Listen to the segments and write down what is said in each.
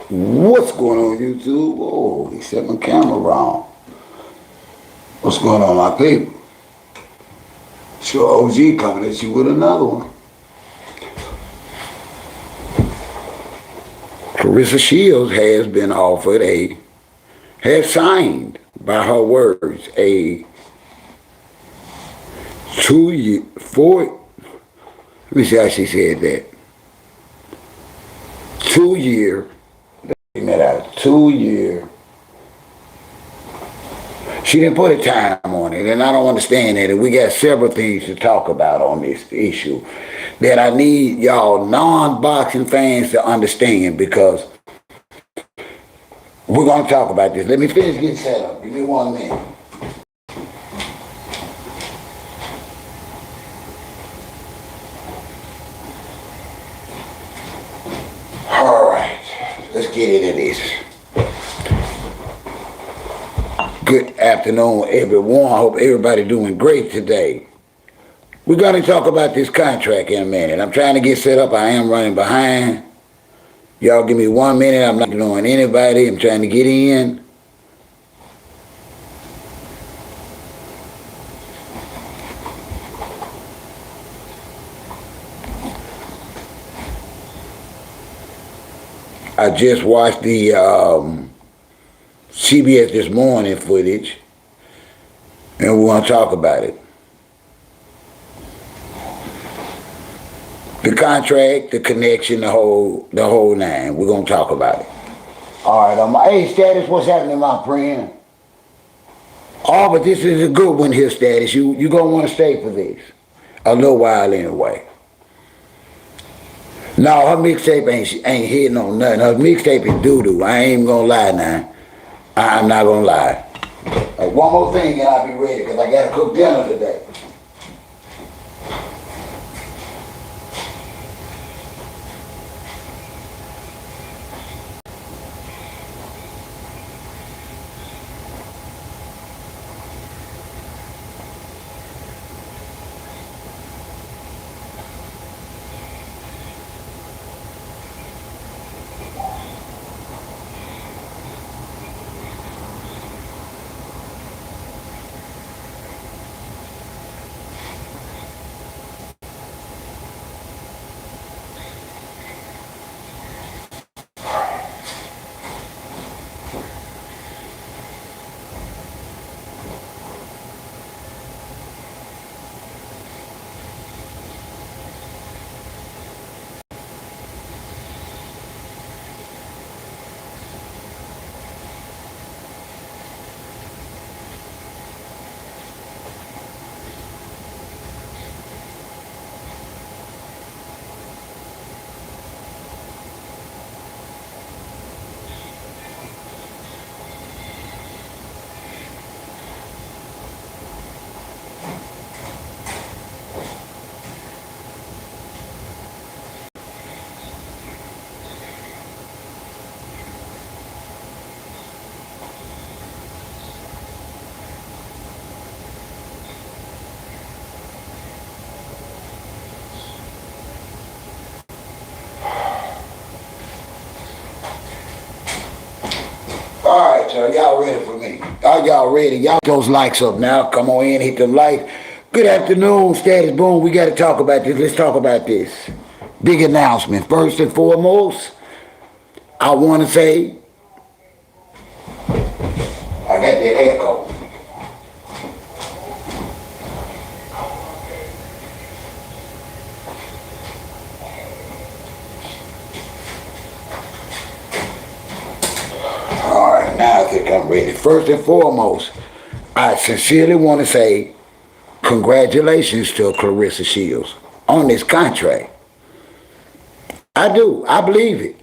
What's going on YouTube? Oh, he set my camera wrong. What's going on, my people? Sure, OG coming at you with another one. Claressa Shields has signed by her words a 2 year, let me see how she said that. 2 year, that out, 2 year. She didn't put a time on it, and I don't understand that. And we got several things to talk about on this issue that I need y'all non-boxing fans to understand, because we're going to talk about this. Let me finish getting set up. Give me 1 minute. All right, let's get into this. Good afternoon, everyone. I hope everybody doing great today. We're going to talk about this contract in a minute. I'm trying to get set up. I am running behind. Y'all give me 1 minute. I'm not ignoring anybody. I'm trying to get in. I just watched the CBS This Morning footage, and we're going to talk about it. The contract, the connection, the whole nine. We're going to talk about it. All right, hey, Status, what's happening, my friend? Oh, but this is a good one here, Status. You going to want to stay for this. A little while anyway. No, her mixtape ain't hitting on nothing. Her mixtape is doo-doo. I ain't even going to lie now. I'm not going to lie. One more thing and I'll be ready, because I got to cook dinner today. All right, so y'all ready for me? Are y'all ready? Y'all those likes up now. Come on in, hit them likes. Good afternoon, Status Boom. We got to talk about this. Let's talk about this. Big announcement. First and foremost, I want to say, I got that echo. All right, now I think I'm ready. First and foremost, I sincerely want to say congratulations to Claressa Shields on this contract. I do. I believe it.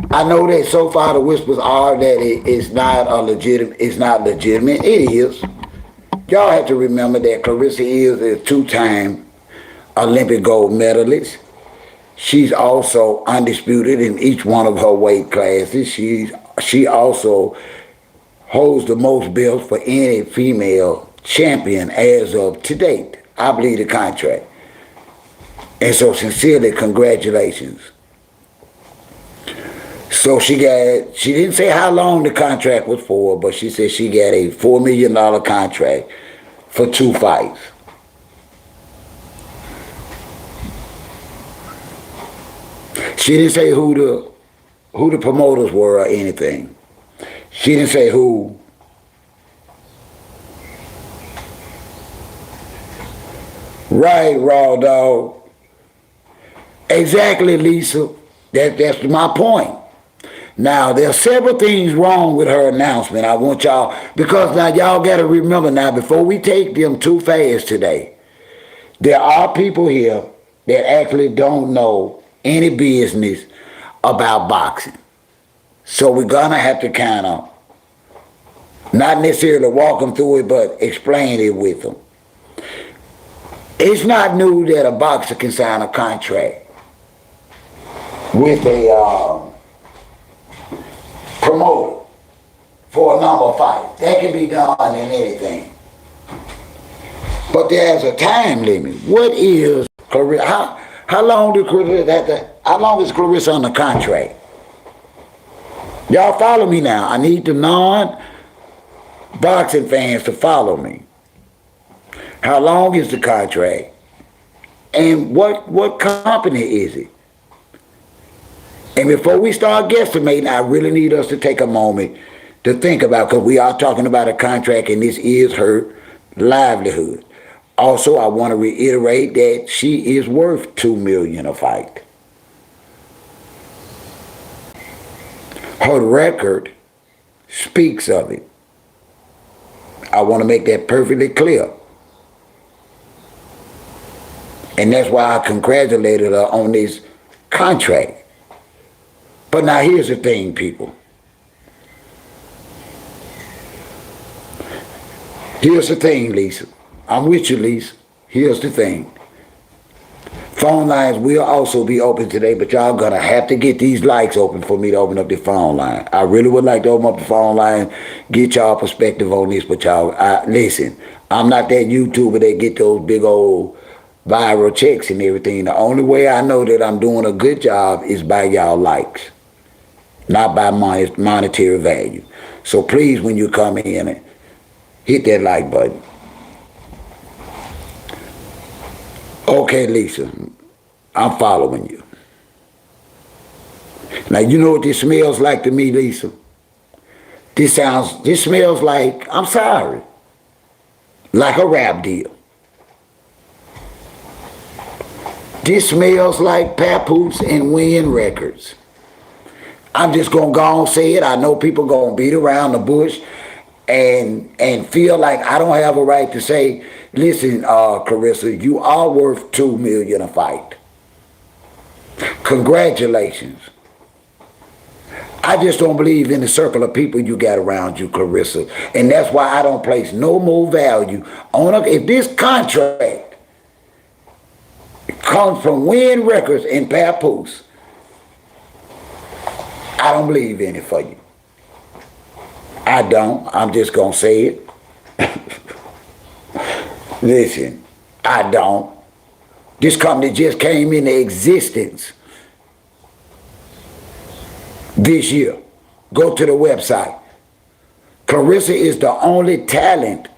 I know that so far the whispers are that it's not a legitimate. It's not legitimate. It is. Y'all have to remember that Claressa is a two-time Olympic gold medalist. She's also undisputed in each one of her weight classes. She also holds the most belts for any female champion as of to date. I believe the contract. And so sincerely, congratulations. So she didn't say how long the contract was for, but she said she got a $4 million contract for 2 fights. She didn't say who the promoters were or anything. She didn't say who. Right, Raw Dog. Exactly, Lisa. That's my point. Now, there are several things wrong with her announcement. I want y'all, because now y'all got to remember now, before we take them too fast today, there are people here that actually don't know any business about boxing. So we're going to have to kind of, not necessarily walk them through it, but explain it with them. It's not new that a boxer can sign a contract with a promoter for a number of fights. That can be done in anything. But there's a time limit. What is Claressa? How long is Claressa on the contract? Y'all follow me now. I need the non-boxing fans to follow me. How long is the contract? And what company is it? And before we start guesstimating, I really need us to take a moment to think about, because we are talking about a contract and this is her livelihood. Also, I want to reiterate that she is worth $2 million a fight. Her record speaks of it. I want to make that perfectly clear. And that's why I congratulated her on this contract. But now here's the thing, people. Here's the thing, Lisa. I'm with you, Lisa. Here's the thing. Phone lines will also be open today, but y'all gonna have to get these likes open for me to open up the phone line. I really would like to open up the phone line, get y'all perspective on this, but y'all, listen, I'm not that YouTuber that get those big old viral checks and everything. The only way I know that I'm doing a good job is by y'all likes, not by monetary value. So please, when you come in, hit that like button. Okay, Lisa, I'm following you. Now, you know what this smells like to me, Lisa? This smells like, I'm sorry, like a rap deal. This smells like Papoose and Wynn records. I'm just going to go and say it. I know people going to beat around the bush and feel like I don't have a right to say, listen, Claressa, you are worth $2 million a fight. Congratulations. I just don't believe in the circle of people you got around you, Claressa. And that's why I don't place no more value on it. If this contract comes from Wynn Records and Papoose, I don't believe in it for you. I don't. I'm just going to say it. Listen, I don't. This company just came into existence this year. Go to the website. Claressa is the only talent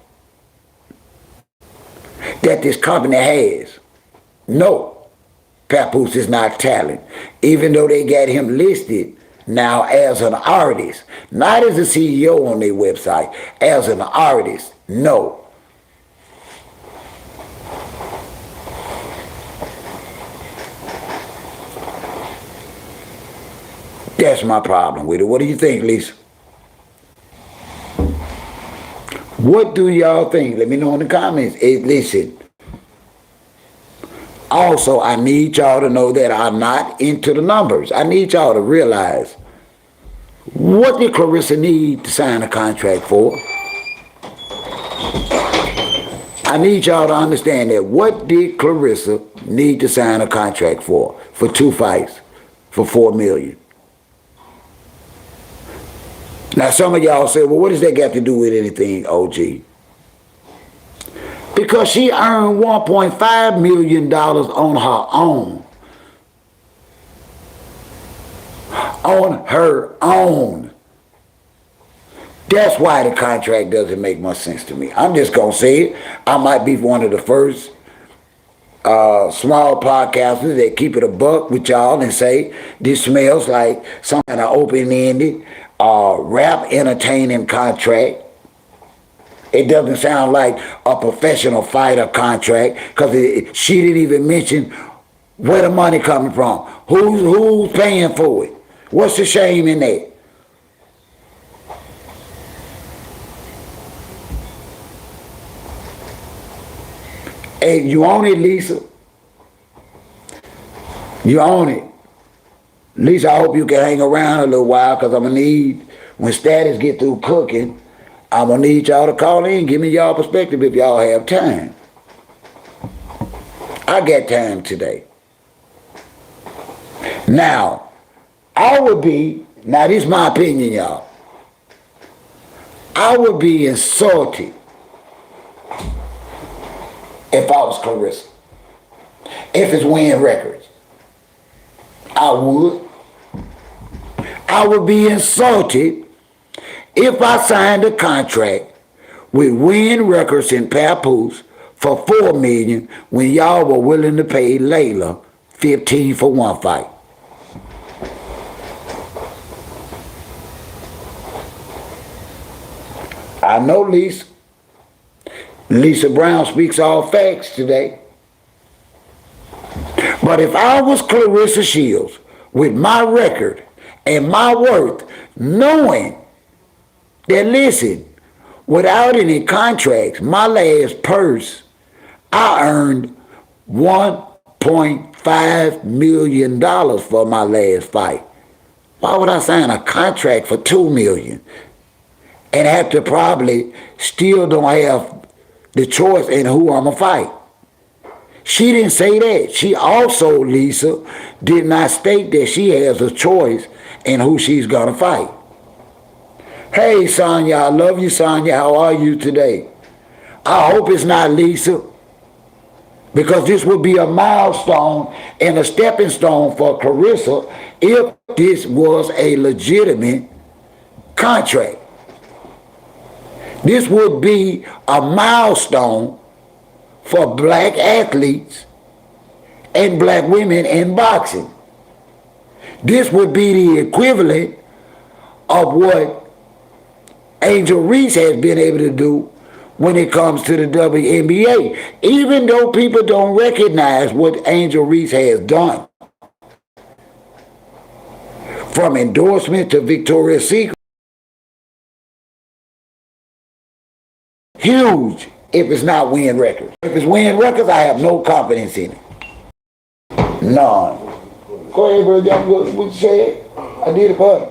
that this company has. No, Papoose is not talent. Even though they got him listed now as an artist, not as a CEO on their website, as an artist, no. That's my problem with it. What do you think, Lisa? What do y'all think? Let me know in the comments. Listen. Also, I need y'all to know that I'm not into the numbers. I need y'all to realize, what did Claressa need to sign a contract for? I need y'all to understand that. What did Claressa need to sign a contract for 2 fights, for $4 million? Now, some of y'all say, well, what does that got to do with anything, OG? Because she earned $1.5 million on her own. on her own. That's why the contract doesn't make much sense to me. I'm just going to say it. I might be one of the first small podcasters that keep it a buck with y'all and say this smells like some kind of open-ended rap entertaining contract. It doesn't sound like a professional fighter contract because she didn't even mention where the money coming from. Who's paying for it? What's the shame in that? Hey, you own it, Lisa. You own it. Lisa, I hope you can hang around a little while because I'm going to need, when Status get through cooking, I'm going to need y'all to call in, give me y'all perspective if y'all have time. I got time today. Now, this is my opinion, y'all. I would be insulted if I was Claressa. If it's Wynn Records. I would be insulted if I signed a contract with Wynn Records and Papoose for $4 million when y'all were willing to pay Layla $15 for one fight. I know Lisa Brown speaks all facts today. But if I was Claressa Shields with my record and my worth, knowing that, listen, without any contracts, my last purse, I earned $1.5 million for my last fight. Why would I sign a contract for $2 million and have to probably still don't have the choice in who I'm going to fight? She didn't say that. She also, Lisa, did not state that she has a choice in who she's going to fight. Hey, Sonya, I love you, Sonya. How are you today? I hope it's not Lisa, because this would be a milestone and a stepping stone for Claressa if this was a legitimate contract. This would be a milestone for black athletes and black women in boxing. This would be the equivalent of what Angel Reese has been able to do when it comes to the WNBA. Even though people don't recognize what Angel Reese has done, from endorsement to Victoria's Secret, huge if it's not Wynn Records. If it's Wynn Records, I have no confidence in it. None. Go ahead, bro. What you said? I did it for you.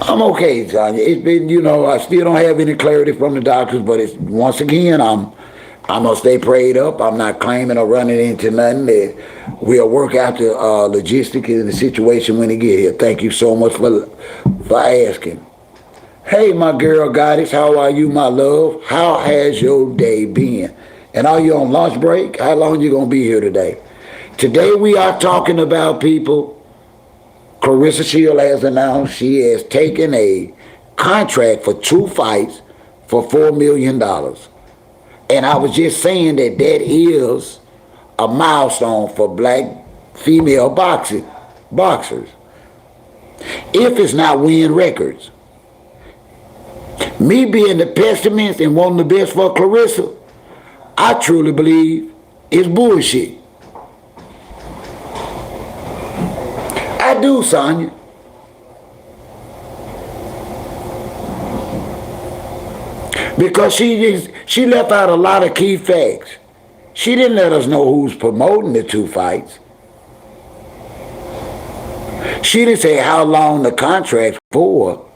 I'm okay, Tanya. It's been, I still don't have any clarity from the doctors, but it's, once again, I'm going to stay prayed up. I'm not claiming or running into nothing. We'll work out the logistics and the situation when it get here. Thank you so much for asking. Hey, my girl Goddess, how are you, my love? How has your day been? And are you on lunch break? How long you going to be here today? Today we are talking about, people, Claressa Shields has announced she has taken a contract for 2 fights for $4 million. And I was just saying that is a milestone for black female boxers. If it's not Wynn Records. Me being the pessimist and wanting the best for Claressa, I truly believe it's bullshit. I do, Sonya. Because she left out a lot of key facts. She didn't let us know who's promoting the 2 fights. She didn't say how long the contract's for.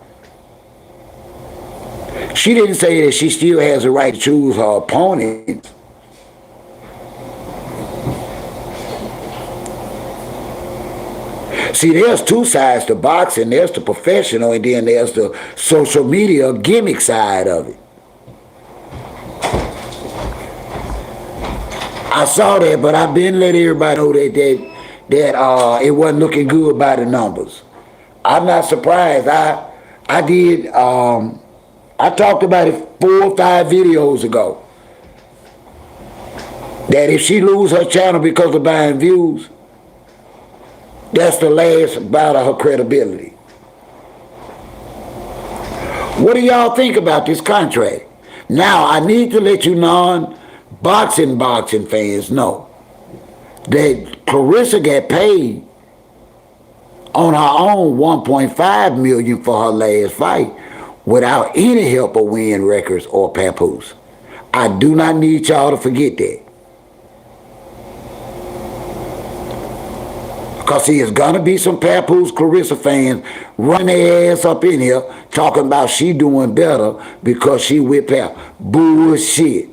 She didn't say that she still has the right to choose her opponent. See, there's 2 sides to boxing. There's the professional, and then there's the social media gimmick side of it. I saw that, but I've been letting everybody know that it wasn't looking good by the numbers. I'm not surprised. I did I talked about it 4 or 5 videos ago. That if she lose her channel because of buying views, that's the last bout of her credibility. What do y'all think about this contract? Now, I need to let you boxing fans know that Claressa got paid on her own $1.5 million for her last fight without any help of Wynn Records or Papoose. I do not need y'all to forget that. Because see, there's gonna be some Papoose Claressa fans run their ass up in here talking about she doing better because she with Pap. Bullshit.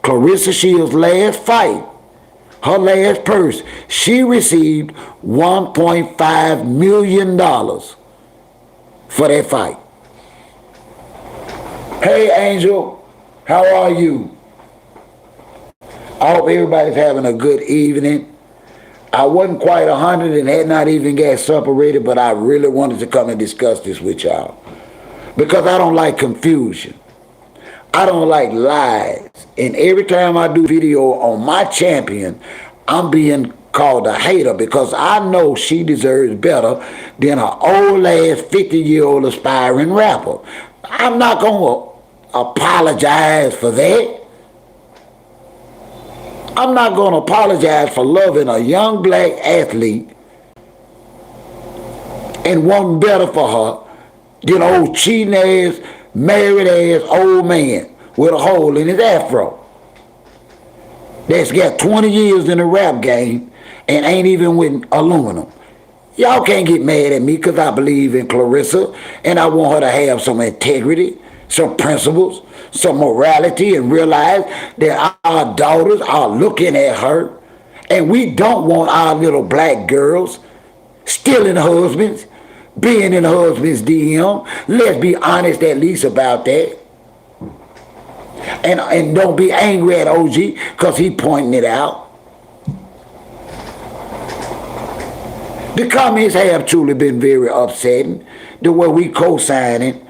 Claressa Shields' last fight, her last purse, she received $1.5 million for that fight. Hey Angel, how are you? I hope everybody's having a good evening. I wasn't quite 100 and had not even got separated, but I really wanted to come and discuss this with y'all. Because I don't like confusion. I don't like lies. And every time I do video on my champion, I'm being called a hater because I know she deserves better than an old-ass 50-year-old aspiring rapper. I'm not going to apologize for that. I'm not going to apologize for loving a young black athlete and wanting better for her than old cheating ass, married ass old man with a hole in his afro that's got 20 years in the rap game and ain't even with aluminum. Y'all can't get mad at me because I believe in Claressa and I want her to have some integrity, some principles, some morality, and realize that our daughters are looking at her and we don't want our little black girls stealing husbands, being in husband's DM. Let's be honest at least about that. And don't be angry at OG because he pointing it out. The comments have truly been very upsetting the way we co-signing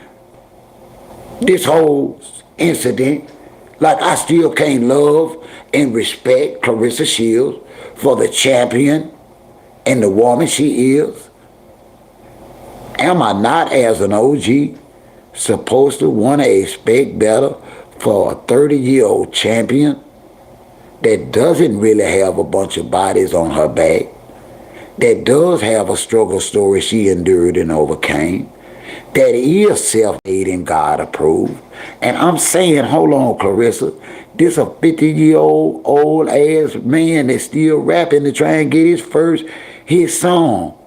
this whole incident. Like I still can't love and respect Claressa Shields for the champion and the woman she is. Am I not, as an OG, supposed to want to expect better for a 30-year-old champion that doesn't really have a bunch of bodies on her back, that does have a struggle story she endured and overcame, that is self-made and God approved? And I'm saying, hold on, Claressa, this a 50-year-old old ass man that's still rapping to try and get his first hit song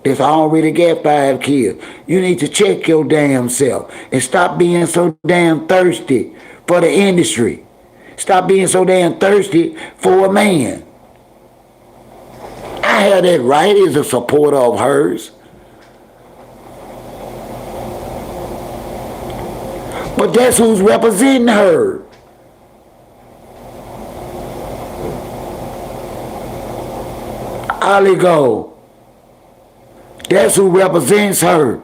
that's already got 5 kids. You need to check your damn self and stop being so damn thirsty for the industry. Stop being so damn thirsty for a man. I have that right as a supporter of hers. But that's who's representing her. Oligo. That's who represents her.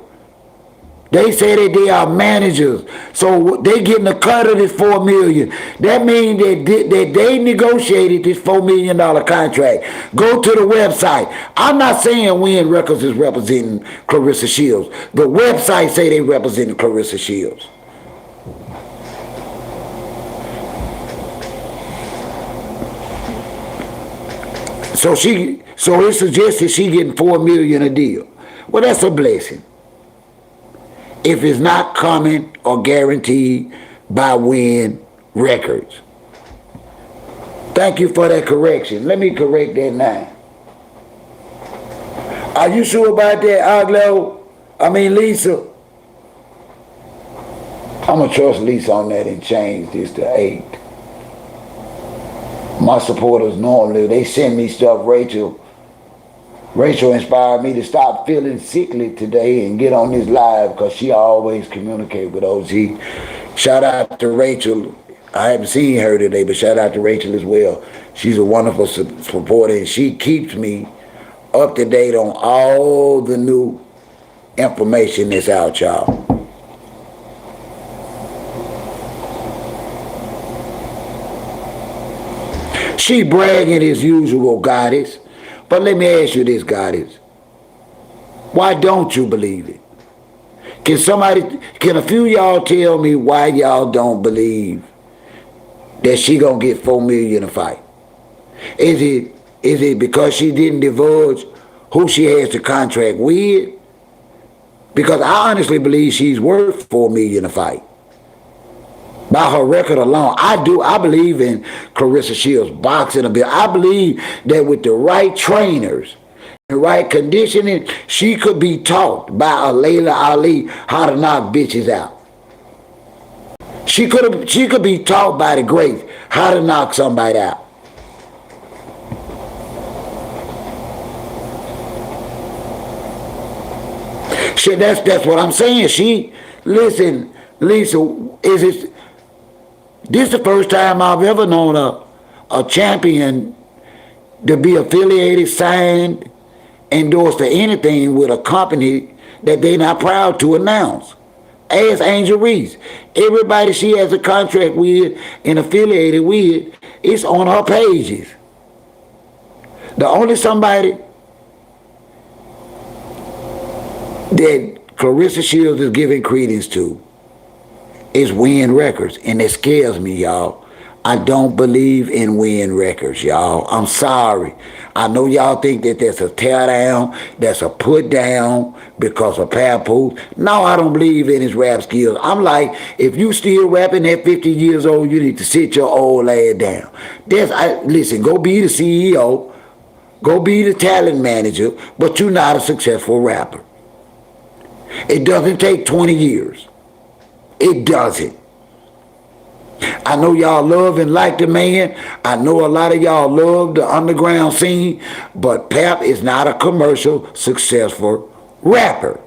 They say that they are managers, so they getting a cut of this $4 million. That means that they negotiated this $4 million contract. Go to the website. I'm not saying Wynn Records is representing Claressa Shields. The website say they representing Claressa Shields. So it suggested she getting $4 million a deal. Well, that's a blessing. If it's not coming or guaranteed by Wynn Records. Thank you for that correction. Let me correct that now. Are you sure about that, Lisa? I'm going to trust Lisa on that and change this to 8. My supporters normally, they send me stuff. Rachel inspired me to stop feeling sickly today and get on this live because she always communicate with OG. Shout out to Rachel. I haven't seen her today, but shout out to Rachel as well. She's a wonderful supporter, and she keeps me up to date on all the new information that's out, y'all. She bragging as usual, Goddess. But let me ask you this, Goddess. Why don't you believe it? Can a few of y'all tell me why y'all don't believe that she gonna get $4 million a fight? Is it because she didn't divulge who she has the contract with? Because I honestly believe she's worth $4 million a fight. By her record alone, I believe in Claressa Shields boxing a bit. I believe that with the right trainers, the right conditioning, she could be taught by a Layla Ali how to knock bitches out. She could be taught by the greats how to knock somebody out. Shit, that's what I'm saying. Listen, Lisa, this is the first time I've ever known a champion to be affiliated, signed, endorsed or anything with a company that they're not proud to announce. Ask Angel Reese. Everybody she has a contract with and affiliated with, it's on her pages. The only somebody that Claressa Shields is giving credence to is Wynn Records, and it scares me, y'all. I don't believe in Wynn Records, y'all. I'm sorry. I know y'all think that that's a tear down, that's a put down because of papoose. No, I don't believe in his rap skills. I'm like, if you still rapping at 50 years old, you need to sit your old ass down. Listen, go be the CEO, go be the talent manager, but you're not a successful rapper. It doesn't take 20 years. It doesn't. I know y'all love and like the man. I know a lot of y'all love the underground scene, but Pap is not a commercial successful rapper.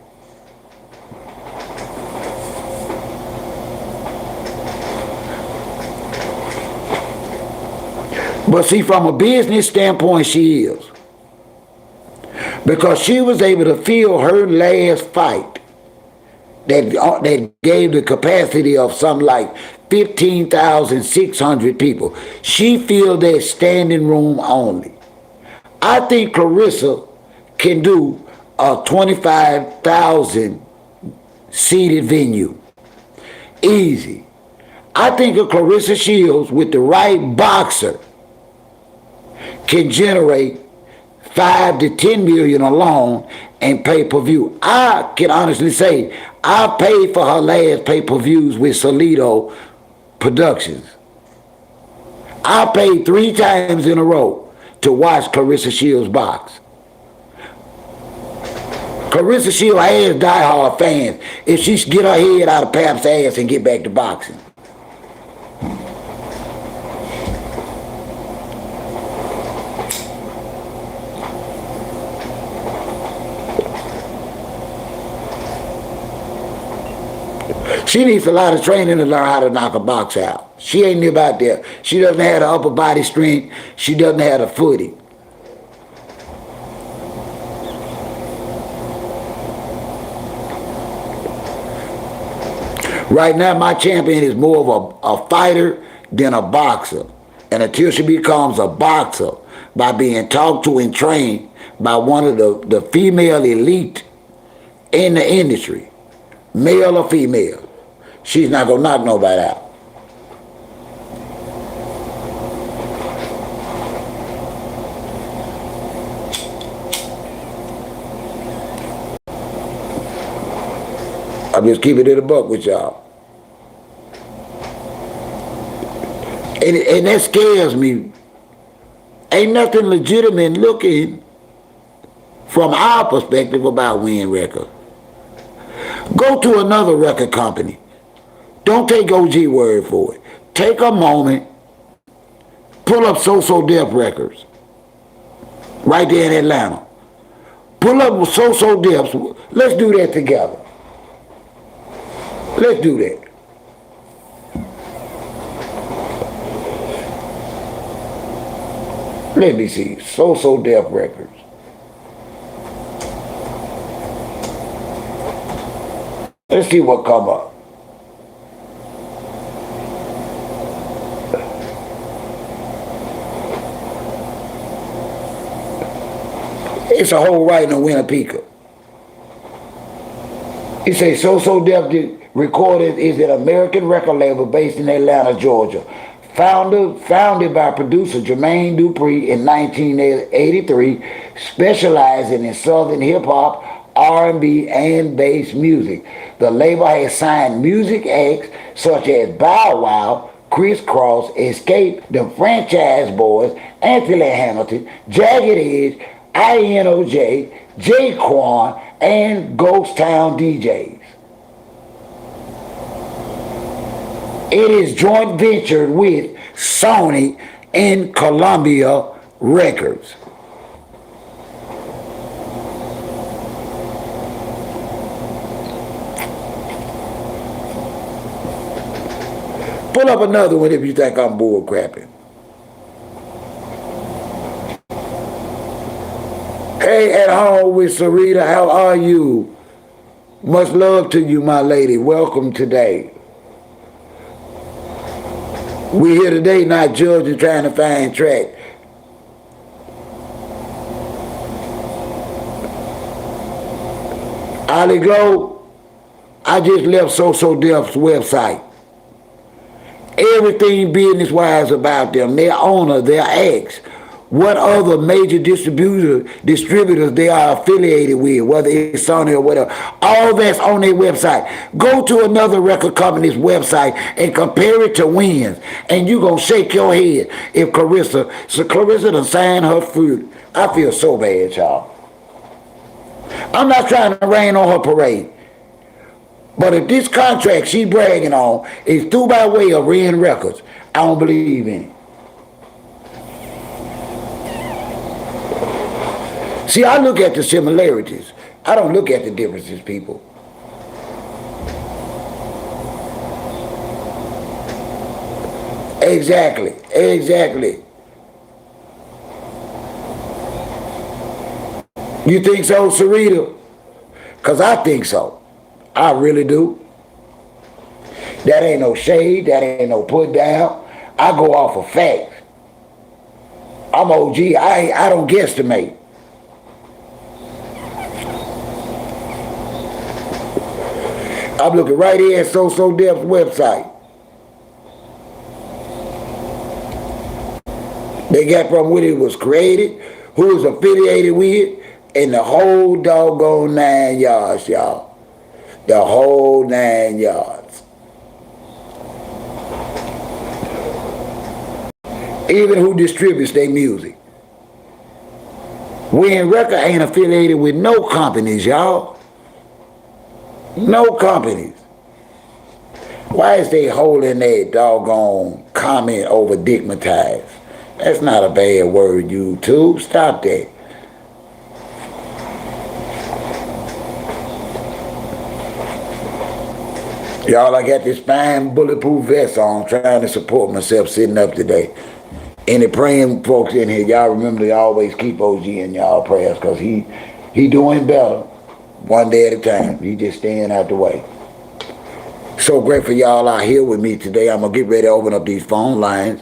But see, from a business standpoint, she is. Because she was able to fill her last fight that gave the capacity of something like 15,600 people. She filled that standing room only. I think Claressa can do a 25,000 seated venue. Easy. I think a Claressa Shields with the right boxer can generate 5 to 10 million alone and pay-per-view. I can honestly say I paid for her last pay-per-views with Solido Productions. I paid 3 times in a row to watch Claressa Shields box. Claressa Shields has diehard fans if she get her head out of Pap's ass and get back to boxing. She needs a lot of training to learn how to knock a box out. She ain't about there. She doesn't have the upper body strength. She doesn't have the footing. Right now, my champion is more of a fighter than a boxer. And until she becomes a boxer by being talked to and trained by one of the female elite in the industry, male or female, she's not going to knock nobody out. I'm just keeping it a buck with y'all. And that scares me. Ain't nothing legitimate looking from our perspective about Wynn Records. Go to another record company. Don't take OG word for it. Take a moment, pull up So Def Records, right there in Atlanta. Pull up So Def. Let's do that together. Let's do that. Let me see. So Def Records. Let's see what come up. It's a whole writing of Winnipeg. He says So Def Recorded is an American record label based in Atlanta, Georgia. Founded by producer Jermaine Dupri in 1983, specializing in Southern hip-hop, R&B, and bass music. The label has signed music acts such as Bow Wow, Criss Cross, Escape, The Franchise Boys, Anthony Hamilton, Jagged Edge, INOJ, J-Quan, and Ghost Town DJs. It is joint ventured with Sony and Columbia Records. Pull up another one if you think I'm bull crapping. Hey, at home with Sarita, how are you? Much love to you, my lady. Welcome today. We here today not judging, trying to find track. Ollie Glow, I just left So Def's website. Everything business-wise about them, their owner, their acts, what other major distributors they are affiliated with, whether it's Sony or whatever, all that's on their website. Go to another record company's website and compare it to Wynn's, and you gonna shake your head if Claressa done signed her fruit. I feel so bad, y'all. I'm not trying to rain on her parade, but if this contract she bragging on is through by way of Wynn Records, I don't believe in it. See, I look at the similarities. I don't look at the differences, people. Exactly. You think so, Sarita? Because I think so. I really do. That ain't no shade. That ain't no put down. I go off of facts. I'm OG. I don't guesstimate. I'm looking right here at So Def's website. They got from when it was created, who was affiliated with, and the whole doggone 9 yards, y'all. The whole 9 yards. Even who distributes their music. Wynn Record ain't affiliated with no companies, y'all. No companies. Why is they holding that doggone comment over digmatized? That's not a bad word, YouTube. Stop that. Y'all, I got this fine bulletproof vest on, trying to support myself sitting up today. Any praying folks in here, y'all remember to always keep OG in y'all prayers, because he doing better. One day at a time. He just staying out the way. So grateful y'all out here with me today. I'm going to get ready to open up these phone lines.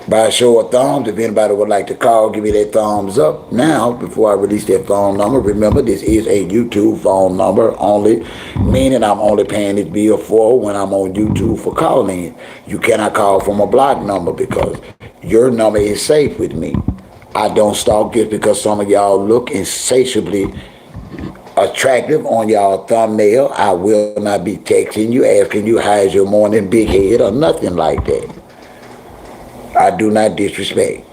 By a show of thumbs, if anybody would like to call, give me that thumbs up. Now, before I release that phone number, remember this is a YouTube phone number only, meaning I'm only paying this bill for when I'm on YouTube for calling. You cannot call from a block number because your number is safe with me. I don't stalk just because some of y'all look insatiably attractive on y'all thumbnail. I will not be texting you, asking you how's your morning, big head, or nothing like that. I do not disrespect.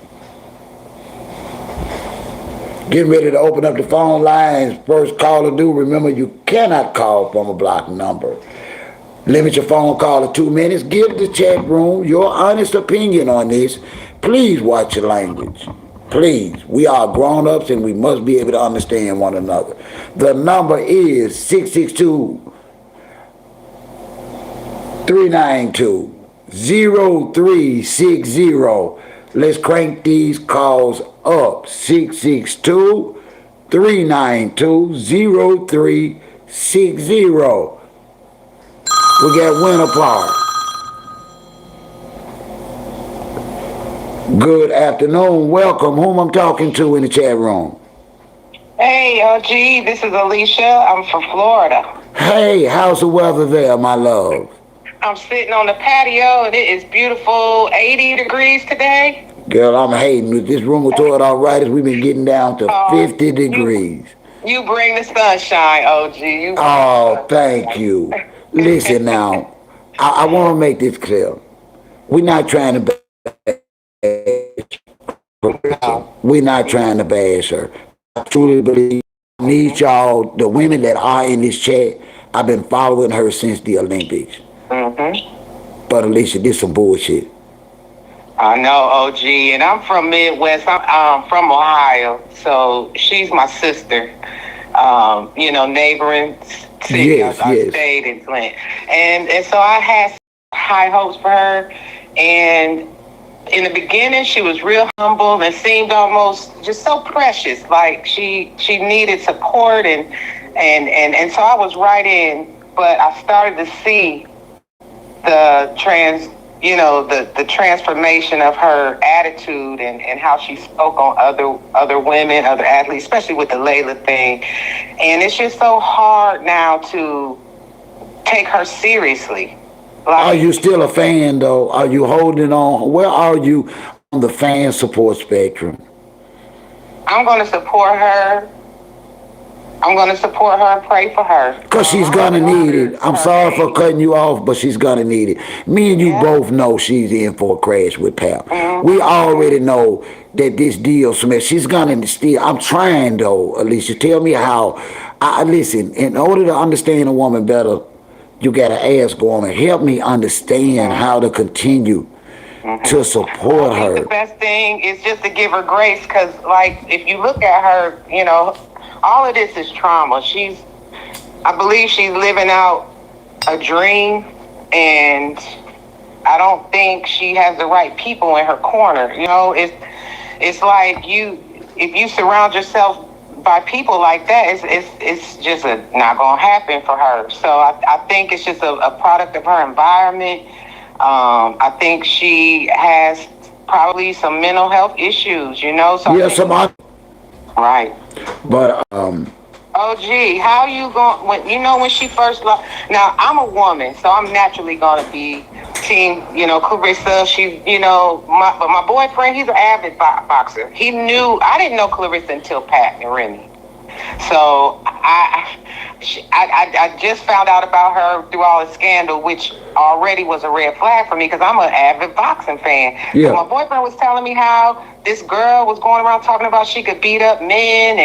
Getting ready to open up the phone lines. First caller do, remember you cannot call from a block number. Limit your phone call to 2 minutes. Give the chat room your honest opinion on this. Please watch your language. Please. We are grown-ups and we must be able to understand one another. The number is 662-392-0360. Let's crank these calls up. 662-392-0360. We got Wynn apart. Good afternoon. Welcome. Whom I'm talking to in the chat room? Hey, OG, this is Alicia. I'm from Florida. Hey, how's the weather there, my love? I'm sitting on the patio, and it is beautiful, 80 degrees today. Girl, I'm hating. With this rheumatoid arthritis, we've been getting down to 50 degrees. You bring the sunshine, OG. Oh, thank you. Listen now, I want to make this clear. We're not trying to bash her. We're not trying to bash her. I truly believe I need y'all, the women that are in this chat. I've been following her since the Olympics. But Alicia, this some bullshit. I know, OG, and I'm from Midwest. I'm from Ohio, so she's my sister. Neighboring city. Yes, I stayed in Flint, and so I had high hopes for her. And in the beginning, she was real humble and seemed almost just so precious, like she needed support, and so I was right in. But I started to see the transformation of her attitude and how she spoke on other women, other athletes, especially with the Layla thing. And it's just so hard now to take her seriously. Are you still a fan, though? Are you holding on? Where are you on the fan support spectrum? I'm going to support her. I'm going to support her and pray for her. Because she's going to need it. I'm sorry for cutting you off, but she's going to need it. Me and you both know she's in for a crash with Pap. We already know that this deal, Smith, she's going to steal. I'm trying, though, Alicia. Tell me how. Listen, in order to understand a woman better, you got to ask woman, help me understand how to continue to support her. The best thing is just to give her grace, because, like, if you look at her, all of this is trauma. I believe she's living out a dream, and I don't think she has the right people in her corner. It's like if you surround yourself by people like that, it's just not gonna happen for her. So I think it's just a product of her environment. I think she has probably some mental health issues. So right. But OG, how you going when she first now I'm a woman, so I'm naturally gonna be team, Claressa. She's but my boyfriend, he's an avid boxer. I didn't know Claressa until Pat and Remy. So I just found out about her through all the scandal, which already was a red flag for me because I'm an avid boxing fan. Yeah. So my boyfriend was telling me how this girl was going around talking about she could beat up men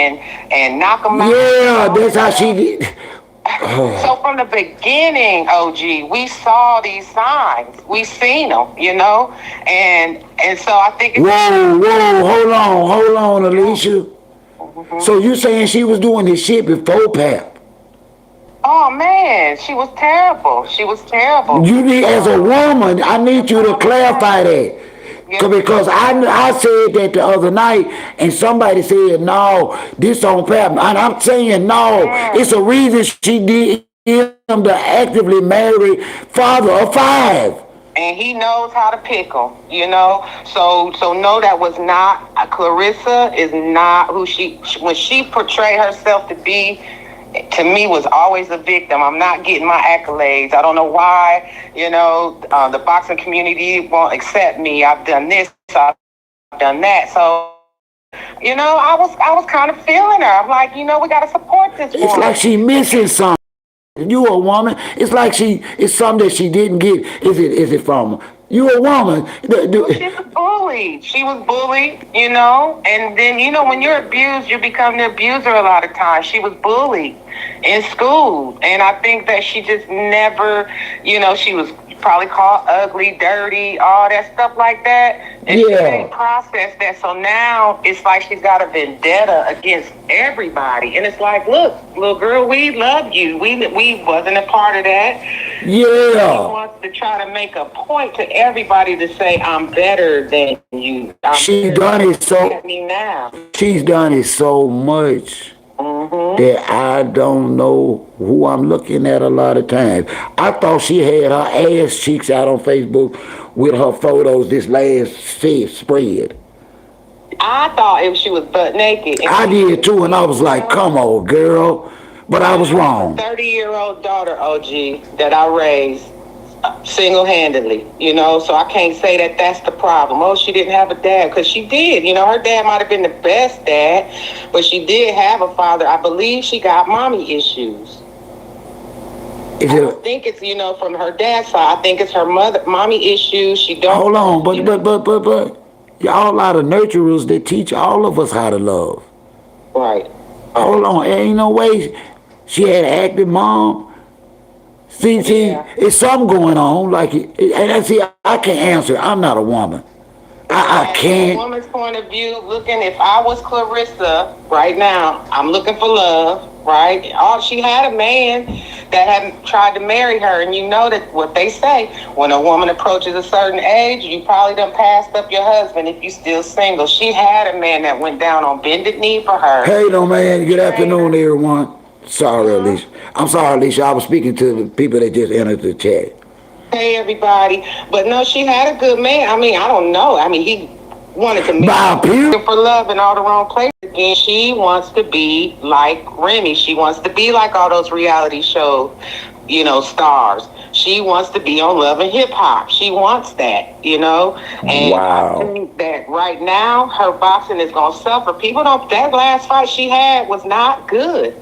and knock them out. Yeah, that's how she did. So from the beginning, OG, we saw these signs. We seen them, and so I think it's... Whoa, hold on, Alicia. So you saying she was doing this shit before Pap? Oh man, she was terrible. You need, as a woman, I need you to clarify that. Because I said that the other night, and somebody said, no, this on Pap. And I'm saying, no, it's a reason she did him to actively marry father of 5. And he knows how to pick them, So no, that was not, Claressa is not who when she portrayed herself to be, to me, was always a victim. I'm not getting my accolades. I don't know why, the boxing community won't accept me. I've done this, I've done that. So, I was kind of feeling her. I'm like, we got to support this woman. It's like she missing something. You a woman. It's like it's something that she didn't get. Is it from you a woman? She was bullied. And then when you're abused, you become the abuser a lot of times. She was bullied in school, and I think that she just never, she was probably called ugly, dirty, all that stuff like that. And she didn't process that. So now it's like she's got a vendetta against everybody. And it's like, look, little girl, we love you. We wasn't a part of that. Yeah. She wants to try to make a point to everybody to say, I'm better than you. She's done it so much. That I don't know who I'm looking at a lot of times. I thought she had her ass cheeks out on Facebook with her photos this last spread. I thought she was butt naked. I did too, and I was like, come on, girl. But I was wrong. 30-year-old daughter, OG, that I raised single-handedly, so I can't say that that's the problem. Oh, she didn't have a dad, because she did. Her dad might have been the best dad, but she did have a father. I believe she got mommy issues. I don't think it's, from her dad's side. I think it's her mommy issues. She don't. Hold on, but y'all are the nurturers that teach all of us how to love. Right. Hold on, ain't no way she had an active mom. See, it's something going on. I can't answer. I'm not a woman. I can't. From a woman's point of view, if I was Claressa right now, I'm looking for love, right? She had a man that had tried to marry her, and that what they say, when a woman approaches a certain age, you probably done passed up your husband if you still single. She had a man that went down on bended knee for her. Hey, no, man. Good afternoon, everyone. Sorry, Alicia. I'm sorry, Alicia. I was speaking to the people that just entered the chat. Hey, everybody. But no, she had a good man. I don't know. He wanted to meet for love in all the wrong places. And she wants to be like Remy. She wants to be like all those reality show, stars. She wants to be on Love and Hip Hop. She wants that, And wow. I think that right now, her boxing is going to suffer. That last fight she had was not good.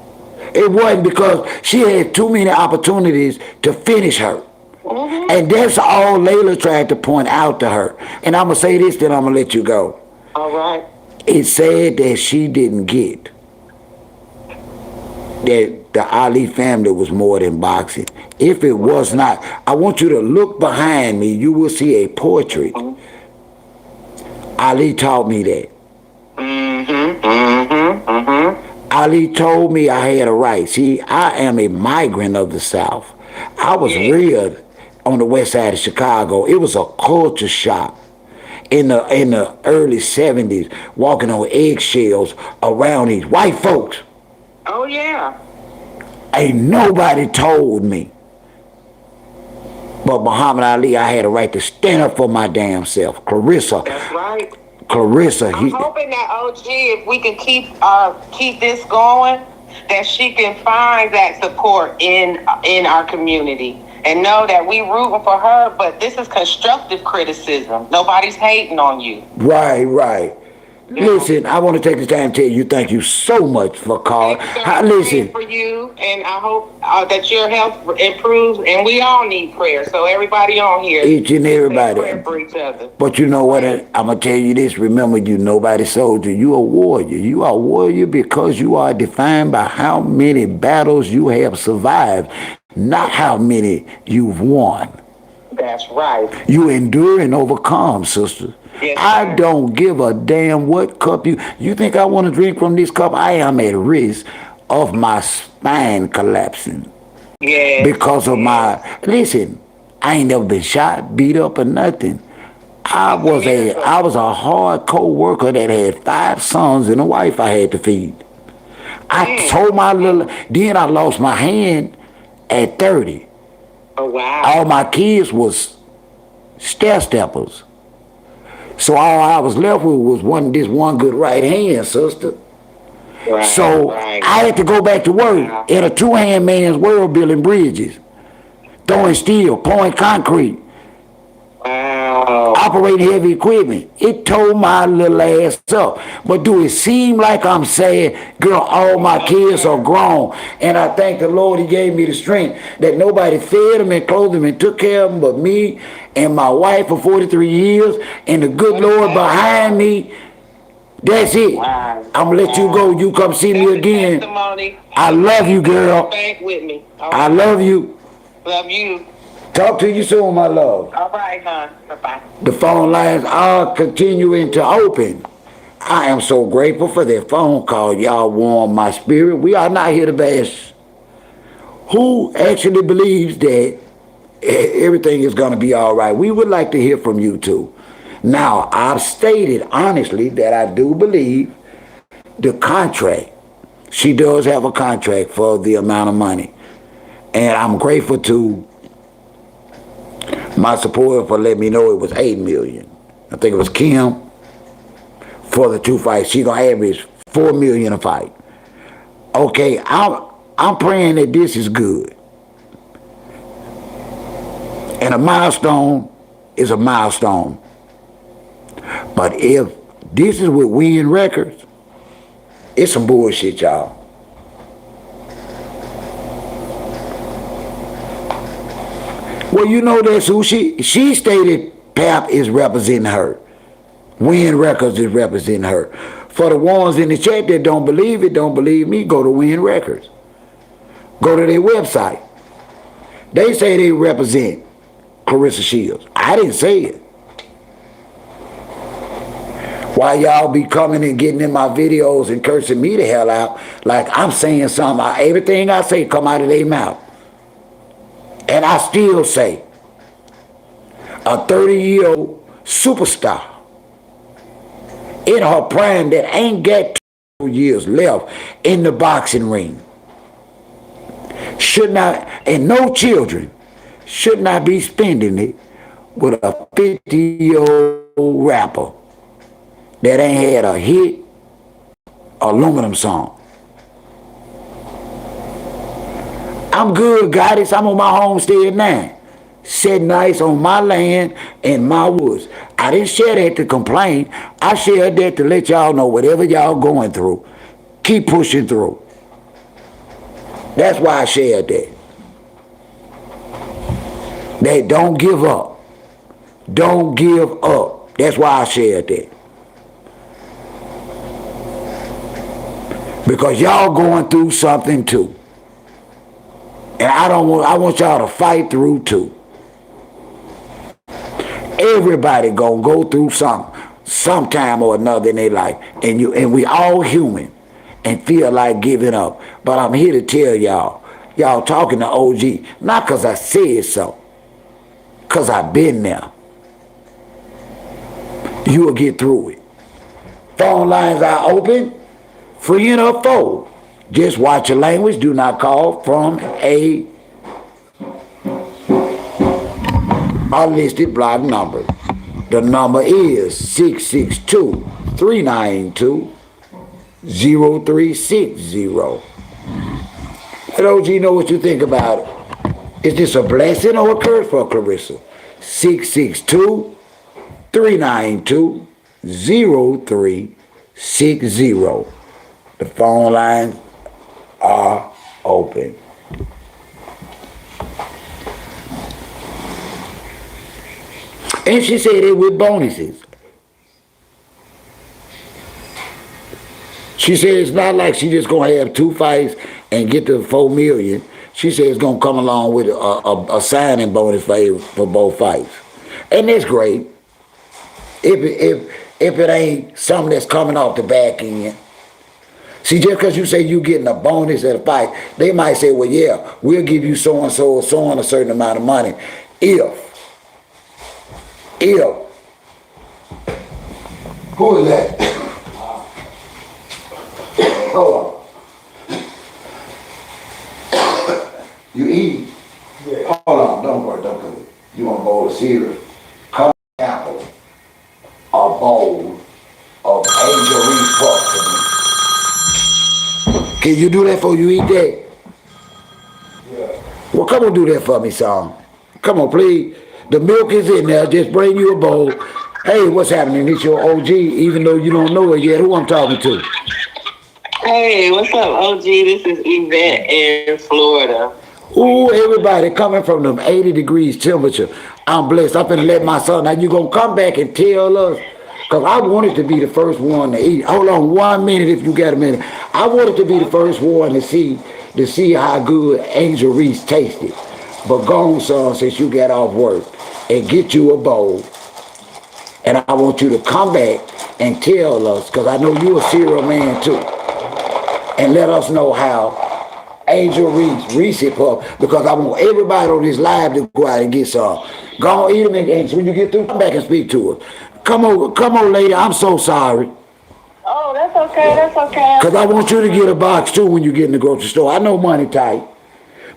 It wasn't, because she had too many opportunities to finish her. And that's all Layla tried to point out to her. And I'm going to say this, then I'm going to let you go. All right. It said that she didn't get that the Ali family was more than boxing. If it was not, I want you to look behind me. You will see a portrait. Ali taught me that. Ali told me I had a right. See, I am a migrant of the South. I was reared on the west side of Chicago. It was a culture shock in the early 70s, walking on eggshells around these white folks. Oh, yeah. Ain't nobody told me. But Muhammad Ali, I had a right to stand up for my damn self. Claressa. That's right. Claressa. I'm hoping that, OG, if we can keep this going, that she can find that support in our community. And know that we rooting for her, but this is constructive criticism. Nobody's hating on you. Right. Listen, I want to take this time to tell you thank you so much for calling. Listen, for you, and I hope that your health improves. And we all need prayer. So everybody on here, each and everybody, pray for each other. But you know what? I'm gonna tell you this. Remember, you nobody soldier. You a warrior. You are a warrior because you are defined by how many battles you have survived, not how many you've won. That's right. You endure and overcome, sister. Yes, I don't give a damn what cup you think I want to drink from this cup. I am at risk of my spine collapsing. Yeah. Because of listen, I ain't never been shot, beat up, or nothing. I was a hardcore worker that had 5 sons and a wife I had to feed. I told then I lost my hand at 30. Oh, wow. All my kids was stair-steppers. So all I was left with was this one good right hand, sister. Right, so I had to go back to work in a 2-hand man's world, building bridges, throwing steel, pouring concrete, operating heavy equipment. It tore my little ass up. But do it seem like I'm saying, girl, all my kids are grown, and I thank the Lord He gave me the strength that nobody fed them and clothed them and took care of them but me and my wife for 43 years and the good Lord behind me. That's it. Wow. I'm going to let you go. You come see me again. I love you, girl. Bank with me. I love you. Love you. Talk to you soon, my love. All right, hon. Bye-bye. The phone lines are continuing to open. I am so grateful for that phone call. Y'all warm my spirit. We are not here to bash. Who actually believes that everything is going to be all right? We would like to hear from you too. Now, I've stated honestly that I do believe the contract, she does have a contract for the amount of money. And I'm grateful to my supporter for letting me know it was $8 million. I think it was Kim for the 2 fights. She gonna average $4 million a fight. Okay, I'm praying that this is good. And a milestone is a milestone. But if this is with Wynn Records, it's some bullshit, y'all. Well, you know that's who she stated Pap is representing her. Wynn Records is representing her. For the ones in the chat that don't believe it, don't believe me, go to Wynn Records. Go to their website. They say they represent Claressa Shields. I didn't say it. Why y'all be coming and getting in my videos and cursing me the hell out like I'm saying something. Everything I say come out of their mouth. And I still say, a 30-year-old superstar in her prime that ain't got 2 years left in the boxing ring should not, and no children, should not be spending it with a 50-year-old rapper that ain't had a hit aluminum song. I'm good, goddess. I'm on my homestead now. Sit nice on my land and my woods. I didn't share that to complain. I shared that to let y'all know whatever y'all going through, keep pushing through. That's why I shared that. That don't give up. Don't give up. That's why I shared that. Because y'all going through something too. And I want y'all to fight through too. Everybody gonna go through something sometime or another in their life. And we all human and feel like giving up. But I'm here to tell y'all talking to OG, not because I said so, because I've been there. You will get through it. Phone lines are open, free and up fold. Just watch your language. Do not call from a unlisted block number. The number is 662-392-0360. Let OG know what you think about it. Is this a blessing or a curse for Claressa? 662-392-0360. The phone lines are open. And she said it with bonuses. She said it's not like she just gonna have 2 fights and get the $4 million. She said it's gonna come along with a signing bonus for both fights. And that's great. If it ain't something that's coming off the back end. See, just because you say you getting a bonus at a fight, they might say, well, yeah, we'll give you so-and-so or so-and a certain amount of money. If. Who is that? Hold on. You eat? Yeah. Hold on, don't worry, don't do it. You want a bowl of cereal? Come apple. A bowl of Angel Reese Puff for me. Can you do that before you eat that? Yeah. Well, come on, do that for me, son. Come on, please. The milk is in there. Just bring you a bowl. Hey, what's happening? It's your OG, even though you don't know it yet. Who I'm talking to? Hey, what's up, OG? This is Yvette in Florida. Ooh, everybody coming from them 80 degrees temperature. I'm blessed. I'm finna let my son. Now you gonna come back and tell us? Because I wanted to be the first one to eat. Hold on 1 minute if you got a minute. I wanted to be the first one to see how good Angel Reese tasted. But go on, son, since you got off work, and get you a bowl. And I want you to come back and tell us, because I know you're a serial man too, and let us know how Angel Reese Puff, because I want everybody on this live to go out and get some. Go on, eat them, and when you get through, come back and speak to us. Come on, lady. I'm so sorry. Oh, that's okay. That's okay. Because I want you to get a box too when you get in the grocery store. I know money tight,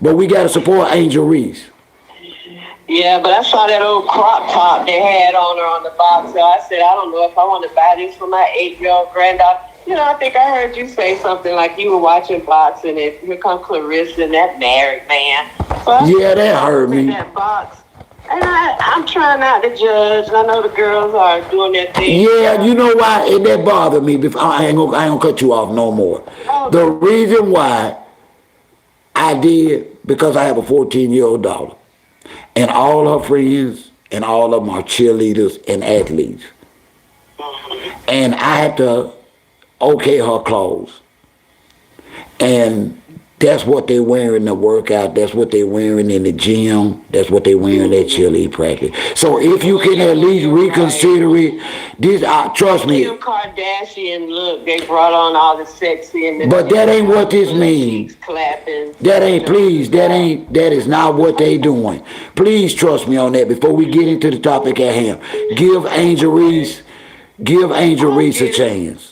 but we got to support Angel Reese. Yeah, but I saw that old crop top they had on her on the box, so I said, I don't know if I want to buy this for my 8-year-old granddaughter. You know, I think I heard you say something like you were watching boxing, and here come Claressa and that married man. So yeah, that hurt me. That box. And I'm trying not to judge, and I know the girls are doing their thing. Yeah, you know why? And that bothered me. I ain't gonna cut you off no more. Oh, the reason why I did, because I have a 14-year-old daughter, and all her friends and all of them are cheerleaders and athletes. And I had to okay her clothes. And that's what they wearing to work out. That's what they wearing in the gym. That's what they wearing at cheerleading practice. So if you can at least reconsider it, this trust me. Kim Kardashian look, they brought on all the sexy and the but that ain't what this means. Clapping. That is not what they doing. Please trust me on that before we get into the topic at hand. Give Angel Reese a chance.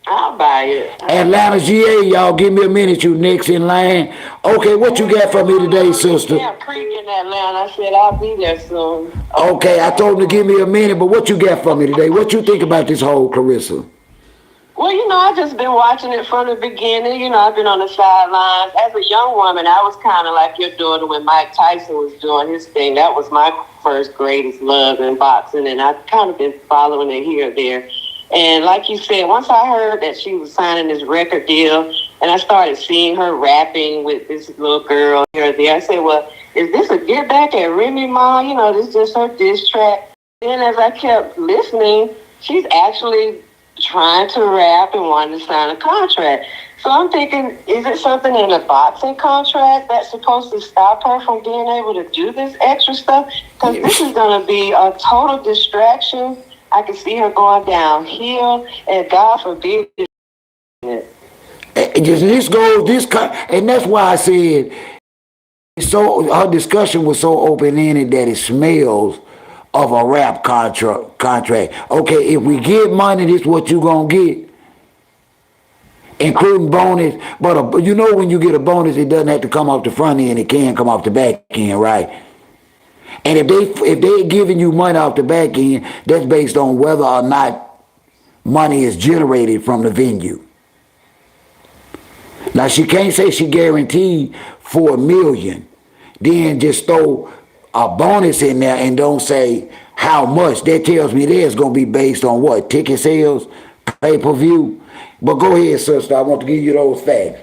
I'll buy it. Atlanta, GA, y'all give me a minute. You next in line. Okay, what you got for me today, sister? Yeah, Creek in Atlanta. I said I'll be there soon. Okay, I told him to give me a minute, but what you got for me today? What you think about this whole Claressa? Well, you know, I've just been watching it from the beginning. You know, I've been on the sidelines. As a young woman, I was kind of like your daughter when Mike Tyson was doing his thing. That was my first greatest love in boxing, and I've kind of been following it here or there. And like you said, once I heard that she was signing this record deal, and I started seeing her rapping with this little girl here or there, I said, well, is this a get back at Remy Ma? You know, this is just her diss track. Then as I kept listening, she's actually trying to rap and wanting to sign a contract. So I'm thinking, is it something in a boxing contract that's supposed to stop her from being able to do this extra stuff? Because this is going to be a total distraction. I can see her going downhill, and God forbid it. And that's why I said, so her discussion was so open-ended that it smells of a rap contract. Okay, if we get money, this is what you gonna get, including bonus. But you know, when you get a bonus, it doesn't have to come off the front end; it can come off the back end, right? And if they're giving you money off the back end, that's based on whether or not money is generated from the venue. Now, she can't say she guaranteed $4 million, then just throw a bonus in there and don't say how much. That tells me there's going to be based on what? Ticket sales, pay-per-view. But go ahead, sister. I want to give you those facts.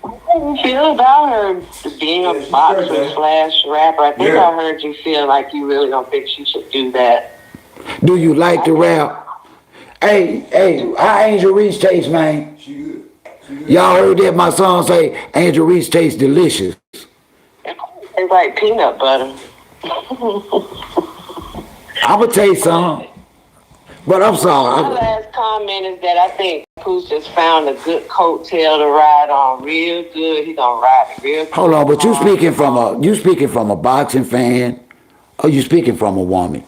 How do you feel about her being a boxer / rapper? I think I heard you feel like you really don't think she should do that. Do you like the rap? Hey, how Angel Reese tastes, man? She good. Y'all heard that my son say Angel Reese tastes delicious. It's like peanut butter. I'ma taste some. But I'm sorry. My last comment is that I think Papoose just found a good coattail to ride on real good. He's gonna ride it real good. Hold on, but you speaking from a boxing fan, or you speaking from a woman?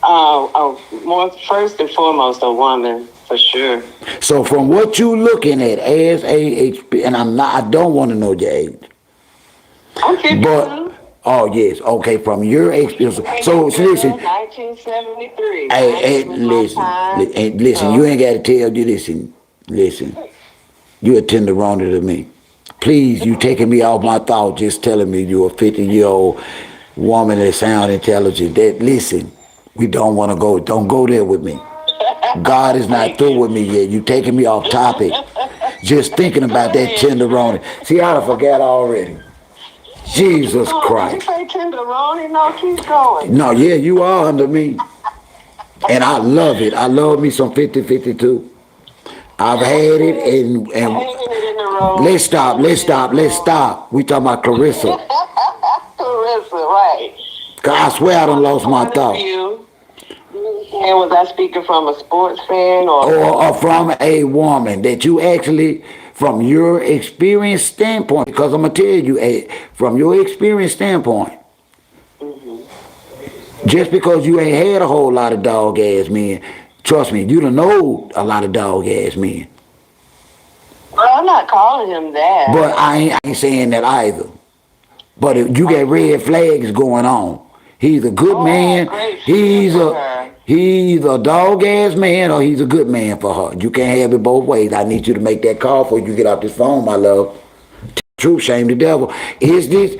More first and foremost a woman for sure. So from what you looking at as and I don't want to know your age. I'm 52. But oh yes, okay. From your experience, so listen. 1973. Hey, listen. You ain't got to tell you. Listen. You a tenderoni to me. Please, you taking me off my thought. Just telling me you a 50-year-old woman that sound intelligent. That listen, we don't want to go. Don't go there with me. God is not through with me yet. You taking me off topic. Just thinking about that tenderoni. See, I forgot already. Jesus Christ. Did you say tenderoni? No, keep going. No, yeah, you are under me. And I love it. I love me some 50-52. I've had it and hanging it in the Let's stop. Let's stop. We talking about Claressa. Claressa, right. 'Cause I swear I done lost my Point of thought. view. And was I speaking from a sports fan Or from a woman that you actually, from your experience standpoint, because I'm gonna tell you, from your experience standpoint, just because you ain't had a whole lot of dog ass men, trust me, you done know a lot of dog ass men. Well, I'm not calling him that. But I ain't saying that either. But if you got red flags going on. He's a good man. He's a dog ass man, or he's a good man for her. You can't have it both ways. I need you to make that call before you get off this phone, my love. Truth, shame the devil. Is this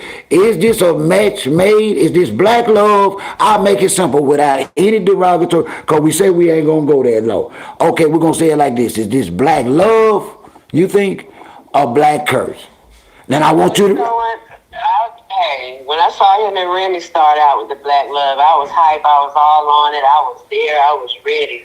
a match made? Is this black love? I'll make it simple without any derogatory, because we say we ain't gonna go that low. Okay, we're gonna say it like this. Is this black love, you think, or black curse? Then I want you to... Hey, when I saw him and Remy start out with the black love, I was hype. I was all on it. I was there. I was ready.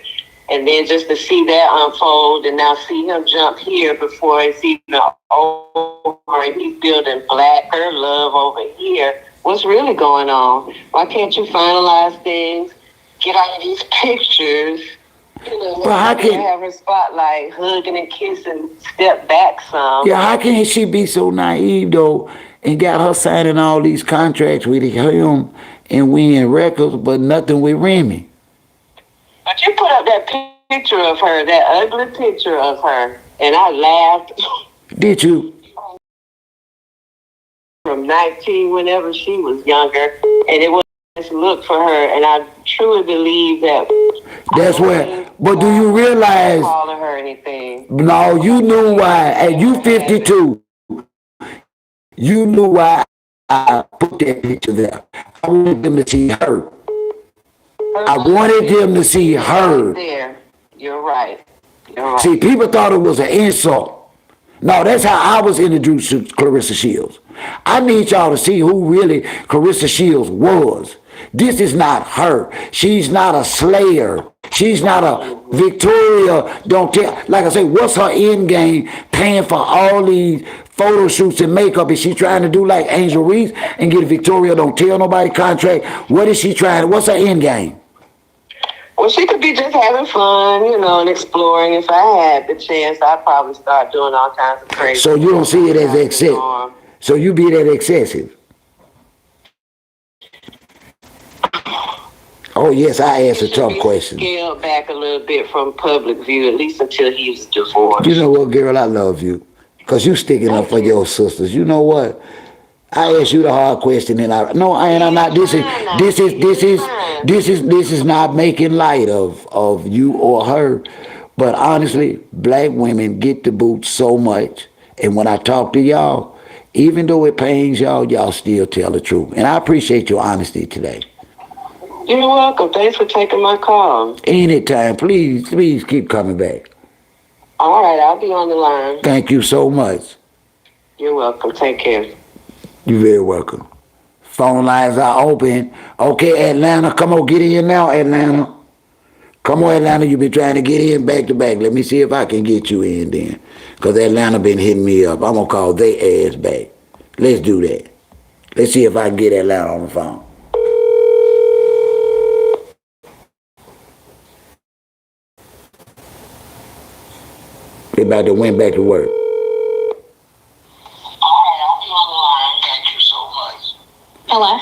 And then just to see that unfold and now see him jump here before it's even over and he's building blacker love over here. What's really going on? Why can't you finalize things? Get out of these pictures. You know, but how can have her spotlight, hugging and kissing, step back some. Yeah, how can she be so naive though and got her signing all these contracts with him and Wynn Records, but nothing with Remy? But you put up that picture of her, that ugly picture of her, and I laughed. Did you? From 19, whenever she was younger, and it was this look for her, and I truly believe that. That's where. But do you realize? Calling her anything? No, you knew why. At you 52, you knew why I put that picture there. I wanted them to see her. I wanted them to see her. There, you're right. You're right. See, people thought it was an insult. No, that's how I was introduced to Claressa Shields. I need y'all to see who really Claressa Shields was. This is not her. She's not a slayer. She's not a Victoria. Don't tell. Like I say, what's her end game? Paying for all these photo shoots and makeup. Is she trying to do like Angel Reese and get a Victoria Don't Tell Nobody contract? What is she trying? What's her end game? Well, she could be just having fun, you know, and exploring. If I had the chance, I'd probably start doing all kinds of crazy. So you don't see it as excessive. So you be that excessive. Oh yes, I asked a tough question. Scale back a little bit from public view, at least until he's divorced. You know what, girl? I love you, cause you sticking up for your sisters. You know what? I asked you the hard question, and I'm not. This is not making light of you or her, but honestly, black women get the boot so much, and when I talk to y'all, even though it pains y'all still tell the truth, and I appreciate your honesty today. You're welcome. Thanks for taking my call. Anytime, please keep coming back. All right, I'll be on the line. Thank you so much. You're welcome. Take care. You're very welcome. Phone lines are open. Okay, Atlanta, come on, get in now, Atlanta. Come on, Atlanta, you've been trying to get in back to back. Let me see if I can get you in then. Because Atlanta been hitting me up. I'm going to call they ass back. Let's do that. Let's see if I can get Atlanta on the phone. They about to went back to work. Hello?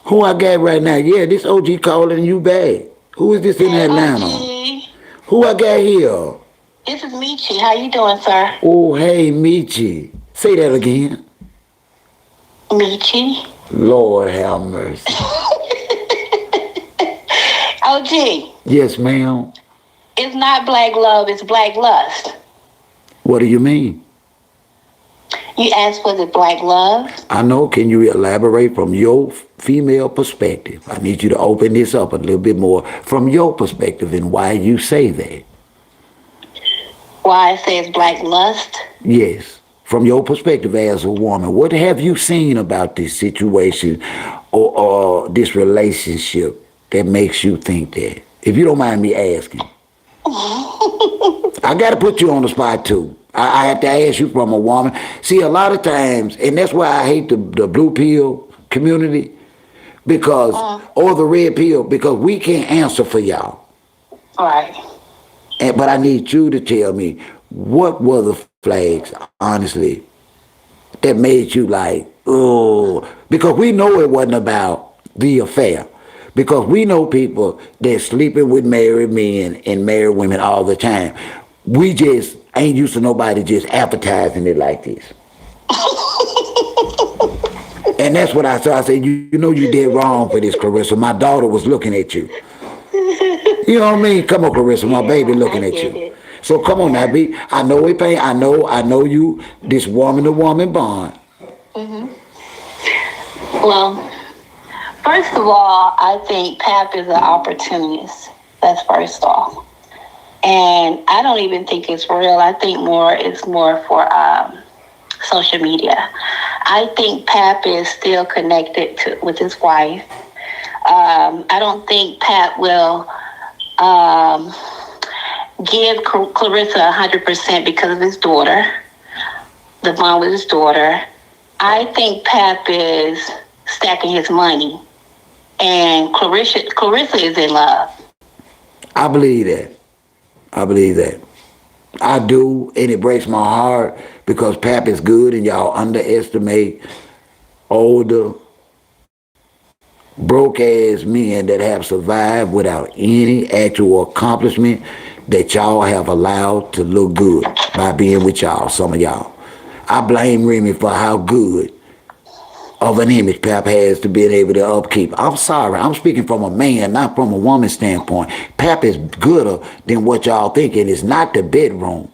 Who I got right now? Yeah, this OG calling you back. Who is this in Atlanta? OG. Who I got here? This is Michi. How you doing, sir? Oh, hey, Michi. Say that again. Michi. Lord have mercy. OG. Yes, ma'am. It's not black love, it's black lust. What do you mean? You asked for the black love? I know. Can you elaborate from your female perspective? I need you to open this up a little bit more from your perspective and why you say that. Why I say it's black lust? Yes. From your perspective as a woman, what have you seen about this situation or this relationship that makes you think that? If you don't mind me asking. I got to put you on the spot too. I have to ask you from a woman. See, a lot of times, and that's why I hate the blue pill community, because, or the red pill, because we can't answer for y'all. Right. But I need you to tell me, what were the flags, honestly, that made you like, oh, because we know it wasn't about the affair. Because we know people that sleeping with married men and married women all the time. We just ain't used to nobody just advertising it like this. And that's what I said. I said, you know you did wrong for this, Claressa. My daughter was looking at you. You know what I mean? Come on, Claressa, my baby looking at you. It. So come on now, B. I know it pain. I know you, this woman to woman bond. Well, first of all, I think Pap is an opportunist. That's first off. And I don't even think it's real. I think it's more for social media. I think Pap is still connected with his wife. I don't think Pap will give Claressa 100% because of his daughter, the bond with his daughter. I think Pap is stacking his money, and Claressa is in love. I believe that. I do, and it breaks my heart because Pap is good, and y'all underestimate older, broke-ass men that have survived without any actual accomplishment that y'all have allowed to look good by being with y'all, some of y'all. I blame Remy for how good of an image Pap has to being able to upkeep. I'm sorry, I'm speaking from a man, not from a woman's standpoint. Pap is gooder than what y'all think, and it's not the bedroom.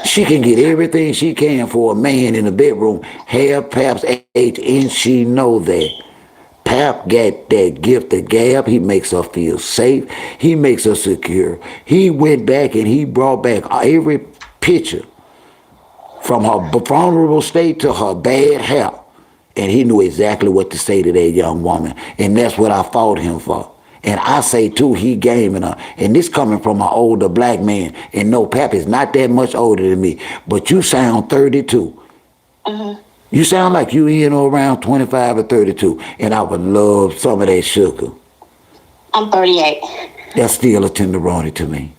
She can get everything she can for a man in the bedroom. Have Pap's age, and she know that. Pap got that gift of gab. He makes her feel safe. He makes her secure. He went back and he brought back every picture from her vulnerable state to her bad health. And he knew exactly what to say to that young woman. And that's what I fought him for. And I say, too, he gaming her. And this coming from an older black man. And no, Pap is not that much older than me. But you sound 32. You sound like you in or around 25 or 32. And I would love some of that sugar. I'm 38. That's still a tenderoni to me.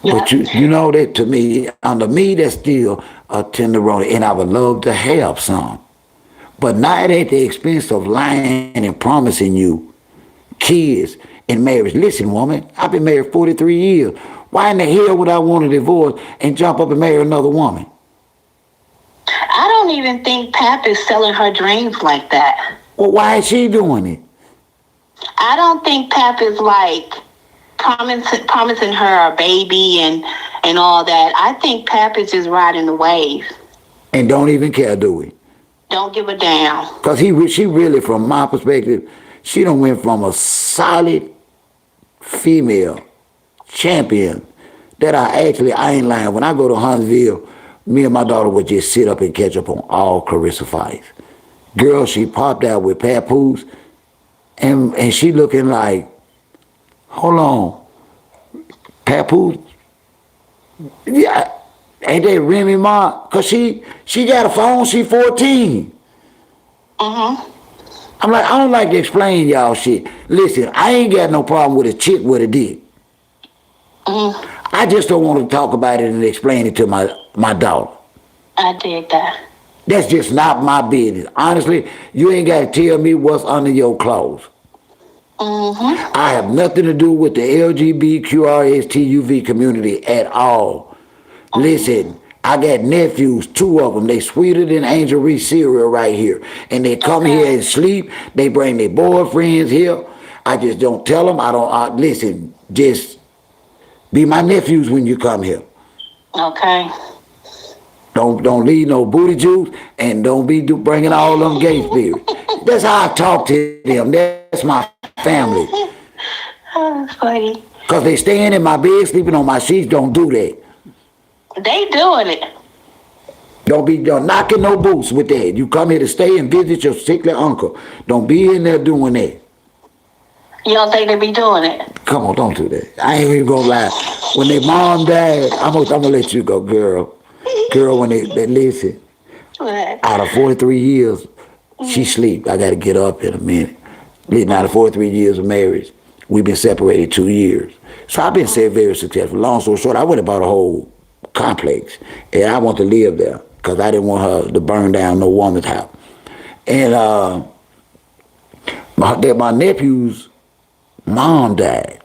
But you know that to me, under me, that's still a tenderoni. And I would love to have some. But not at the expense of lying and promising you kids and marriage. Listen, woman, I've been married 43 years. Why in the hell would I want a divorce and jump up and marry another woman? I don't even think Pap is selling her dreams like that. Well, why is she doing it? I don't think Pap is like promising her a baby and all that. I think Pap is just riding the wave. And don't even care, do we? Don't give a damn. Because she really, from my perspective, she done went from a solid female champion that I ain't lying. When I go to Huntsville, me and my daughter would just sit up and catch up on all Claressa fights. Girl, she popped out with papoose, and she looking like, hold on, papoose? Yeah, ain't that Remy Ma? Because she got a phone, she 14. I'm like, I don't like to explain y'all shit. Listen, I ain't got no problem with a chick with a dick. I just don't want to talk about it and explain it to my daughter. I dig that. That's just not my business. Honestly, you ain't got to tell me what's under your clothes. I have nothing to do with the LGBTQRSTUV community at all. Listen, I got nephews, 2 of them. They sweeter than Angel Reese cereal right here. And they come here and sleep. They bring their boyfriends here. I just don't tell them. Listen, just be my nephews when you come here. Okay. Don't leave no booty juice, and don't be bringing all them gay spirits. That's how I talk to them. That's my family. Oh, that's funny. Because they staying in my bed, sleeping on my sheets. Don't do that. They doing it. Don't be knocking no boots with that. You come here to stay and visit your sickly uncle. Don't be in there doing that. You don't think they be doing it? Come on, don't do that. I ain't even gonna lie. When their mom died, I'm gonna let you go, girl. Girl, when they listen, What? out of 43 years, she sleep. I gotta get up in a minute. Listen, out of 43 years of marriage, we've been separated 2 years. So I've been said very successful. Long story short, I went and bought a whole complex, and I want to live there because I didn't want her to burn down no woman's house. And my nephew's mom died.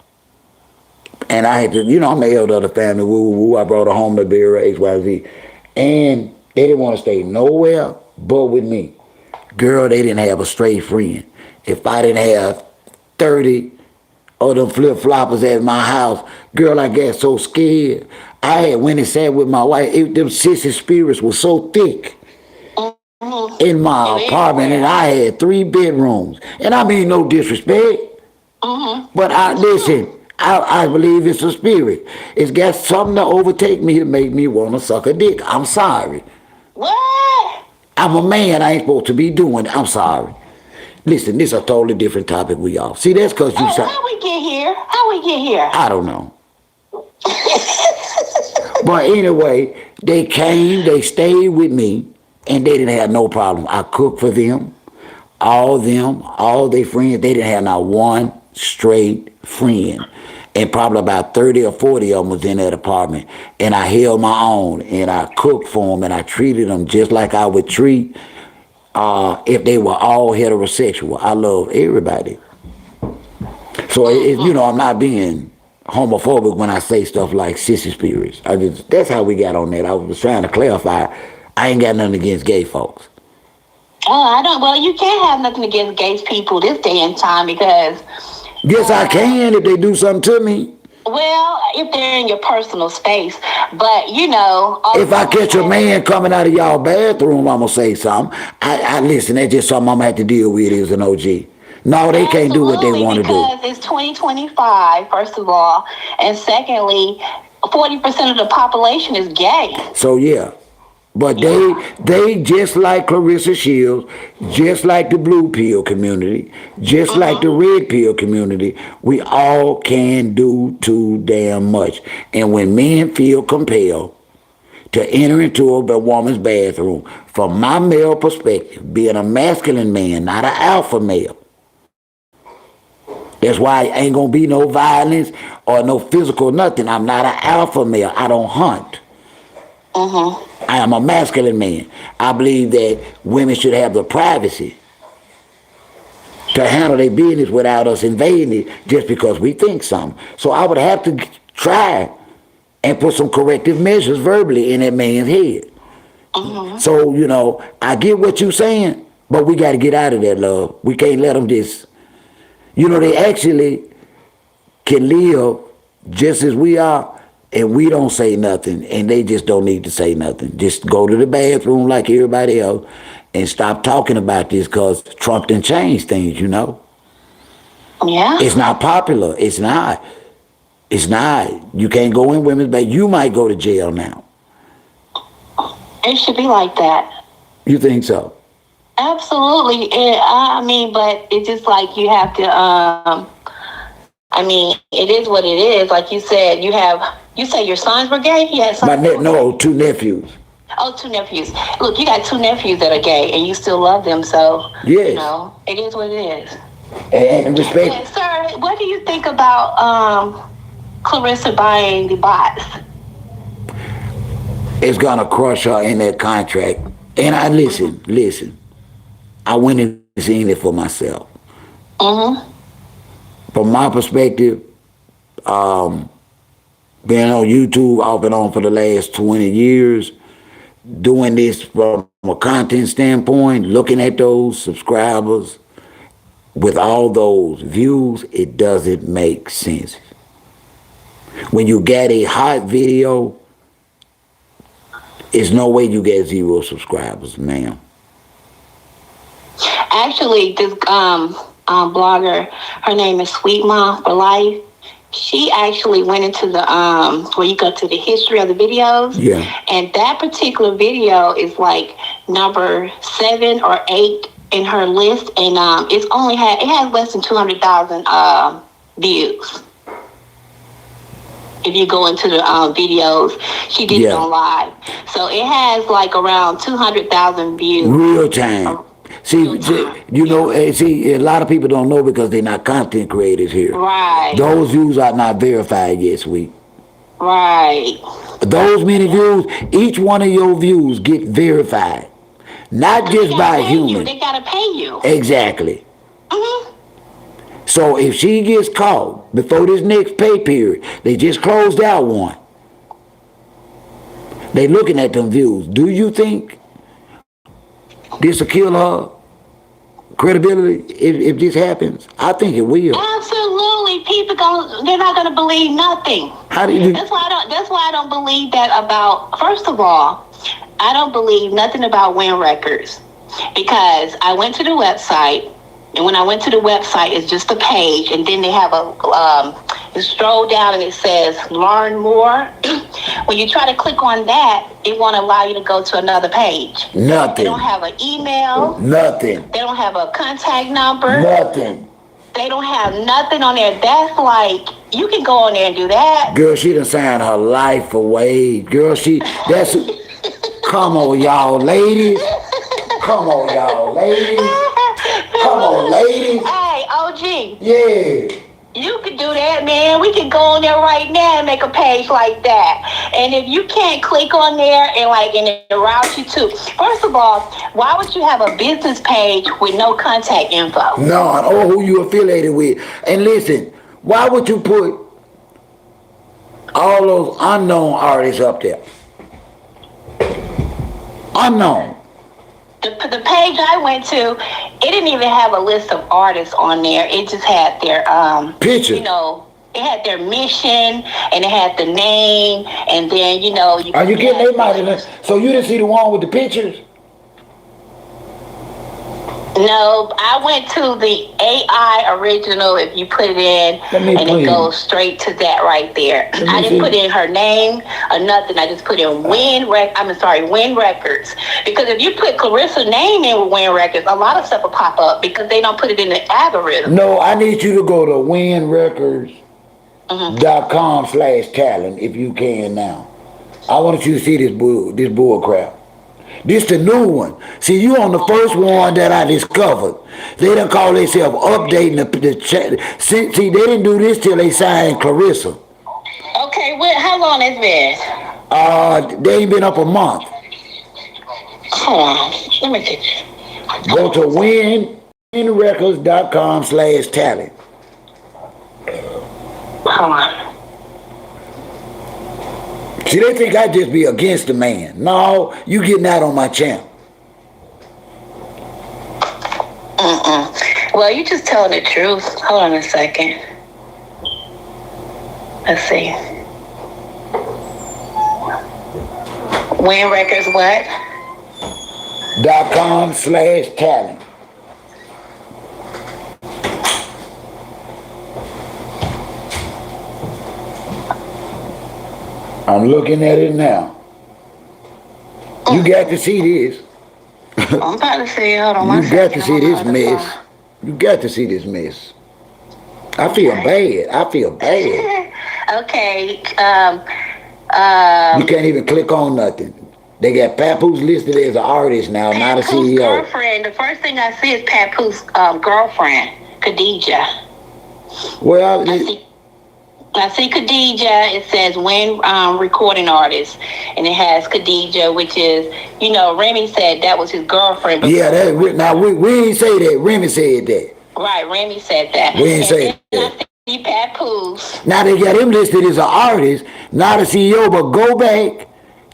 And I had to, I'm the elder of the family, woo, woo, woo. I brought her home to bury her, XYZ. And they didn't want to stay nowhere but with me. Girl, they didn't have a straight friend. If I didn't have 30 of them flip-floppers at my house, girl, I got so scared. I had went and sat with my wife. Them sissy spirits were so thick in my apartment, and I had 3 bedrooms. And I mean no disrespect, but listen, I believe it's a spirit. It's got something to overtake me to make me want to suck a dick. I'm sorry. What? I'm a man. I ain't supposed to be doing it. I'm sorry. Listen, this is a totally different topic we all. See, that's because you... How we get here? How we get here? I don't know. But anyway, they came, they stayed with me, and they didn't have no problem. I cooked for them, all their friends. They didn't have not one straight friend. And probably about 30 or 40 of them was in that apartment. And I held my own, and I cooked for them, and I treated them just like I would treat if they were all heterosexual. I love everybody. So, I'm not being homophobic when I say stuff like sissy spirits. That's how we got on that. I was trying to clarify. I ain't got nothing against gay folks. Oh, I don't. Well, you can't have nothing against gay people this day and time because... Yes, I can if they do something to me. Well, if they're in your personal space. But, if I catch a man coming out of y'all bathroom, I'm going to say something. I listen, that's just something I'm going to have to deal with as an OG. No, they can't do what they want to do. Because it's 2025, first of all. And secondly, 40% of the population is gay. So, yeah. But they just like Claressa Shields, just like the blue pill community, just like the red pill community, we all can do too damn much. And when men feel compelled to enter into a woman's bathroom, from my male perspective, being a masculine man, not an alpha male, that's why ain't gonna be no violence or no physical nothing. I'm not an alpha male. I don't hunt. I am a masculine man. I believe that women should have the privacy to handle their business without us invading it just because we think something. So I would have to try and put some corrective measures verbally in that man's head. So, I get what you're saying, but we got to get out of that, love. We can't let them just... they actually can live just as we are, and we don't say nothing, and they just don't need to say nothing. Just go to the bathroom like everybody else and stop talking about this because Trump done changed things, Yeah. It's not popular. It's not. It's not. You can't go in women's bathroom. You might go to jail now. It should be like that. You think so? Absolutely. But it's just like you have to, it is what it is. Like you said, you say your sons were gay? You had sons? No, 2 nephews. Oh, 2 nephews. Look, you got 2 nephews that are gay, and you still love them, so, yes. It is what it is. And respect. Yeah, sir, what do you think about Claressa buying the bots? It's going to crush her in that contract. And I listen. I went and seen it for myself. From my perspective, being on YouTube off and on for the last 20 years, doing this from a content standpoint, looking at those subscribers with all those views, it doesn't make sense. When you get a hot video, there's no way you get 0 subscribers, ma'am. Actually, this blogger, her name is Sweet Mom for Life. She actually went into the where you go to the history of the videos. Yeah. And that particular video is like number 7 or 8 in her list, and it has less than 200,000 views. If you go into the videos, she did it on live. So it has like around 200,000 views. Real time. See, you know, see, a lot of people don't know because they're not content creators here. Right. Those views are not verified yet, sweet. Right. Those many views, each one of your views get verified. Not just by a human. They gotta pay you. Exactly. Mm-hmm. So if she gets caught before this next pay period, they just closed out one. They looking at them views. Do you think this will kill her credibility if this happens? I think it will. Absolutely. People they're not gonna believe nothing. How do you? That's why I don't believe that about. First of all, I don't believe nothing about Wynn Records because I went to the website. And when I went to the website, it's just a page, and then they have you stroll down and it says learn more. When you try to click on that, it won't allow you to go to another page. Nothing. They don't have an email. Nothing. They don't have a contact number. Nothing. They don't have nothing on there. That's like, you can go on there and do that. Girl, she done signed her life away. Girl, come on, y'all ladies. Come on, y'all ladies. Come on, ladies. Hey, OG. Yeah. You could do that, man. We can go on there right now and make a page like that. And if you can't click on there and it routes you to, first of all, why would you have a business page with no contact info? No, or who you affiliated with. And listen, why would you put all those unknown artists up there? Unknown. The page I went to, it didn't even have a list of artists on there. It just had their picture. You know, it had their mission and it had the name, and then Are you getting they might have? So you didn't see the one with the pictures? No, I went to the AI original. If you put it in, and it goes straight to that right there. I didn't put in her name or nothing. I just put in Wynn Records. Because if you put Clarissa's name in with Wynn Records, a lot of stuff will pop up because they don't put it in the algorithm. No, I need you to go to WynnRecords.com/talent if you can now. I want you to see this bull crap. This the new one. See, you on the first one that I discovered. They done call themselves updating the chat. See, they didn't do this till they signed Claressa. Okay, how long has been? They ain't been up a month. Hold on, let me get you. Go to WynnRecords.com/talent. Hold on. See, they think I just be against the man. No, you getting out on my channel. Well, you just telling the truth. Hold on a second. Let's see. Wynn Records what? .com/talent. I'm looking at it now. You got to see this. I'm about to see. Hold on. You got to see this mess. You got to see this mess. I feel bad. Okay. You can't even click on nothing. They got Papoose listed as an artist now, not a CEO. Girlfriend. The first thing I see is Papoose girlfriend, Khadija. Well, I see Khadija. It says Wynn recording artist, and it has Khadija, which is, Remy said that was his girlfriend. Yeah, now we ain't say that. Remy said that. Right, Remy said that. We ain't say that. I see Papoose. Now they got him listed as an artist, not a CEO. But go back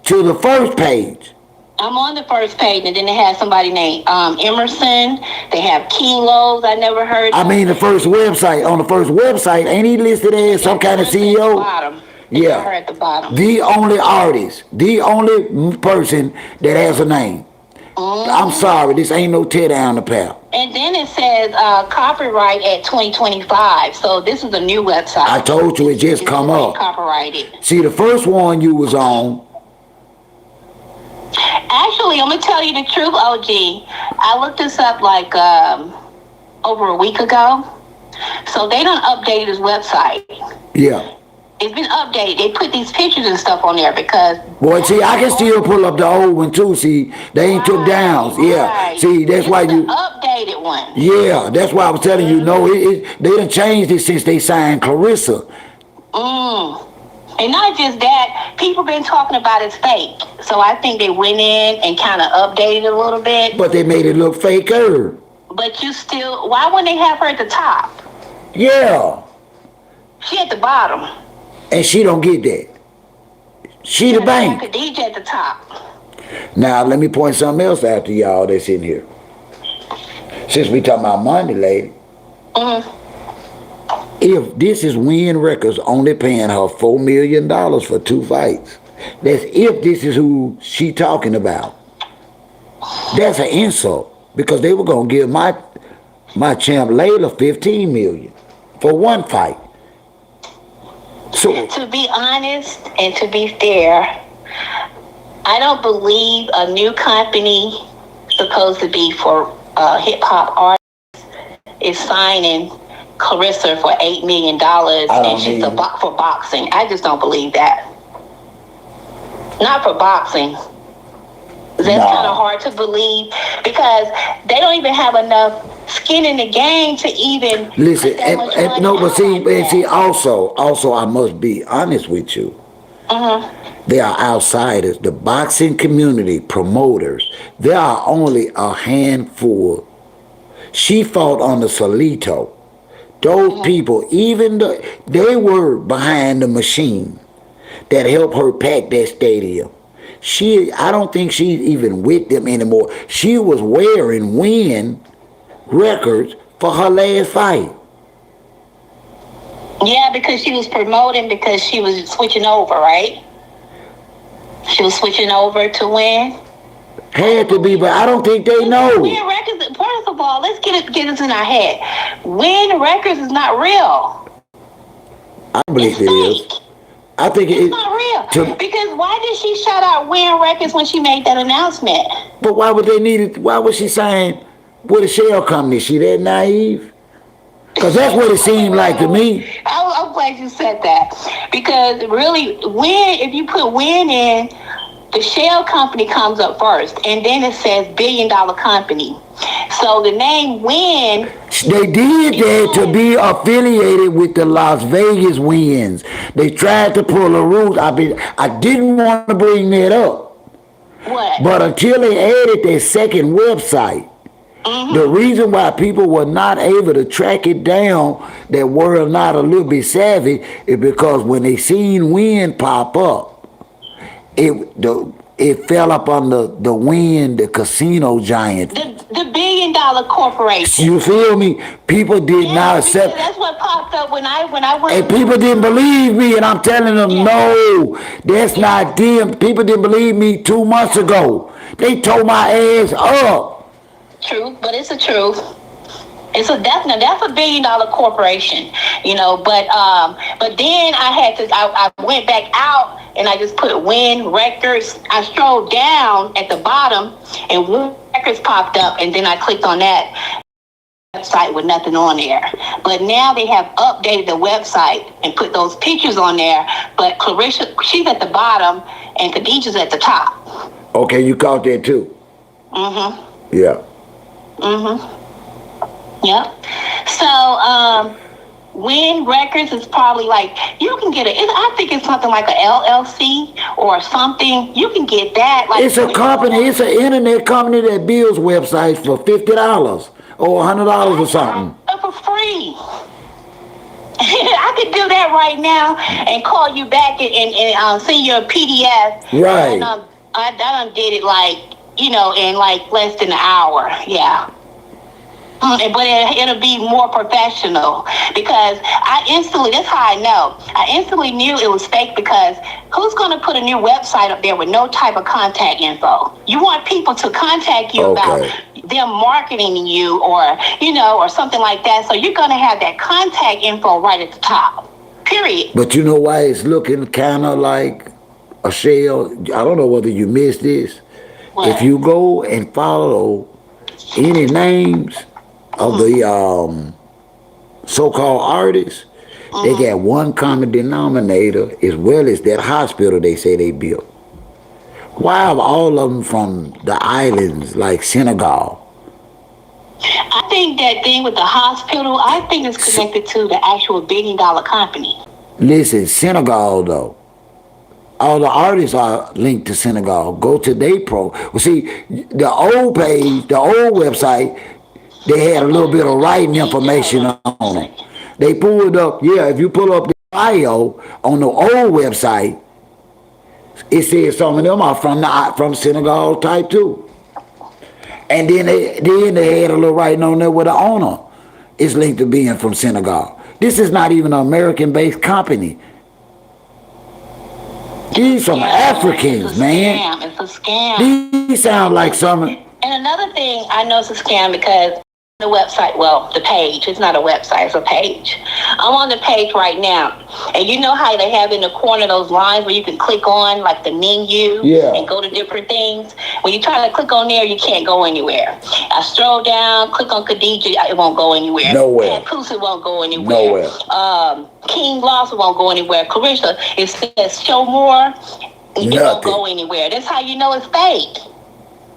to the first page. I'm on the first page, and then they have somebody named Emerson. They have Kilos. I never heard. I mean, the first website. On the first website, ain't he listed as some kind of CEO? Bottom. Yeah. Her at the bottom. The only artist, the only person that has a name. I'm sorry, this ain't no tear down the path. And then it says copyright at 2025. So this is a new website. I told you it just come up. Copyrighted. See, the first one you was on. Actually, I'm gonna tell you the truth, OG. I looked this up like over a week ago. So they done updated his website. Yeah. It's been updated. They put these pictures and stuff on there because. Boy, see, I can still pull up the old one too. See, they ain't took down. Yeah. Right. See, that's why It's you. the updated one. Yeah, that's why I was telling you. No, they done changed it since they signed Claressa. And not just that, people been talking about it's fake. So I think they went in and kind of updated it a little bit. But they made it look faker. But you still, why wouldn't they have her at the top? Yeah. She at the bottom. And she don't get that. She the bank. DJ at the top. Now, let me point something else out to y'all that's in here. Since we talking about money, lady. If this is Wynn Records only paying her $4 million for 2 fights, that's if this is who she talking about. That's an insult. Because they were going to give my champ Layla $15 million for 1 fight. So, to be honest and to be fair, I don't believe a new company supposed to be for hip hop artists is signing Claressa for $8 million and she's for boxing. I just don't believe that. Not for boxing. That's kind of hard to believe because they don't even have enough skin in the game to even listen. And no, but see, also, I must be honest with you. They are outsiders. The boxing community promoters. There are only a handful. She fought on the Solito. Those people, they were behind the machine that helped her pack that stadium. I don't think she's even with them anymore. She was wearing Wynn Records for her last fight. Yeah, because she was promoting because she was switching over, right? She was switching over to Wynn. Had to be, but I don't think they know. Wynn Records, first of all, let's get it in our head. Wynn Records is not real. I believe it is. I think it's not real. Because why did she shout out Wynn Records when she made that announcement? But why would they need it? Why was she saying with a shell company? She that naive? Because that's what it seemed like to me. I'm glad you said that. Because really, if you put Wynn in, the shell company comes up first, and then it says $1 billion company. So the name Wynn. They did that to be affiliated with the Las Vegas Winns. They tried to pull a root. I didn't want to bring that up. What? But until they added their second website, the reason why people were not able to track it down that were not a little bit savvy is because when they seen Wynn pop up, it fell up on the Wynn, the casino giant. The $1 billion corporation. You feel me? People did not accept. That's what popped up when I went. And people didn't believe me, and I'm telling them, no, that's not them. People didn't believe me 2 months ago. They tore my ass up. True, but it's the truth. That's a $1 billion corporation, but then I went back out and I just put Wynn Records. I strolled down at the bottom and Wynn Records popped up, and then I clicked on that website with nothing on there. But now they have updated the website and put those pictures on there, but Claressa, she's at the bottom and Khadijah's at the top. Okay, you caught that too? Yeah. Yep. So, Wynn Records is probably like, you can get I think it's something like a LLC or something. You can get that. Like, it's a company, it's an internet company that builds websites for $50 or $100 or something. For free. I could do that right now and call you back and send you a PDF. Right. And, I done did it in like less than an hour. Yeah. But it'll be more professional because that's how I know. I instantly knew it was fake because who's going to put a new website up there with no type of contact info? You want people to contact you about them marketing you or something like that. So you're going to have that contact info right at the top, period. But you know why it's looking kind of like a shell? I don't know whether you missed this. What? If you go and follow any names of the so-called artists, They got one common denominator as well as that hospital they say they built. Why are all of them from the islands like Senegal? I think that thing with the hospital, I think it's connected to the actual billion-dollar company. Listen, Senegal though. All the artists are linked to Senegal. Go to Well, see, the old page, the old website, they had a little bit of writing information on it. They pulled up, if you pull up the bio on the old website, it says some of them are from Senegal type too. And then they had a little writing on there with the owner is linked to being from Senegal. This is not even an American-based company. These some Africans, man. It's a scam. These sound like some. And another thing, I know it's a scam because the website, the page, it's not a website, it's a page. I'm on the page right now. And you know how they have in the corner those lines where you can click on like the menu and go to different things? When you try to click on there, you can't go anywhere. I stroll down, click on Khadija, it won't go anywhere. Nowhere. Papoose, it won't go anywhere. Nowhere. King Loss, it won't go anywhere. Claressa, it says show more, it won't go anywhere. That's how you know it's fake.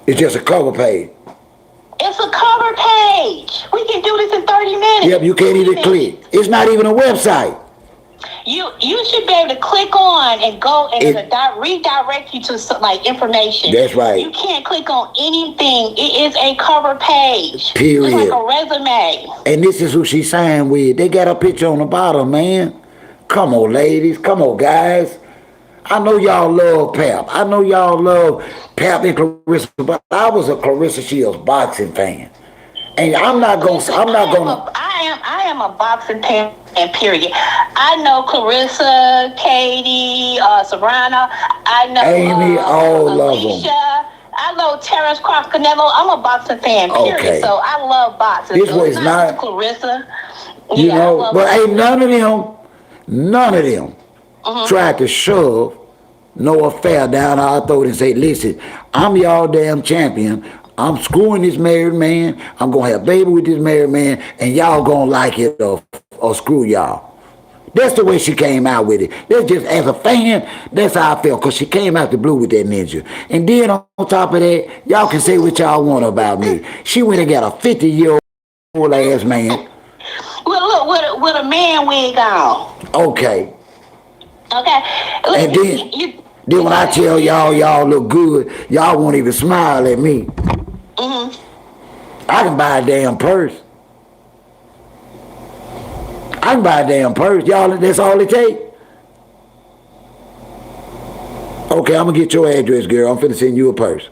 It's just a cover page. It's a cover page. We can do this in 30 minutes. Yep, you can't even click. It's not even a website. You should be able to click on and go and it'll redirect you to some, like information. That's right. You can't click on anything. It is a cover page. Period. It's like a resume. And this is who she signed with. They got a picture on the bottom, man. Come on, ladies. Come on, guys. I know y'all love Pap. I know y'all love Pap and Claressa, but I was a Claressa Shields boxing fan. And I am a boxing fan, period. I know Claressa, Katie, Serrano. I know Amy, all Alicia. of them. I know Terrence Cross Canelo. I'm a boxing fan, period. Okay. So I love boxing. This so was not Claressa. You know, but ain't none of them tried to shove no affair down our throat and say, listen, I'm y'all damn champion. I'm screwing this married man. I'm going to have a baby with this married man, and y'all going to like it or screw y'all. That's the way she came out with it. That's just, as a fan, that's how I felt, because she came out the blue with that ninja. And then on top of that, y'all can say what y'all want about me. She went and got a 50-year-old ass man. Well, look, with a man wig on. Okay. And then when I tell y'all look good, y'all won't even smile at me. I can buy a damn purse. Y'all, that's all it take. Okay, I'm gonna get your address, girl. I'm finna send you a purse.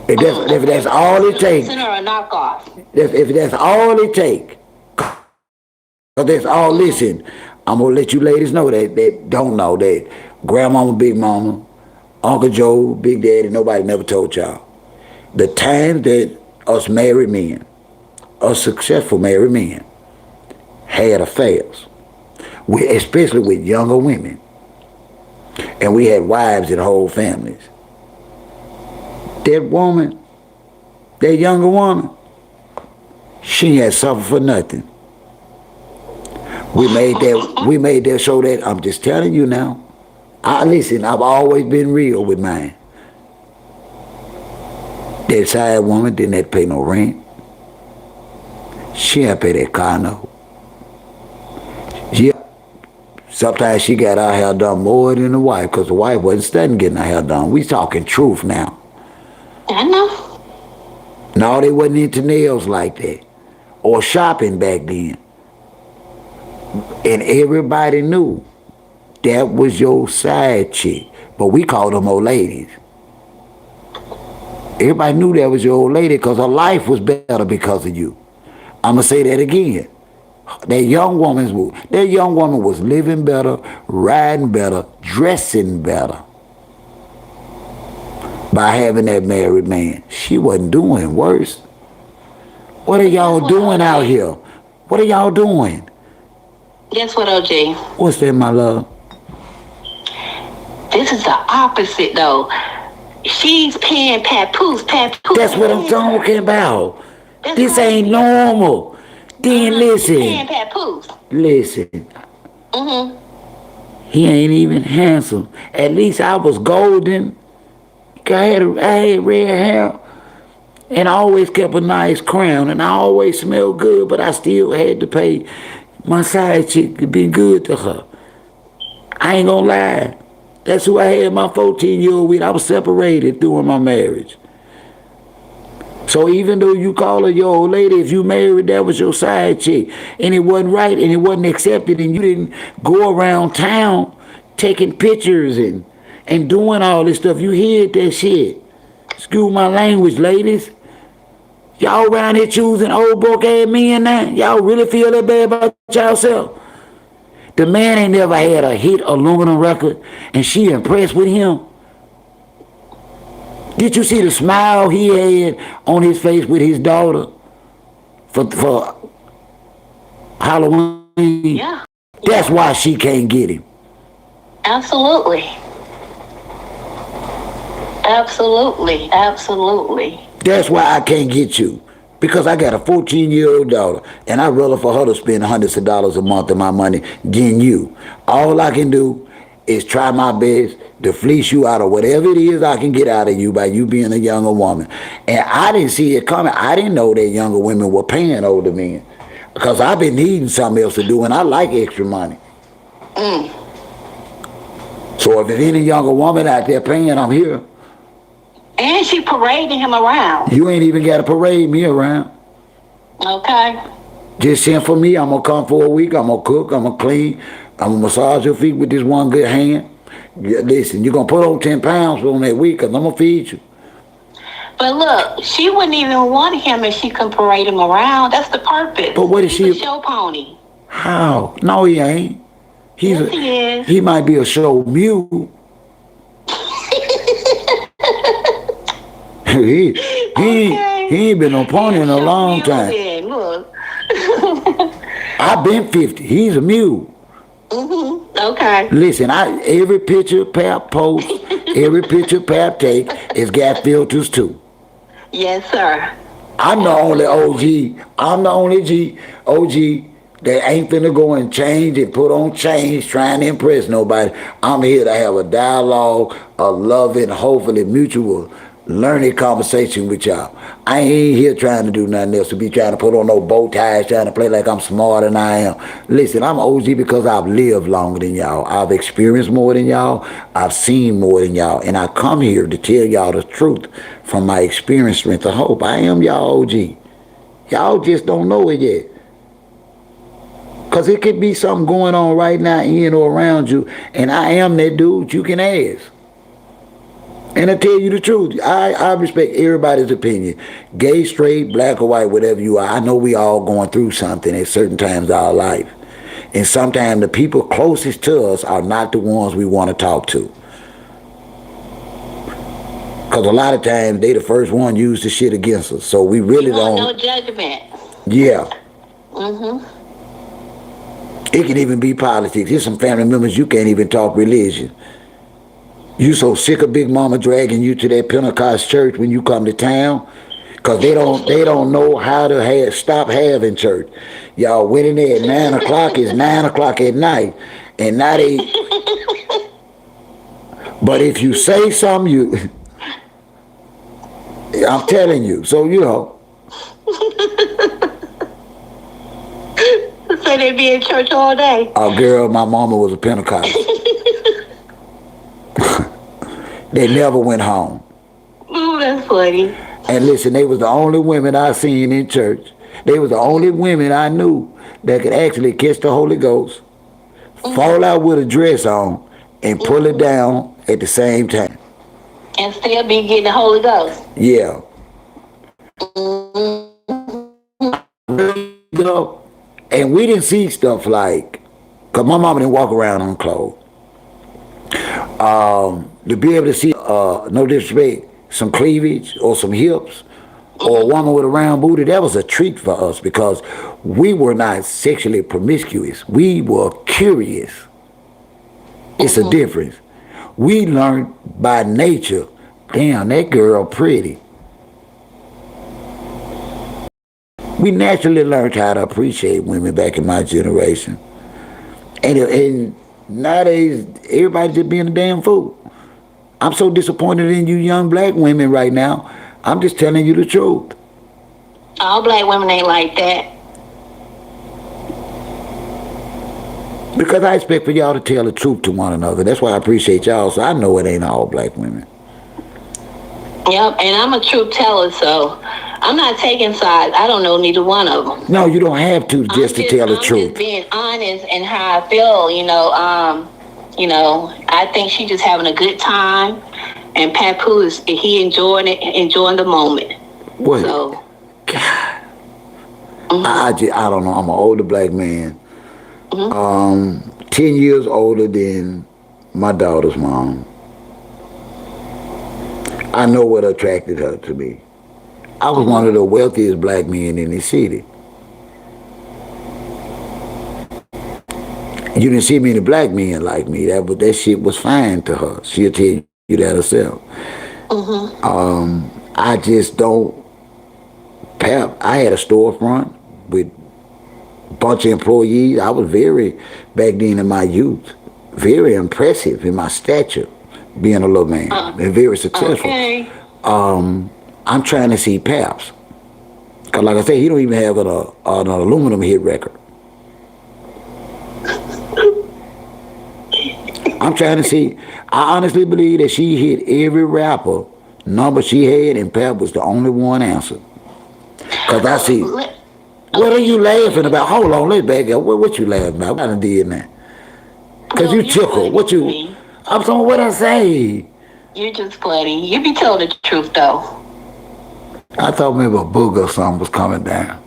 If that's all it takes. Send her a knockoff. If that's all it take. Cause that's all, listen, I'm gonna let you ladies know that don't know that grandmama, big mama, Uncle Joe, Big Daddy, nobody never told y'all. The time that us married men, us successful married men, had affairs, especially with younger women, and we had wives and whole families. That woman, that younger woman, she had suffered for nothing. We made that show that, I'm just telling you now. Listen, I've always been real with mine. That side woman didn't have to pay no rent. She had to pay that car note. Sometimes she got her hair done more than the wife, because the wife wasn't studying getting her hair done. We talking truth now. I know. No, they wasn't into nails like that. Or shopping back then. And everybody knew that was your side chick. But we called them old ladies. Everybody knew that was your old lady because her life was better because of you. I'm going to say that again. That young woman was living better, riding better, dressing better by having that married man. She wasn't doing worse. What are y'all doing out here? What are y'all doing? Guess what, OJ? What's that, my love? This is the opposite, though. She's paying papoose. That's what I'm talking about. This ain't normal. Then listen. Paying papoose. Listen. Mm-hmm. He ain't even handsome. At least I was golden. I had red hair. And I always kept a nice crown. And I always smelled good. But I still had to pay my side chick to be good to her. I ain't gonna lie. That's who I had my 14-year-old with. I was separated during my marriage. So even though you call her your old lady, if you married, that was your side chick. And it wasn't right and it wasn't accepted and you didn't go around town taking pictures and doing all this stuff. You hid that shit. Excuse my language, ladies. Y'all around here choosing old broke ass men now? Y'all really feel that bad about yourself? The man ain't never had a hit aluminum record and she impressed with him. Did you see the smile he had on his face with his daughter for Halloween? Yeah. That's why she can't get him. Absolutely. Absolutely. Absolutely. That's why I can't get you. Because I got a 14-year-old daughter, and I'd rather for her to spend hundreds of dollars a month of my money than you. All I can do is try my best to fleece you out of whatever it is I can get out of you by you being a younger woman. And I didn't see it coming. I didn't know that younger women were paying older men. Because I've been needing something else to do, and I like extra money. So if there's any younger woman out there paying, I'm here. And she parading him around. You ain't even got to parade me around. Okay. Just send for me. I'm going to come for a week. I'm going to cook. I'm going to clean. I'm going to massage your feet with this one good hand. Yeah, listen, you're going to put on 10 pounds on that week because I'm going to feed you. But look, she wouldn't even want him if she can parade him around. That's the purpose. But what is she? He's a show pony. How? No, he ain't. Yes, he is. He might be a show mule. he ain't been on pony in a long time. Then, look. I've been 50. He's a mule. Okay. Listen, every picture Pap post, every picture Pap take, has got filters too. Yes, sir. I'm the only OG. I'm the only OG that ain't finna go and change and put on change trying to impress nobody. I'm here to have a dialogue, a loving, hopefully mutual learning conversation with y'all. I ain't here trying to do nothing else, to be trying to put on no bow ties, trying to play like I'm smarter than I am. Listen, I'm OG because I've lived longer than y'all. I've experienced more than y'all. I've seen more than y'all. And I come here to tell y'all the truth from my experience, strength, and hope. I am y'all OG. Y'all just don't know it yet. Because it could be something going on right now in or around you, and I am that dude you can ask. And I tell you the truth, I respect everybody's opinion. Gay, straight, black or white, whatever you are. I know we all going through something at certain times of our life. And sometimes the people closest to us are not the ones we want to talk to. Because a lot of times they the first one use the shit against us. So we really don't. No judgment. Yeah. It can even be politics. There's some family members you can't even talk religion. You so sick of Big Mama dragging you to that Pentecost church when you come to town, cause they don't know how to stop having church. Y'all went in there at 9 o'clock. It's 9 o'clock at night, and now they. But if you say something, I'm telling you. So you know. So they be in church all day. Oh, girl, my mama was a Pentecostal. They never went home. Ooh, that's funny. And listen, they was the only women I seen in church. They was the only women I knew that could actually catch the Holy Ghost, fall out with a dress on, and pull it down at the same time. And still be getting the Holy Ghost. Yeah. You know, and we didn't see stuff like, because my mama didn't walk around unclothed. To be able to see, no disrespect, some cleavage or some hips or a woman with a round booty, that was a treat for us because we were not sexually promiscuous. We were curious. It's a difference. We learned by nature, damn, that girl pretty. We naturally learned how to appreciate women back in my generation. And nowadays, everybody just being a damn fool. I'm so disappointed in you young black women right now. I'm just telling you the truth. All black women ain't like that. Because I expect for y'all to tell the truth to one another. That's why I appreciate y'all, so I know it ain't all black women. Yep, and I'm a truth teller, so I'm not taking sides. I don't know neither one of them. No, you don't have to just to tell the I'm truth. just being honest in how I feel, I think she just having a good time, and Papoose, he enjoying it, enjoying the moment. What? So, God. I don't know. I'm an older black man. 10 years older than my daughter's mom. I know what attracted her to me. I was one of the wealthiest black men in the city. You didn't see many black men like me. That shit was fine to her. She'll tell you that herself. I just don't. I had a storefront with a bunch of employees. I was back then in my youth, very impressive in my stature, being a little man, and very successful. okay. I'm trying to see Paps. Because like I said, he don't even have an aluminum hit record. I'm trying to see. I honestly believe that she hit every rapper number she had, and Pap was the only one answered. Because I see. What are you laughing about? Hold on, let's back up. What you laughing about? I done did that. Because you tickle. What you. I'm saying what I say. You're just funny. You be telling the truth, though. I thought maybe a booger or something was coming down.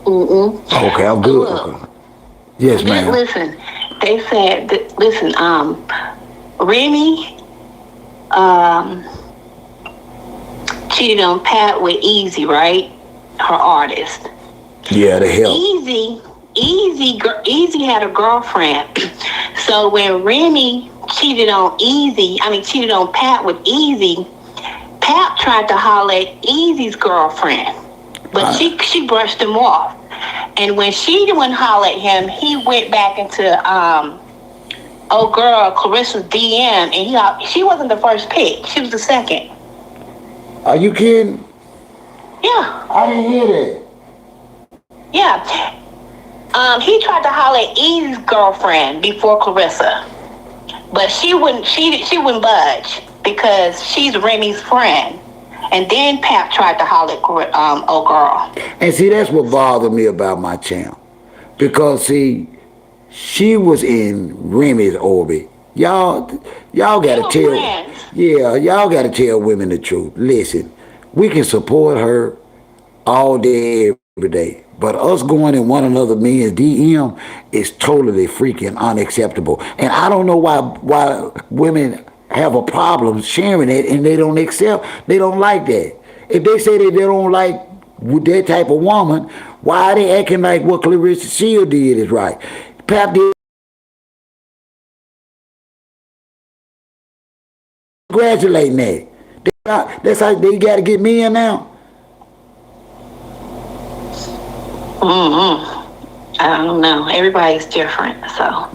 Okay, I'm good. Okay. Yes, ma'am. Listen, they said, Remy cheated on Pat with Easy, right? Her artist. Yeah, the hell. Easy had a girlfriend. So when Remy cheated on Pat with Easy, Pat tried to holler at Easy's girlfriend, but she brushed him off. And when she wouldn't holler at him, he went back into old girl Clarissa's DM, and she wasn't the first pick; she was the second. Are you kidding? Yeah. I didn't hear that. Yeah. He tried to holler at Easy's girlfriend before Claressa, but she wouldn't budge because she's Remy's friend. And then Pap tried to holler at old girl. And see, that's what bothered me about my channel. Because, see, she was in Remy's orbit. Y'all gotta tell. Friends. Yeah, y'all gotta tell women the truth. Listen, we can support her all day, every day. But us going in one another men's DM is totally freaking unacceptable. And I don't know why women have a problem sharing it and they don't like that. If they say that they don't like with that type of woman, why are they acting like what Claressa Shields did is right? Pap did congratulating that. That's how they gotta get me in now. I don't know. Everybody's different. So,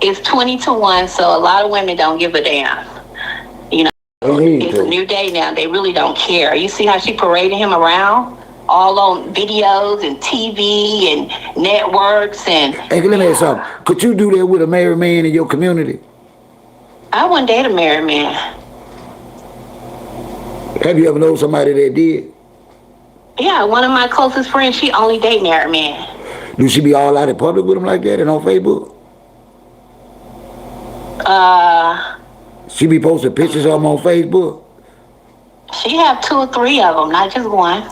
it's 20-1, so a lot of women don't give a damn. It's a new day now. They really don't care. You see how she paraded him around? All on videos and TV and networks and... Hey, let me ask you something. Could you do that with a married man in your community? I wouldn't date a married man. Have you ever known somebody that did? Yeah, one of my closest friends, she only date married men. Do she be all out in public with him like that and on Facebook? She be posting pictures of him on Facebook? She have 2 or 3 of them, not just one.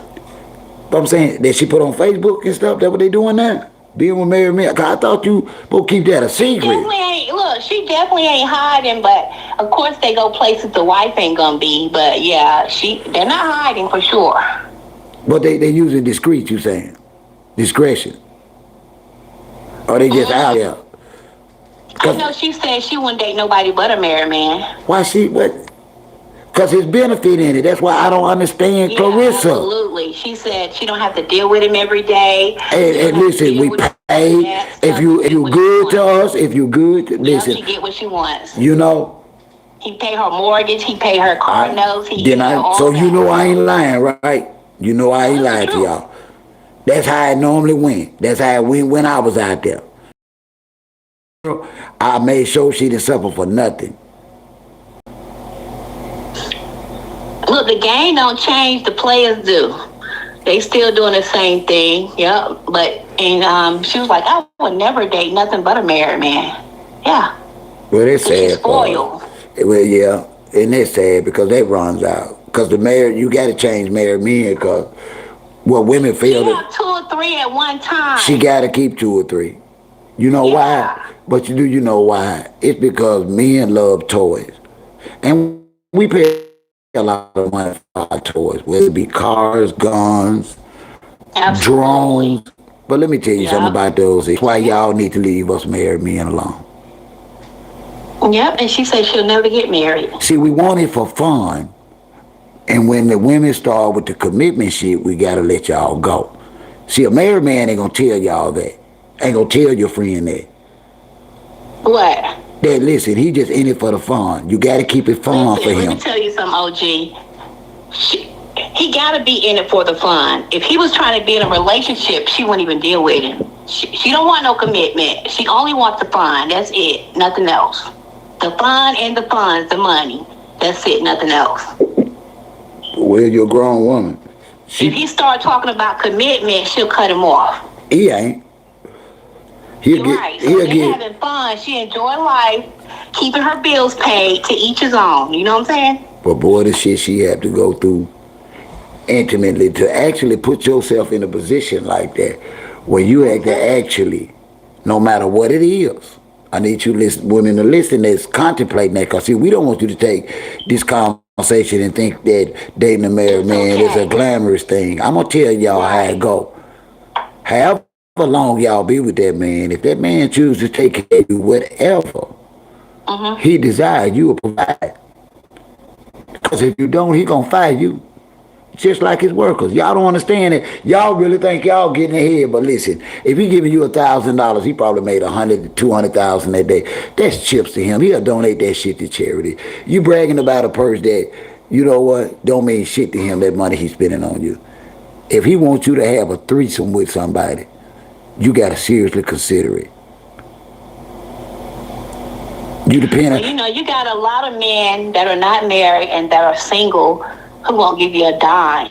But I'm saying that she put on Facebook and stuff. That's what they doing now? Being with married men. Cause I thought you both keep that a secret. She definitely ain't hiding, but of course they go places the wife ain't gonna be. But yeah, they're not hiding for sure. But they using discreet, you saying? Discretion. Or they just out there? I know she said she wouldn't date nobody but a married man. Why what? Because his benefit in it. That's why I don't understand Yeah, Claressa. absolutely. She said she don't have to deal with him every day. And listen, we pay. If you good to us, if you good, listen. She get what she wants. You know. He pay her mortgage. He pay her car notes. So you know I ain't lying, right? You know I ain't lying to y'all. That's how it normally went. That's how it went when I was out there. I made sure she didn't suffer for nothing. Look, the game don't change. The players do. They still doing the same thing. Yep. And she was like, I would never date nothing but a married man. Yeah. Well, it's sad. She's spoiled. Well, yeah, and it's sad because that runs out. Because you got to change married men because women feel that 2 or 3 at one time. She got to keep 2 or 3. You know why? But you know why? It's because men love toys. And we pay a lot of money for our toys, whether it be cars, guns, drones. But let me tell you something about those. It's why y'all need to leave us married men alone. Yep, and she said she'll never get married. See, we want it for fun. And when the women start with the commitment shit, we got to let y'all go. See, a married man ain't going to tell y'all that. Ain't going to tell your friend that. What? That, listen, he just in it for the fun. You got to keep it fun for him. Let me tell you something, OG. He got to be in it for the fun. If he was trying to be in a relationship, she wouldn't even deal with him. She don't want no commitment. She only wants the fun. That's it. Nothing else. The fun and the funds, the money. That's it. Nothing else. Well, you're a grown woman. If he start talking about commitment, she'll cut him off. He ain't. You're right. So they're having fun. She enjoying life, keeping her bills paid, to each his own. You know what I'm saying? But boy, the shit she had to go through intimately to actually put yourself in a position like that where you have to actually, no matter what it is, I need you women to listen that's contemplating that. Because see, we don't want you to take this conversation and think that dating a married man is a glamorous thing. I'm going to tell y'all how it go. However long y'all be with that man, if that man chooses to take care of you, whatever he desires, you will provide. Because if you don't, he going to fire you. Just like his workers. Y'all don't understand it. Y'all really think y'all getting ahead, but listen, if he giving you $1,000, he probably made 100 to 200,000 that day. That's chips to him. He'll donate that shit to charity. You bragging about a purse that, you know what, don't mean shit to him, that money he's spending on you. If he wants you to have a threesome with somebody, you got to seriously consider it. You got a lot of men that are not married and that are single who won't give you a dime.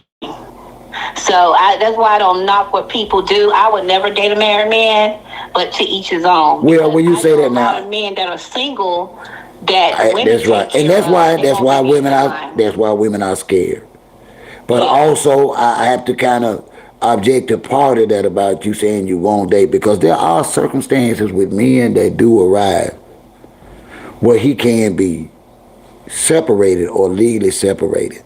So that's why I don't knock what people do. I would never date a married man, but to each his own. Well, when you say that now, a lot of men that are single that women that's right, and that's why women are scared. But also, I have to kind of object to part of that about you saying you won't date, because there are circumstances with men that do arrive where he can be separated or legally separated.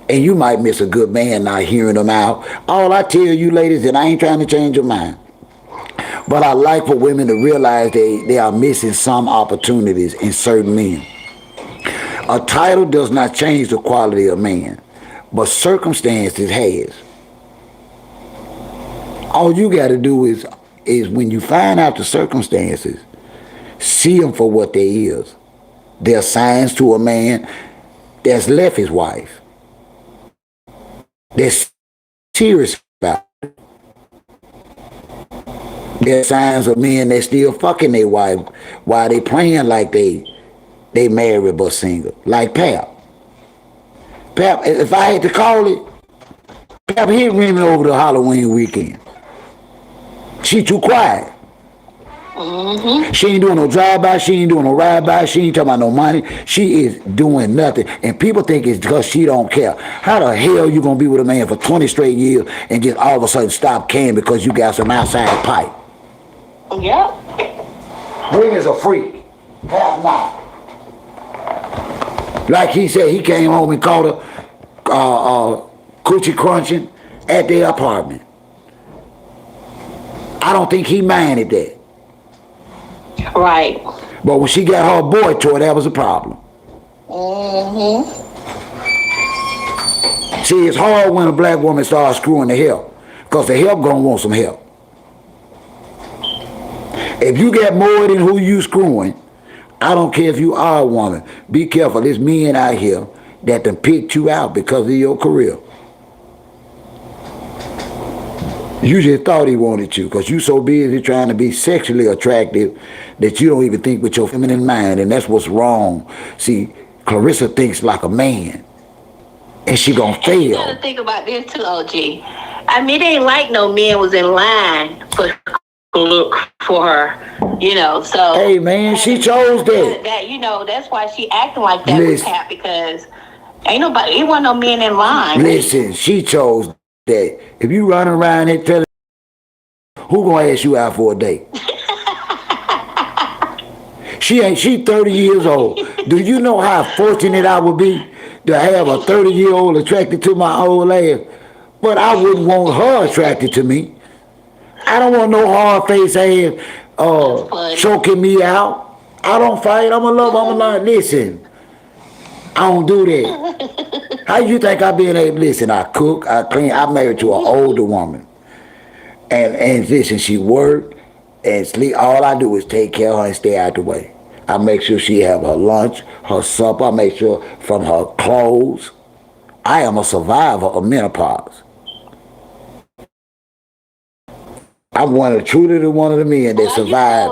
And you might miss a good man not hearing them out. All I tell you ladies, and I ain't trying to change your mind, but I like for women to realize they are missing some opportunities in certain men. A title does not change the quality of man, but circumstances has. All you got to do is when you find out the circumstances, see them for what they is. They're signs to a man that's left his wife. They're serious about it. They're signs of men that still fucking their wife while they playing like they married but single. Like Pap. Pap, if I had to call it, Pap hit women over the Halloween weekend. She too quiet. She ain't doing no drive-by, she ain't doing no ride-by, she ain't talking about no money. She is doing nothing. And people think it's because she don't care. How the hell you gonna be with a man for 20 straight years and just all of a sudden stop caring because you got some outside pipe? Yep. Wynn is a freak. Half not. Like he said, he came home and caught her coochie crunching at their apartment. I don't think he minded that. Right. But when she got her boy toy, that was a problem. See, it's hard when a black woman starts screwing the help, because the help gonna want some help. If you got more than who you screwing, I don't care if you are a woman. Be careful. There's men out here that done picked you out because of your career. You just thought he wanted you because you so busy trying to be sexually attractive that you don't even think with your feminine mind, and that's what's wrong. See, Claressa thinks like a man, and she gonna fail. You gotta think about this too, OG. I mean, it ain't like no man was in line for look for her, you know. So hey man, she chose that. That you know, that's why she acting like that with Pat, because ain't nobody, it wasn't no men in line. Listen, she chose that. If you run around here telling who gonna ask you out for a date? She 30 years old. Do you know how fortunate I would be to have a 30-year-old attracted to my old ass? But I wouldn't want her attracted to me. I don't want no hard face ass choking me out. I don't fight. I'm a love. I'm a love. Listen, I don't do that. How you think I been able? Listen, I cook, I clean. I'm married to an older woman, and listen, she work and sleep. All I do is take care of her and stay out the way. I make sure she have her lunch, her supper. I make sure from her clothes. I am a survivor of menopause. I'm truly one of the men that survived.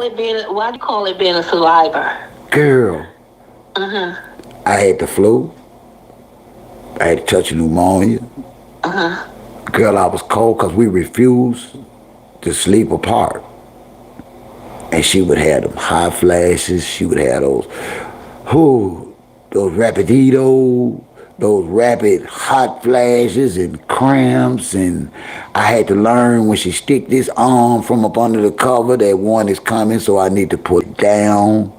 Why do you call it being a survivor? Girl, I had the flu. I had to touch pneumonia. Girl, I was cold because we refused to sleep apart. And she would have them hot flashes. She would have those rapiditos, those rapid hot flashes and cramps. And I had to learn when she stick this arm from up under the cover that one is coming, so I need to put it down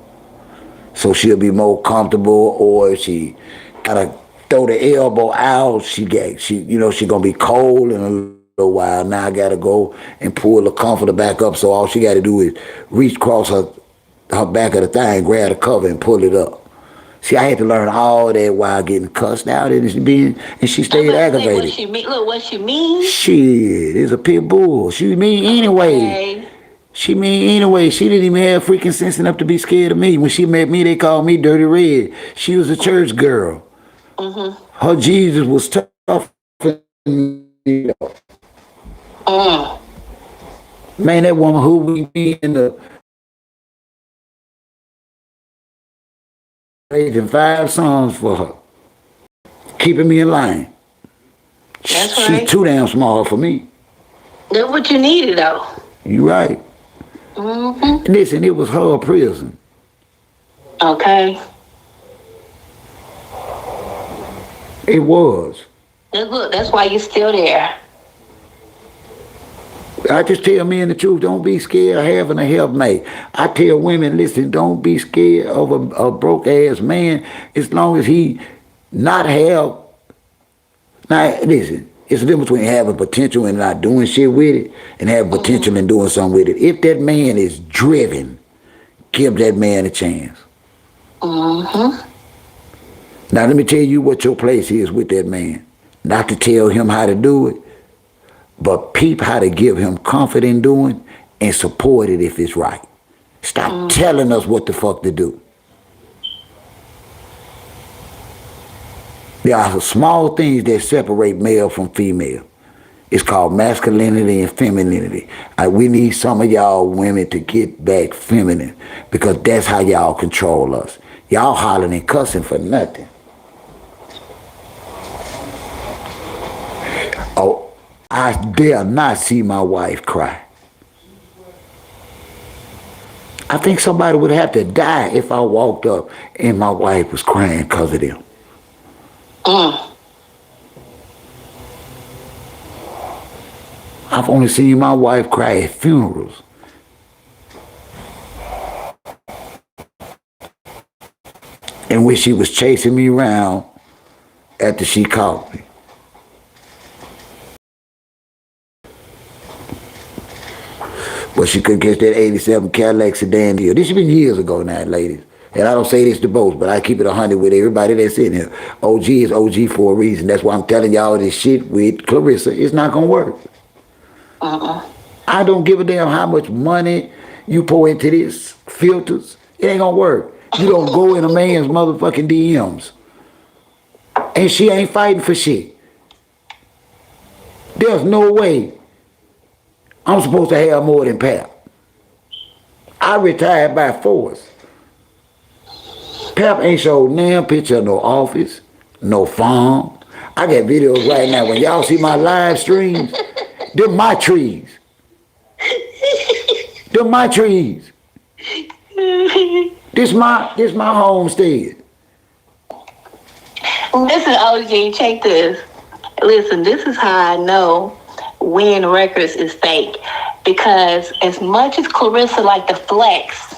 so she'll be more comfortable. Or if she gotta throw the elbow out, she gonna be cold in a little while. Now I gotta go and pull the comforter back up, so all she gotta do is reach across her back of the thigh and grab the cover and pull it up. See, I had to learn all that while getting cussed out, and she stayed aggravated. What she mean? Shit, it's a pit bull. She mean anyway. Okay. She mean anyway. She didn't even have freaking sense enough to be scared of me. When she met me, they called me Dirty Red. She was a church girl. Her Jesus was tough. Man, that woman who we be in the raising 5 songs for her, keeping me in line. That's right. She's too damn small for me. That's what you needed, though. You right. Listen, it was her prison. Okay. It was. Look, that's why you're still there. I just tell men the truth. Don't be scared of having a helpmate. I tell women, listen, don't be scared of a broke ass man as long as he not have. Now, listen, it's a difference between having potential and not doing shit with it and having potential and doing something with it. If that man is driven, give that man a chance. Now, let me tell you what your place is with that man. Not to tell him how to do it, but peep how to give him comfort in doing and support it if it's right. Stop telling us what the fuck to do. There are small things that separate male from female. It's called masculinity and femininity. We need some of y'all women to get back feminine, because that's how y'all control us. Y'all hollering and cussing for nothing. Oh, I dare not see my wife cry. I think somebody would have to die if I walked up and my wife was crying because of them. I've only seen my wife cry at funerals. And when she was chasing me around after she caught me. But she couldn't catch that 87 Cadillac sedan deal. This has been years ago now, ladies. And I don't say this to boast, but I keep it 100 with everybody that's in here. OG is OG for a reason. That's why I'm telling y'all this shit with Claressa. It's not gonna work. I don't give a damn how much money you pour into this filters. It ain't gonna work. You don't go in a man's motherfucking DMs. And she ain't fighting for shit. There's no way I'm supposed to have more than Pap. I retired by force. Pap ain't showed damn picture of no office, no farm. I got videos right now. When y'all see my live streams, them my trees. Them my trees. This my homestead. Listen, OG, check this. Listen, this is how I know Wynn Records is fake. Because as much as Claressa like to flex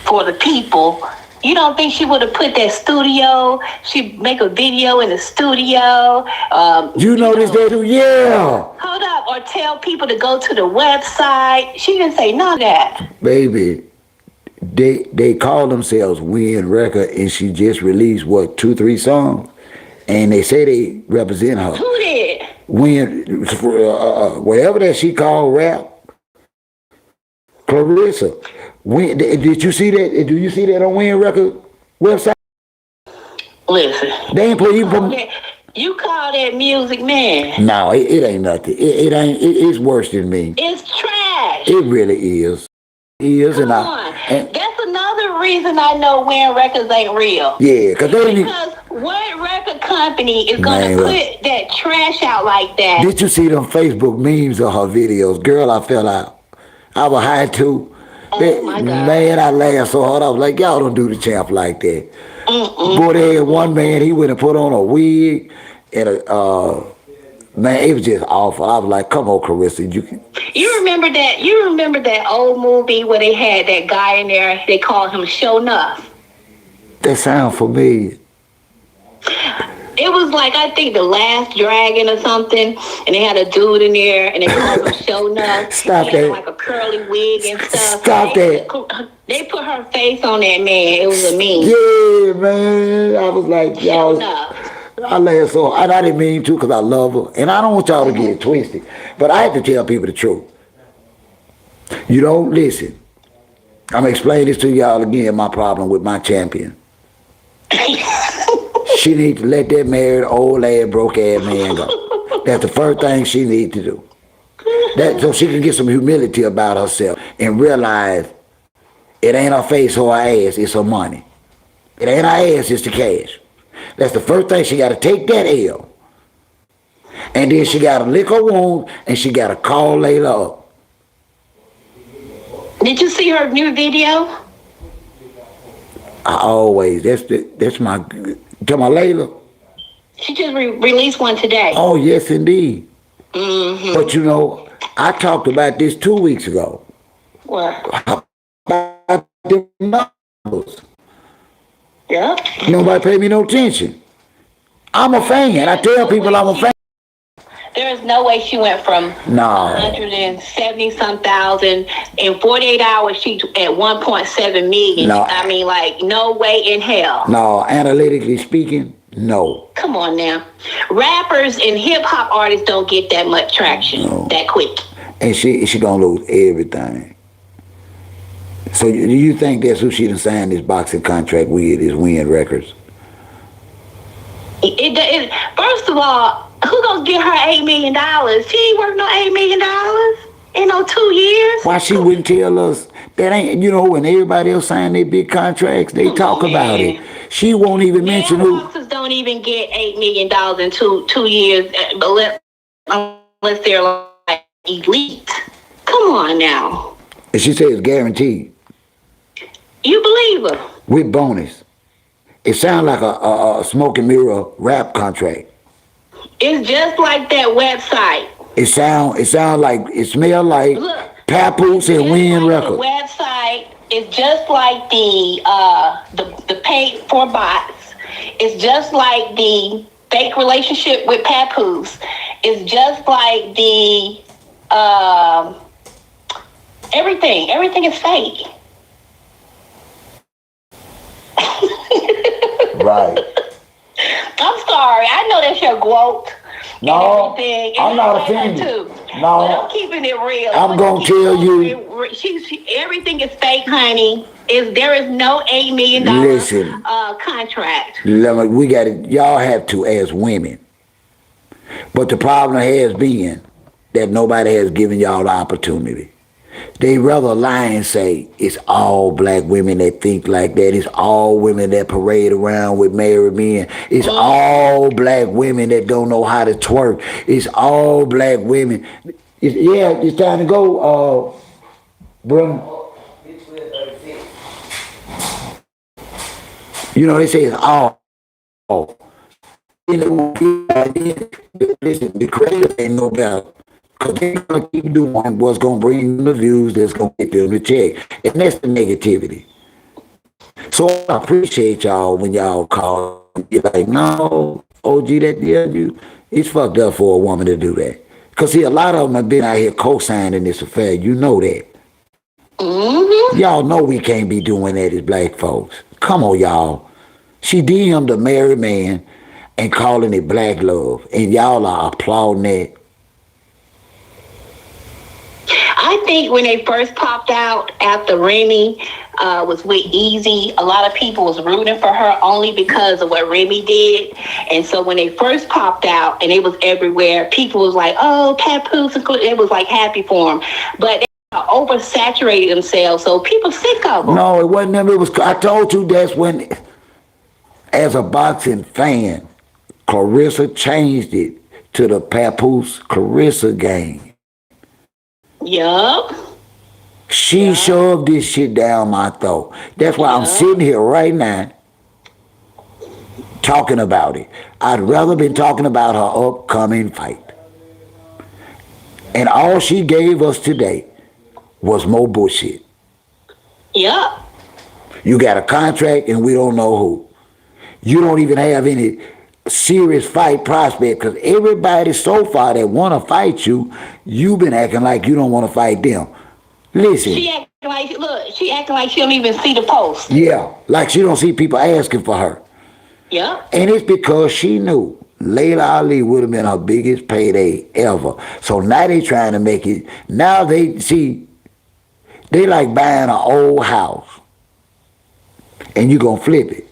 for the people, you don't think she would have put that studio? She'd make a video in the studio. You know this day too? Yeah. Hold up, or tell people to go to the website. She didn't say none of that. Baby, they call themselves Wynn Record, and she just released, 2-3 songs? And they say they represent her. Who did? Wynn, whatever that she called rap, Claressa. Wynn, did you see that? Do you see that on Wynn Record website? Listen. They ain't put even. You call that music, man? No, it ain't nothing. It ain't. It's worse than me. It's trash. It really is. Come on. That's another reason I know Wynn Records ain't real. Yeah, because what record company is gonna put that trash out like that? Did you see them Facebook memes of her videos? Girl, I fell out. I was high too. Oh my God. Man, I laughed so hard. I was like, y'all don't do the champ like that. Boy, they had one man, he went and put on a wig and man, it was just awful. I was like, come on, Claressa, You remember that? You remember that old movie where they had that guy in there? They called him Show Nuff. That sound familiar. It was like, I think, The Last Dragon or something, and they had a dude in there, and they called him Show Nuff. Stop he had that. Like a curly wig and stuff. Stop that. They put her face on that man. It was a meme. Yeah, man. I was like, y'all. Show Nuff. I laughed so, and I didn't mean to because I love her, and I don't want y'all to get it twisted. But I have to tell people the truth. You don't listen. I'm gonna explain this to y'all again. My problem with my champion. She needs to let that married old ass broke ass man go. That's the first thing she needs to do. That so she can get some humility about herself and realize it ain't her face or her ass, it's her money. It ain't her ass, it's the cash. That's the first thing. She got to take that L. And then she got to lick her wound and she got to call Layla up. Did you see her new video? I always, that's my, to my Layla. She just released one today. Oh, yes, indeed. Mm-hmm. But you know, I talked about this 2 weeks ago. What? About the numbers. Yeah. Nobody paid me no attention. I'm a fan. I tell people I'm a fan. There is no way she went from 170-some thousand in 48 hours. She at 1.7 million. No. I mean, like, no way in hell. No, analytically speaking, no. Come on now. Rappers and hip hop artists don't get that much traction that quick. And she gonna lose everything. So do you think that's who she done signed this boxing contract with, is Wynn Records? First of all, who gonna get her $8 million? She ain't worth no $8 million in no 2 years. Why she wouldn't tell us? That ain't, you know, when everybody else sign their big contracts, they talk about it. She won't even mention who. Boxers don't even get $8 million in 2 years unless they're like elite. Come on now. And she said it's guaranteed. You believe her? With bonus. It sounds like a smoke and mirror rap contract. It's just like that website. It smell like papoose and Wynn Records. The website is just like the paid for bots. It's just like the fake relationship with papoose. It's just like the everything. Everything is fake. Right. I'm sorry. I know that's your quote. No, And everything. I'm And not I like her offended. too. No. But I'm keeping it real. I'm gonna tell you. Everything is fake, honey. There is no $8 million Listen. contract. We got it. Y'all have to as women. But the problem has been that nobody has given y'all the opportunity. They rather lie and say it's all black women that think like that. It's all women that parade around with married men. It's all black women that don't know how to twerk. It's all black women. It's time to go, bro. You know, they say it's all. Listen, the creators ain't no better. Because they're going to keep doing what's going to bring them the views that's going to get them the check. And that's the negativity. So I appreciate y'all when y'all call and be like, no, OG, it's fucked up for a woman to do that. Because see, a lot of them have been out here co-signing this affair. You know that. Mm-hmm. Y'all know we can't be doing that as black folks. Come on, y'all. She DM'd a married man and calling it black love. And y'all are applauding that. I think when they first popped out after Remy was with Easy, a lot of people was rooting for her only because of what Remy did. And so when they first popped out and it was everywhere, people was like, oh, papoose. It was like happy for them. But they oversaturated themselves, so people sick of them. No, it wasn't them. I told you that's when, as a boxing fan, Claressa changed it to the papoose Claressa gang. Yup. She shoved this shit down my throat. That's why I'm sitting here right now talking about it. I'd rather been talking about her upcoming fight. And all she gave us today was more bullshit. Yup. You got a contract and we don't know who. You don't even have any serious fight prospect because everybody so far that want to fight you, you've been acting like you don't want to fight them. Listen. She acting like she don't even see the post. Yeah, like she don't see people asking for her. Yeah. And it's because she knew Layla Ali would have been her biggest payday ever. So now they trying to make it. Now they like buying an old house and you gonna flip it.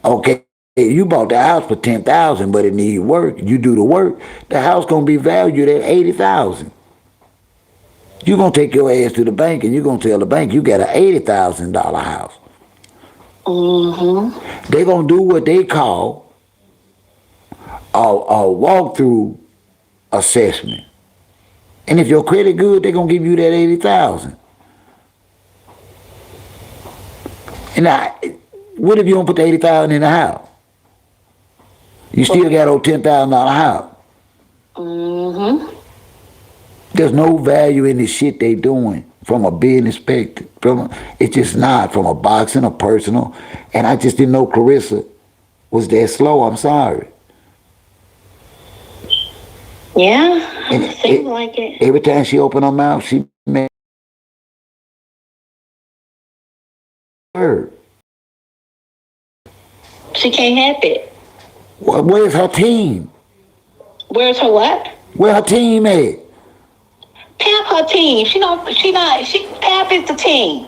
Okay, you bought the house for $10,000, but it need work. You do the work, the house gonna be valued at $80,000. You gonna take your ass to the bank and you gonna tell the bank you got an $80,000 house. Mm-hmm. They gonna do what they call a walkthrough assessment, and if your credit good, they gonna give you that $80,000. And now, what if you don't put the $80,000 in the house? You still got a $10,000 house. Mm-hmm. There's no value in the shit they doing from a business perspective. It's just not from a boxing, a personal. And I just didn't know Claressa was that slow. I'm sorry. Yeah, it seems like it. Every time she opened her mouth, she made her. She can't help it. Where's her team? Where's her what? Where her team at? Pap her team. Pap is the team.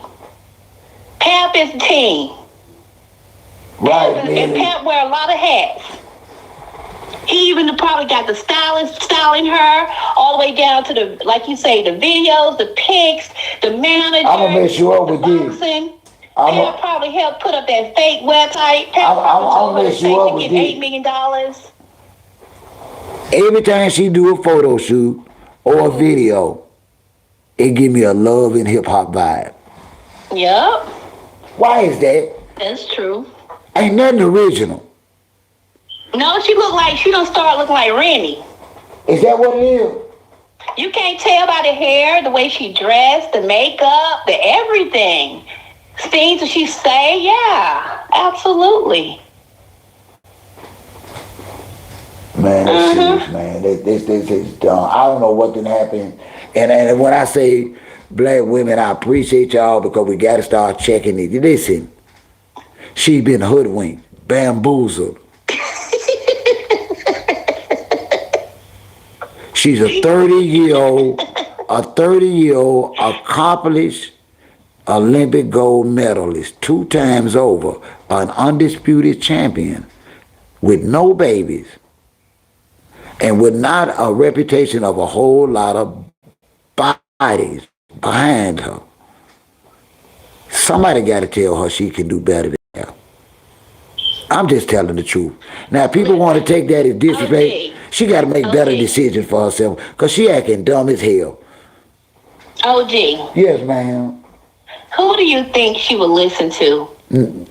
Pap is the team. Right, and Pap wear a lot of hats. He even probably got the stylist styling her all the way down to the, like you say, the videos, the pics, the manager. I'm gonna mess you up with this. Pap probably helped put up that fake website. Pap I'll mess you up with $8 million. Every time she do a photo shoot or a video, it give me a love and hip hop vibe. Yup. Why is that? That's true. Ain't nothing original. No, she don't start looking like Remy. Is that what it is? You can't tell by the hair, the way she dressed, the makeup, the everything. Things that she say, yeah, absolutely. Man, that's serious, man. This is dumb. I don't know what done happened. And when I say black women, I appreciate y'all because we got to start checking it. Listen, She been hoodwinked, bamboozled. She's a 30-year-old accomplished Olympic gold medalist 2 times over, an undisputed champion with no babies and with not a reputation of a whole lot of bodies behind her. Somebody got to tell her she can do better than that. I'm just telling the truth. Now, people want to take that as disrespect. She got to make better decisions for herself because she acting dumb as hell. OG. Yes, ma'am. Who do you think she would listen to?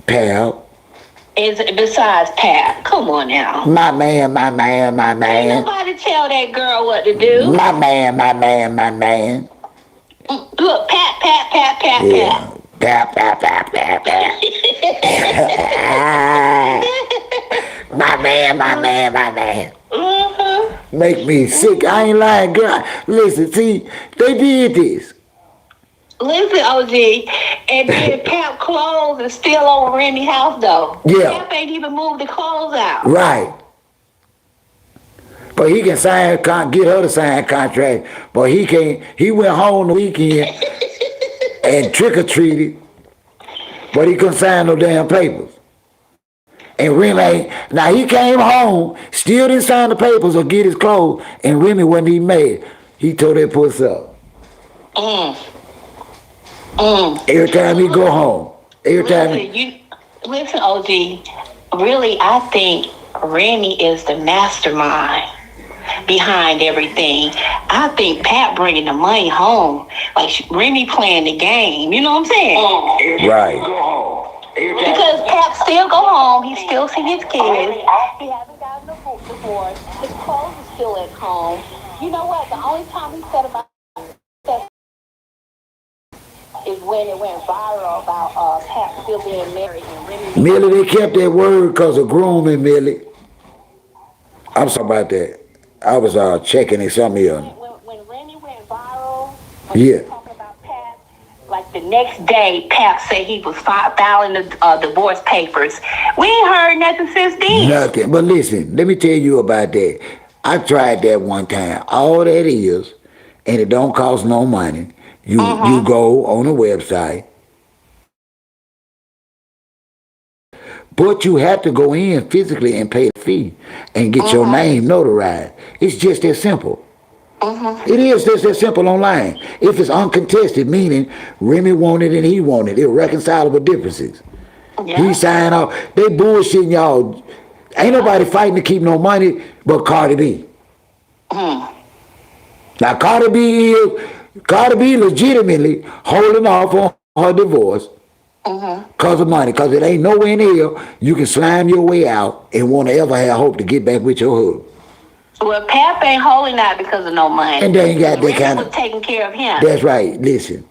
Pal. Besides Pat? Come on now. My man. Ain't nobody tell that girl what to do. My man. Look, Pat. Yeah. Pat. My man. Mm-hmm. Make me sick. I ain't lying, girl. Listen, see, they did this. Listen, OG, and then Pap clothes is still on Remy's house though. Yeah. Pap ain't even moved the clothes out. Right. But he can get her to sign a contract. But he can't. He went home the weekend and trick-or-treated. But he couldn't sign no damn papers. And Remy, now he came home, still didn't sign the papers or get his clothes, and Remy wasn't even mad. He tore that puss up. Every time he go home. Listen, OG, really, I think Remy is the mastermind behind everything. I think Pat bringing the money home, like Remy playing the game. You know what I'm saying? Right. Because Pat still go home, he still see his kids. He haven't gotten a divorce. His clothes are still at home. You know what? The only time he said about that is when it went viral about Pat still being married and Remy. Millie, they kept that word because of grooming, Millie. I'm sorry about that. I was checking it something else. When Remy went viral, yeah. Talking about Pat, like the next day, Pat said he was filing the divorce papers. We ain't heard nothing since then. Nothing. But listen, let me tell you about that. I tried that one time. All that is, and it don't cost no money. You go on a website, but you have to go in physically and pay the fee and get your name notarized. It's just that simple. It is just that simple online. If it's uncontested, meaning Remy wanted and he wanted, irreconcilable differences. Yeah. He signed off. They bullshitting y'all. Ain't nobody fighting to keep no money but Cardi B. Now Cardi B legitimately holding off on her divorce because of money, because it ain't nowhere in hell you can slime your way out and want to ever have hope to get back with your husband. Well, Pap ain't holding out because of no money. And they ain't got that kind of taking care of him. That's right. Listen,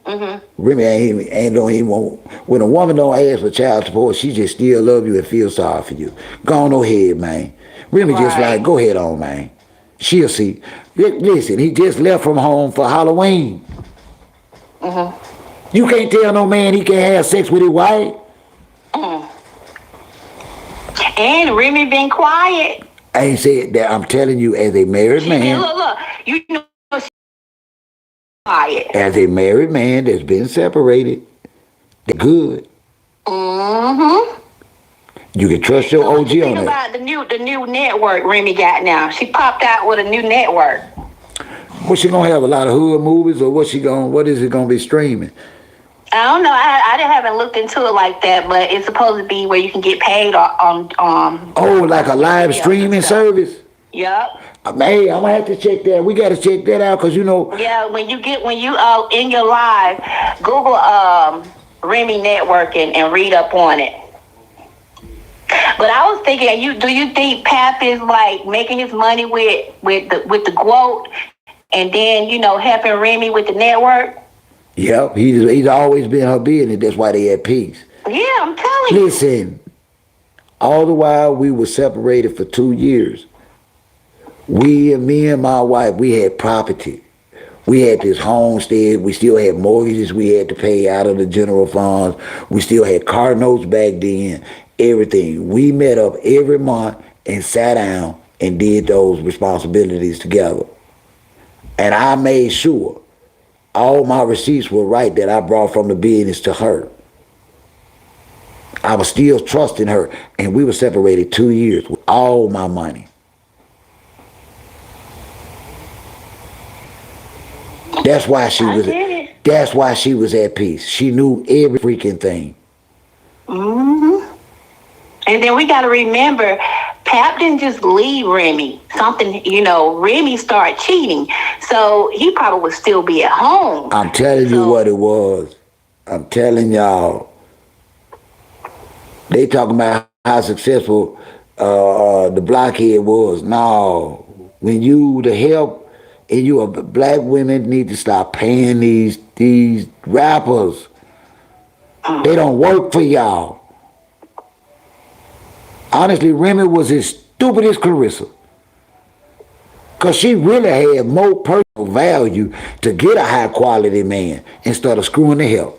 Remy ain't don't even want. When a woman don't ask for child support, she just still love you and feel sorry for you. Go on ahead, man. Remy just like, go ahead on, man. She'll see. Listen, he just left from home for Halloween. You can't tell no man he can't have sex with his wife. And Remy been quiet. I ain't said that. I'm telling you, as a married man. Look. You know she's quiet. As a married man that's been separated, they're good. You can trust your OG on that. Think about the new network Remy got now. She popped out with a new network. What she gonna have, a lot of hood movies, or what is it gonna be streaming? I don't know. I haven't looked into it like that, but it's supposed to be where you can get paid on. Oh, like a live streaming service. Yep. Hey, I'm gonna have to check that. We gotta check that out because you know. Yeah, when you in your live, Google Remy Network and read up on it. But I was thinking, do you think Pap is like making his money with the quote, and then helping Remy with the network? Yep, he's always been her business. That's why they at peace. Yeah, I'm telling you. Listen, all the while we were separated for 2 years. Me and my wife, we had property. We had this homestead. We still had mortgages we had to pay out of the general funds. We still had car notes back then. everything. We met up every month and sat down and did those responsibilities together. And I made sure all my receipts were right that I brought from the business to her. I was still trusting her, and we were separated 2 years with all my money. That's why she was. That's why she was at peace. She knew every freaking thing. And then we got to remember, Pap didn't just leave Remy. Remy started cheating, so he probably would still be at home. I'm telling you what it was. I'm telling y'all. They talking about how successful the blockhead was. No, when you the help and you black women need to stop paying these rappers. They don't work for y'all. Honestly, Remy was as stupid as Claressa. Because she really had more personal value to get a high quality man instead of screwing the help.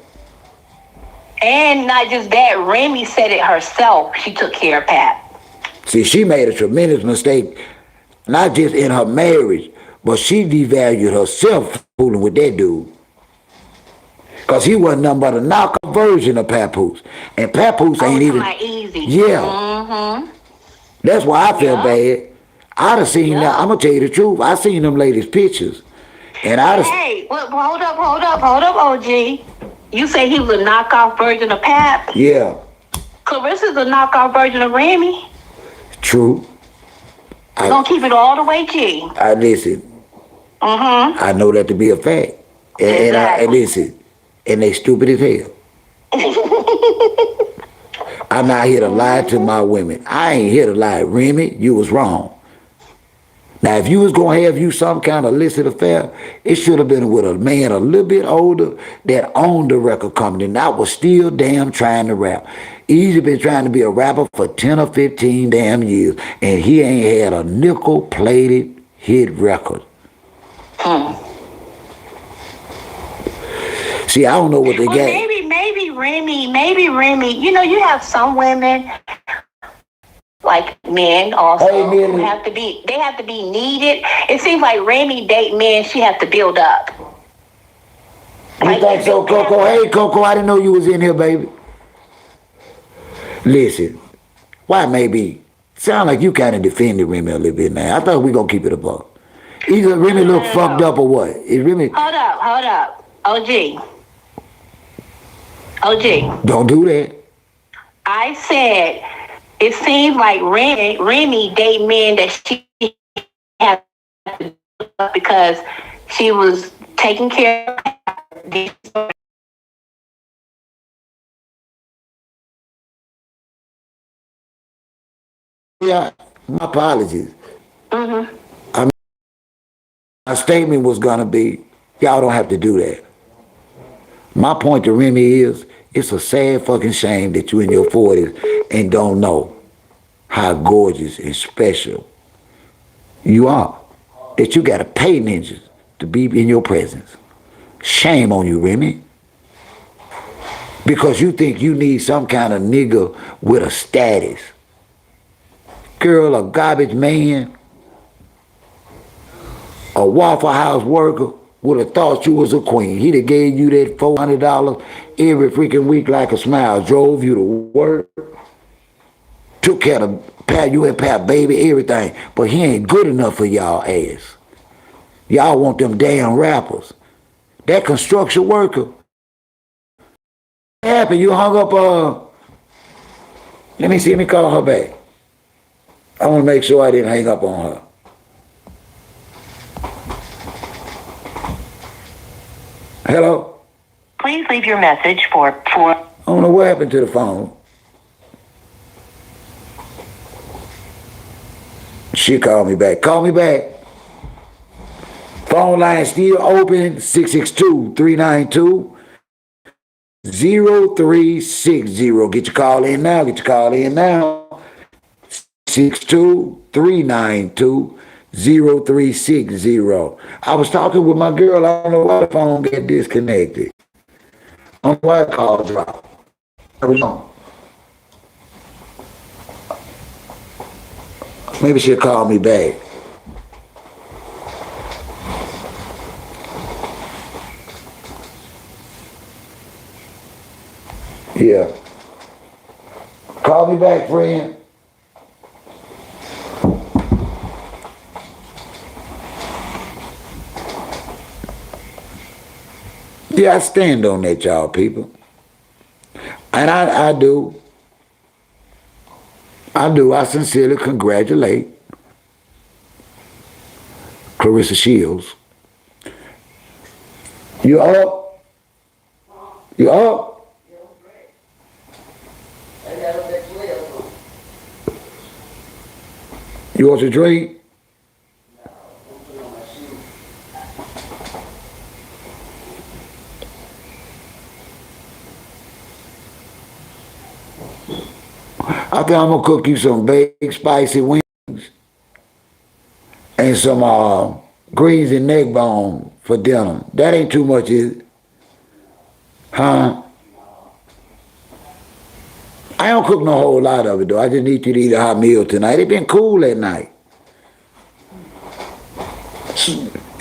And not just that, Remy said it herself. She took care of Pap. See, she made a tremendous mistake, not just in her marriage, but she devalued herself fooling with that dude. Because he wasn't nothing but a knockoff version of Papoose. And Papoose ain't even... easy. Yeah. That's why I felt bad. I'd have seen that. I'm going to tell you the truth. I seen them ladies' pictures. And I'd have... Hey, hold up, OG. You say he was a knockoff version of Pap? Yeah. Claressa's a knockoff version of Remy. True. We're going to keep it all the way G. I listen. I know that to be a fact. And I listen. And they stupid as hell. I'm not here to lie to my women. I ain't here to lie. Remy, you was wrong. Now, if you was going to have you some kind of illicit affair, it should have been with a man a little bit older that owned the record company and that was still damn trying to rap. He's been trying to be a rapper for 10 or 15 damn years, and he ain't had a nickel-plated hit record. See, I don't know what they got. Maybe Remy. You have some women, like men also, who have to be needed. It seems like Remy date men she has to build up. You think so, Coco? Hey, Coco, I didn't know you was in here, baby. Listen, why maybe? Sound like you kind of defended Remy a little bit now. I thought we gonna keep it above. Either Remy look fucked up or what? Is Remy? Hold up. OG. Don't do that. I said it seems like Remy date men that she had to do because she was taking care of. Yeah, my apologies. I mean, my statement was gonna be, y'all don't have to do that. My point to Remy is, it's a sad fucking shame that you in your 40s and don't know how gorgeous and special you are. That you gotta pay ninjas to be in your presence. Shame on you, Remy. Because you think you need some kind of nigga with a status. Girl, a garbage man, a Waffle House worker would have thought you was a queen. He'd have gave you that $400 every freaking week like a smile, drove you to work, took care of Pat, you and Pat, baby, everything. But he ain't good enough for y'all ass. Y'all want them damn rappers. That construction worker. What happened? You hung up, let me call her back. I want to make sure I didn't hang up on her. Hello? Please leave your message for... I don't know what happened to the phone. She called me back. Call me back. Phone line still open, 662-392-0360. Get your call in now. 662-392-0360. I was talking with my girl. I don't know why the phone got disconnected. I don't know why the call dropped. I don't know. Maybe she'll call me back. Yeah. Call me back, friend. Yeah, I stand on that, y'all people. And I do. I sincerely congratulate Claressa Shields. You up? You up? You want to drink? I think I'm gonna cook you some baked spicy wings and some greens and neck bone for dinner. That ain't too much, is it? Huh? I don't cook no whole lot of it though. I just need you to eat a hot meal tonight. It been cool at night.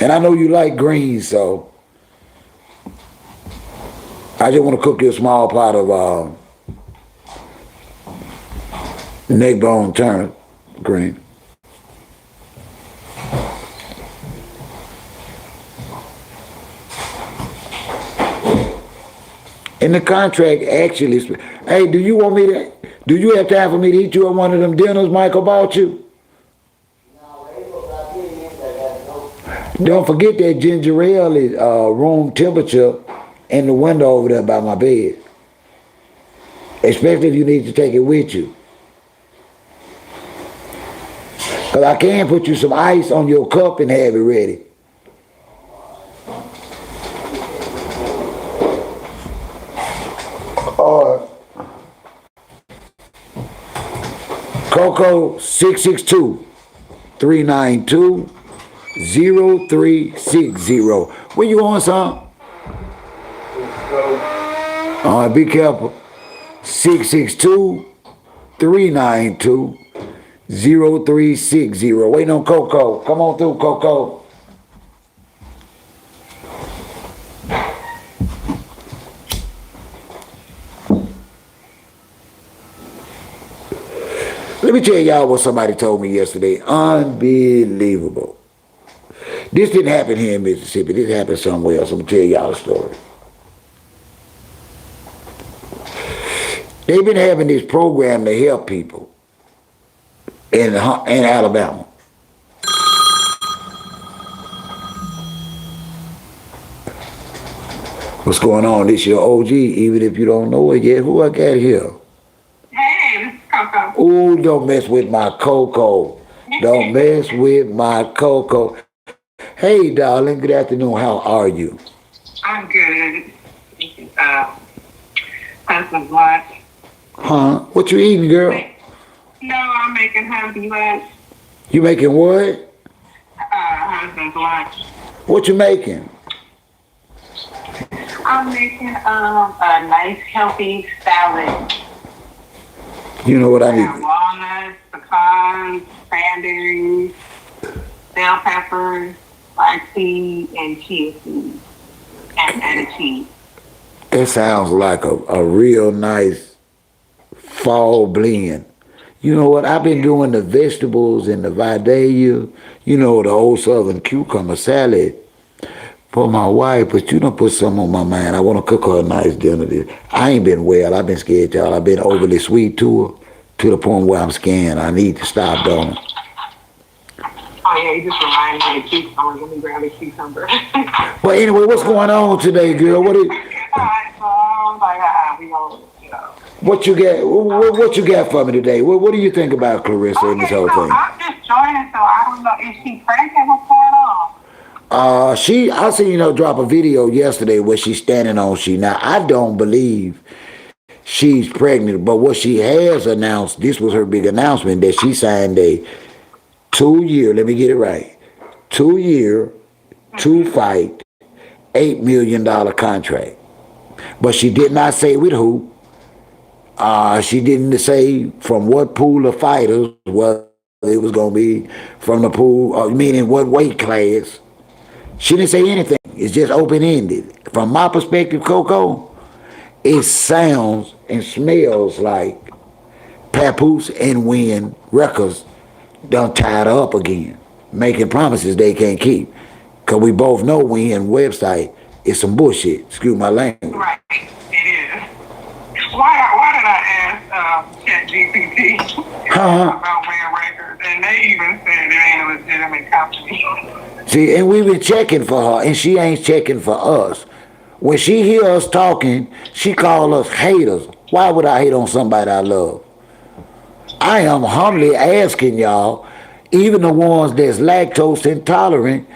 And I know you like greens, so I just want to cook you a small pot of neck bone turnip green. In the contract, actually, hey, do you have time for me to eat you at one of them dinners Michael bought you? Don't forget that ginger ale is room temperature in the window over there by my bed. Especially if you need to take it with you. Because I can put you some ice on your cup and have it ready. Or Coco 662-392-0360. Where you on, son? All right, be careful. 662-392-0360. Waiting on Coco. Come on through, Coco. Let me tell y'all what somebody told me yesterday. Unbelievable. This didn't happen here in Mississippi. This happened somewhere else. I'm going to tell y'all a story. They've been having this program to help people in Alabama. What's going on? This your OG, even if you don't know it yet. Who I got here? Hey, this is Coco. Ooh, don't mess with my Coco. Don't mess with my Coco. Hey, darling. Good afternoon. How are you? I'm good. Husband's lunch. Huh? What you eating, girl? No, I'm making husband's lunch. You making what? Husband's lunch. What you making? I'm making a nice healthy salad. You know what I need? Walnuts, pecans, cranberries, bell peppers, flaxseed, and chia seeds, and a cheese. That sounds like a real nice fall blend. You know what? I've been doing the vegetables and the Vidalia, you know, the old southern cucumber salad for my wife, but you done put something on my mind. I want to cook her a nice dinner. I ain't been well. I've been scared, y'all. I've been overly sweet to her to the point where I'm scared. I need to stop, don't I? Oh, yeah, you just reminded me of cucumber. Let me grab a cucumber. But anyway, what's going on today, girl? Alright, so I'm like, we gonna, what you got? What you got for me today? What do you think about Claressa and this whole so thing? I'm just joining, so I don't know. Is she pregnant? What's going on? I seen her drop a video yesterday where she's standing on Now, I don't believe she's pregnant, but what she has announced, this was her big announcement, that she signed a 2-year, let me get it right, 2-year, 2-fight, $8 million contract. But she did not say with who. She didn't say from what pool of fighters, whether it was going to be from the pool, or meaning what weight class. She didn't say anything. It's just open-ended. From my perspective, Coco, it sounds and smells like Papoose and Wynn records done tied her up again, making promises they can't keep. Because we both know Wynn website is some bullshit. Excuse my language. Right, it is. Why did I ask ChatGPT about Wynn Records? And they even said it ain't a legitimate company. See, and we've been checking for her, and she ain't checking for us. When she hear us talking, she call us haters. Why would I hate on somebody I love? I am humbly asking y'all, even the ones that's lactose intolerant,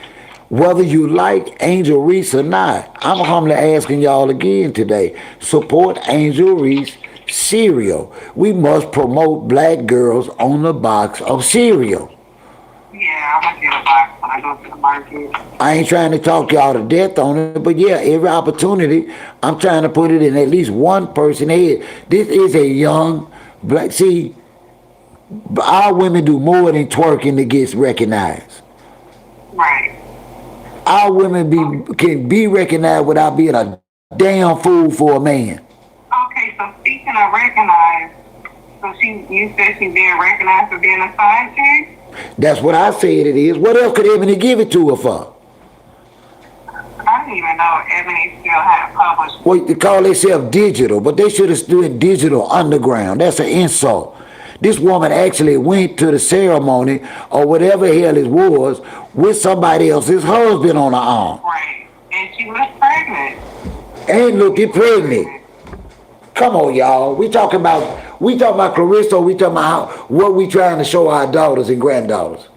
whether you like Angel Reese or not. I'm humbly asking y'all again today. Support Angel Reese cereal. We must promote black girls on the box of cereal. Yeah, I'm gonna get a box when I go to the market. I ain't trying to talk y'all to death on it, but yeah, every opportunity, I'm trying to put it in at least one person's head. This is a young black. See, our women do more than twerking to get recognized. Right. Our women can be recognized without being a damn fool for a man. Okay, so speaking of recognized, so you said she's being recognized for being a side chick? That's what I said it is. What else could Ebony give it to her for? I didn't even know Ebony still had published. Well, they call themselves digital, but they should have doing digital underground. That's an insult. This woman actually went to the ceremony or whatever hell it was with somebody else's husband on her arm. Right. And she was pregnant. And looking pregnant. Come on, y'all. We talking about Claressa. We talking about what we trying to show our daughters and granddaughters.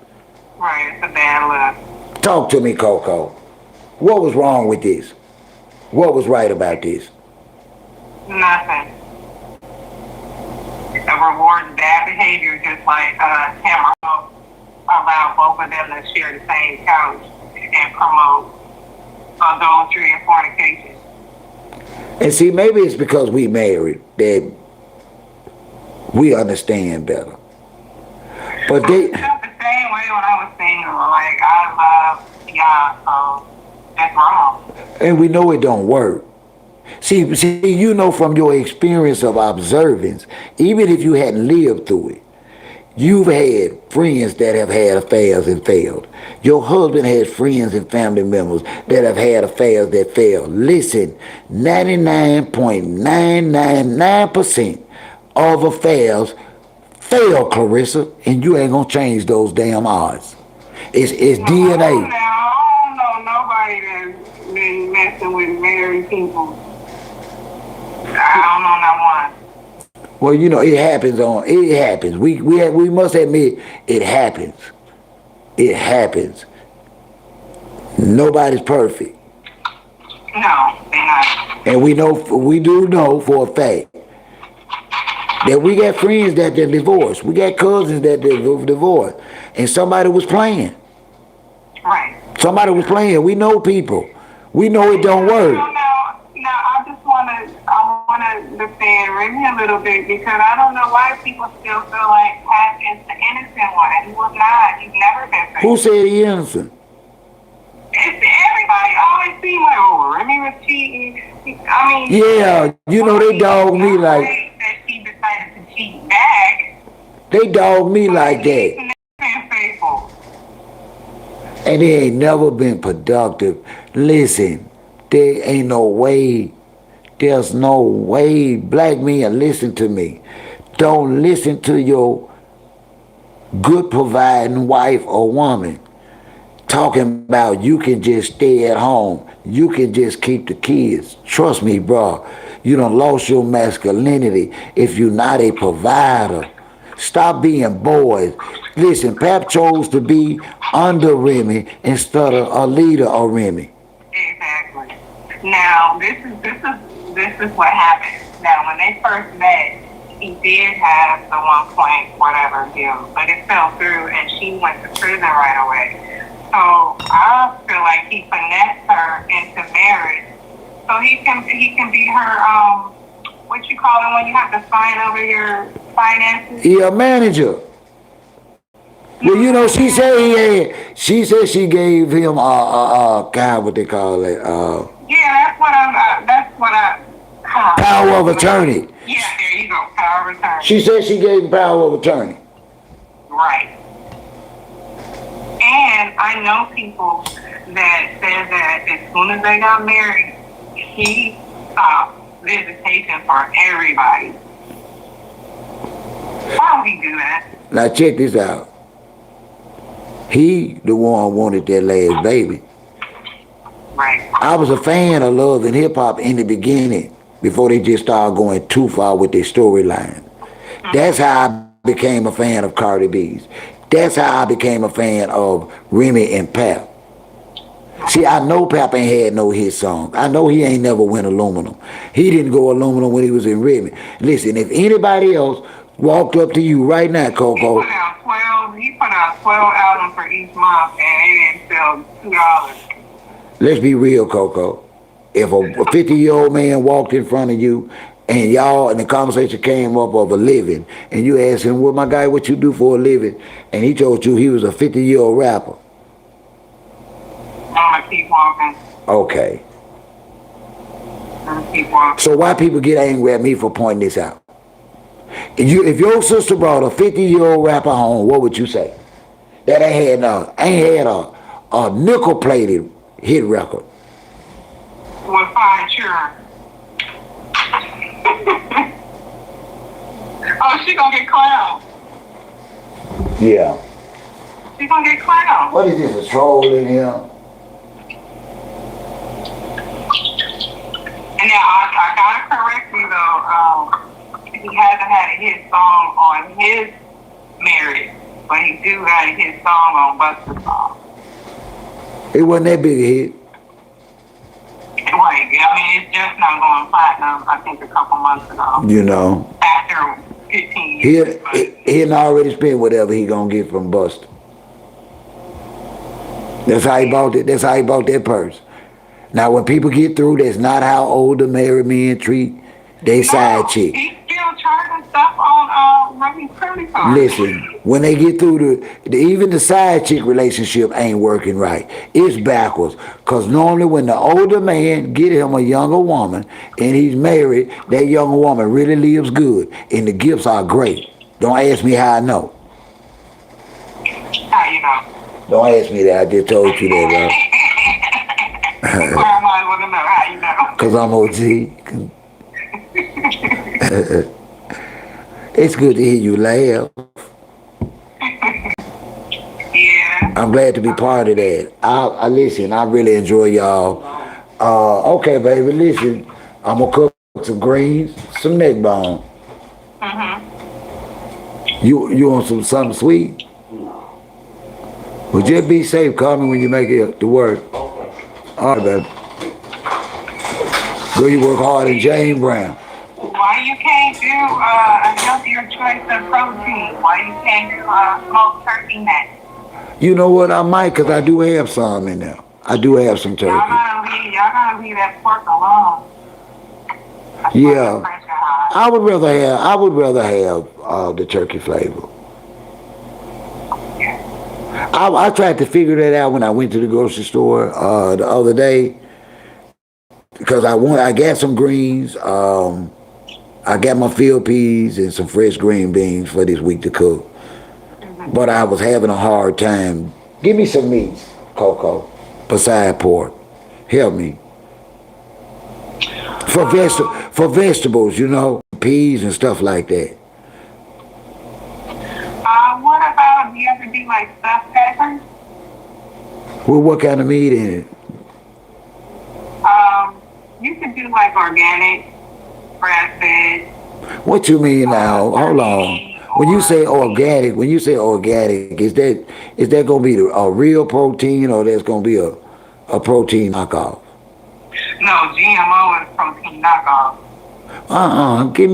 Right. It's a bad look. Talk to me, Coco. What was wrong with this? What was right about this? Nothing. A reward bad behavior, just like Hammer allowed both of them to share the same couch and promote adultery and fornication. And see, maybe it's because we married that we understand better. But they I felt the same way when I was single. Like, I love y'all, so that's wrong. and we know it don't work. See, you know from your experience of observance, even if you hadn't lived through it, you've had friends that have had affairs and failed. Your husband had friends and family members that have had affairs that failed. Listen, 99.999% of affairs fail, Claressa, and you ain't gonna change those damn odds. It's DNA. I don't know nobody that's been messing with married people. I don't know not one. Well, you know, it happens. We must admit it happens. It happens. Nobody's perfect. No, they're not. And we do know for a fact that we got friends that they're divorced. We got cousins that they're divorced. And somebody was playing. Right. Somebody was playing. We know people. We know it don't work. No, I just wanna defend Remy a little bit because I don't know why people still feel like Pat is the innocent one. He was not. He's never been faithful. Who said he innocent? Everybody always seems like, oh, Remy was cheating. I mean, Yeah, you know they dog me like that she decided to cheat back. they dog me like that. He's never been faithful. And it ain't never been productive. Listen, there ain't no way. There's no way. Black men, listen to me. Don't listen to your good providing wife or woman talking about you can just stay at home. You can just keep the kids. Trust me, bro. You done lost your masculinity if you're not a provider. Stop being boys. Listen, Pap chose to be under Remy instead of a leader of Remy. Exactly. Now, this is what happened. Now, when they first met, he did have the 1 point whatever deal, but it fell through, and she went to prison right away. So I feel like he finessed her into marriage, so he can be her what you call it when you have to sign over your finances. Yeah, manager. Well, you know, she said she gave him God, what they call it, Yeah, that's what I, power of attorney. yeah, there you go, power of attorney. She said she gave him power of attorney. Right. And I know people that said that as soon as they got married, he stopped visitation for everybody. Why would he do that? Now check this out. He the one wanted that last baby. Right. I was a fan of Love and Hip Hop in the beginning, before they just started going too far with their storyline. That's how I became a fan of Cardi B's. That's how I became a fan of Remy and Pap. See, I know Pap ain't had no hit song. I know he ain't never went aluminum. He didn't go aluminum when he was in Remy. Listen, if anybody else walked up to you right now, Coco. He put out 12 albums for each month and it didn't sell $2. Let's be real, Coco. If a 50-year-old man walked in front of you and y'all and the conversation came up of a living and you asked him, well, my guy, what you do for a living? And he told you he was a 50-year-old rapper. I'm gonna keep walking. Okay. I'm gonna keep walking. So why people get angry at me for pointing this out? If your sister brought a 50-year-old rapper home, what would you say? That ain't had a nickel-plated hit record. Well, fine, sure. Oh, she gonna get clowned. Yeah. She gonna get clowned. What is this, a troll in here? And now I gotta correct you though. He hasn't had a hit song on his marriage, but he do got a hit song on Busta's song. It wasn't that big a hit. Right. I mean, it's just not going platinum. I think a couple months ago. You know. After 15 years. He had already spent whatever he gonna get from Busta. That's how he bought it. That's how he bought that purse. Now, when people get through, that's not how older married men treat they side chick. He's still charging stuff on running credit cards. Listen, when they get through even the side chick relationship ain't working right. It's backwards. Cause normally when the older man get him a younger woman and he's married, that younger woman really lives good and the gifts are great. Don't ask me how I know. How you know? Don't ask me that. I just told you that, bro. I want to know how you know. Cause I'm OG. It's good to hear you laugh. Yeah. I'm glad to be part of that. I listen, I really enjoy y'all. Okay, baby, listen. I'm gonna cook some greens, some neck bone. You want something sweet? Well, just be safe. Call me when you make it to work. All right, baby. Girl, you work hard in Jane Brown. Why you can't do a healthier choice of protein? Why you can't do smoked turkey neck? You know what? I might, because I do have some in there. I do have some turkey. Y'all gotta leave that pork alone. That's Yeah. pressure high. I would rather have the turkey flavor. I tried to figure that out when I went to the grocery store the other day, because I got some greens. I got my field peas and some fresh green beans for this week to cook. But I was having a hard time. Give me some meats, Coco, beside pork. Help me. For vegetables, you know, peas and stuff like that. What about, do you ever do like stuffed peppers? Well, what kind of meat in it? You could do like organic, grass-fed. What you mean now? Hold on. When you say organic, is that gonna be a real protein, or that's gonna be a protein knockoff? No, GMO is protein knockoff. Give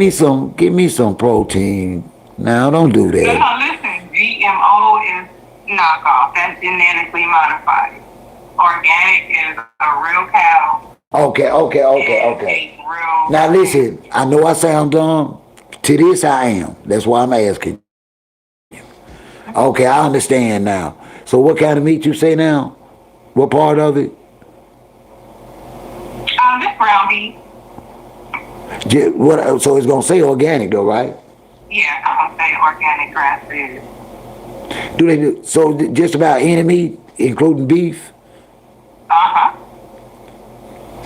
me some protein. Now don't do that. No, listen, GMO is knockoff. That's genetically modified. Organic is a real cow. Okay. Real Now listen, I know I sound dumb. To this I am. That's why I'm asking. Okay, I understand now. So what kind of meat you say now? What part of it? This ground beef. What? So it's gonna say organic though, right? Yeah, I'm gonna say organic grass fed. Do they do so? Just about any meat, including beef. Uh-huh.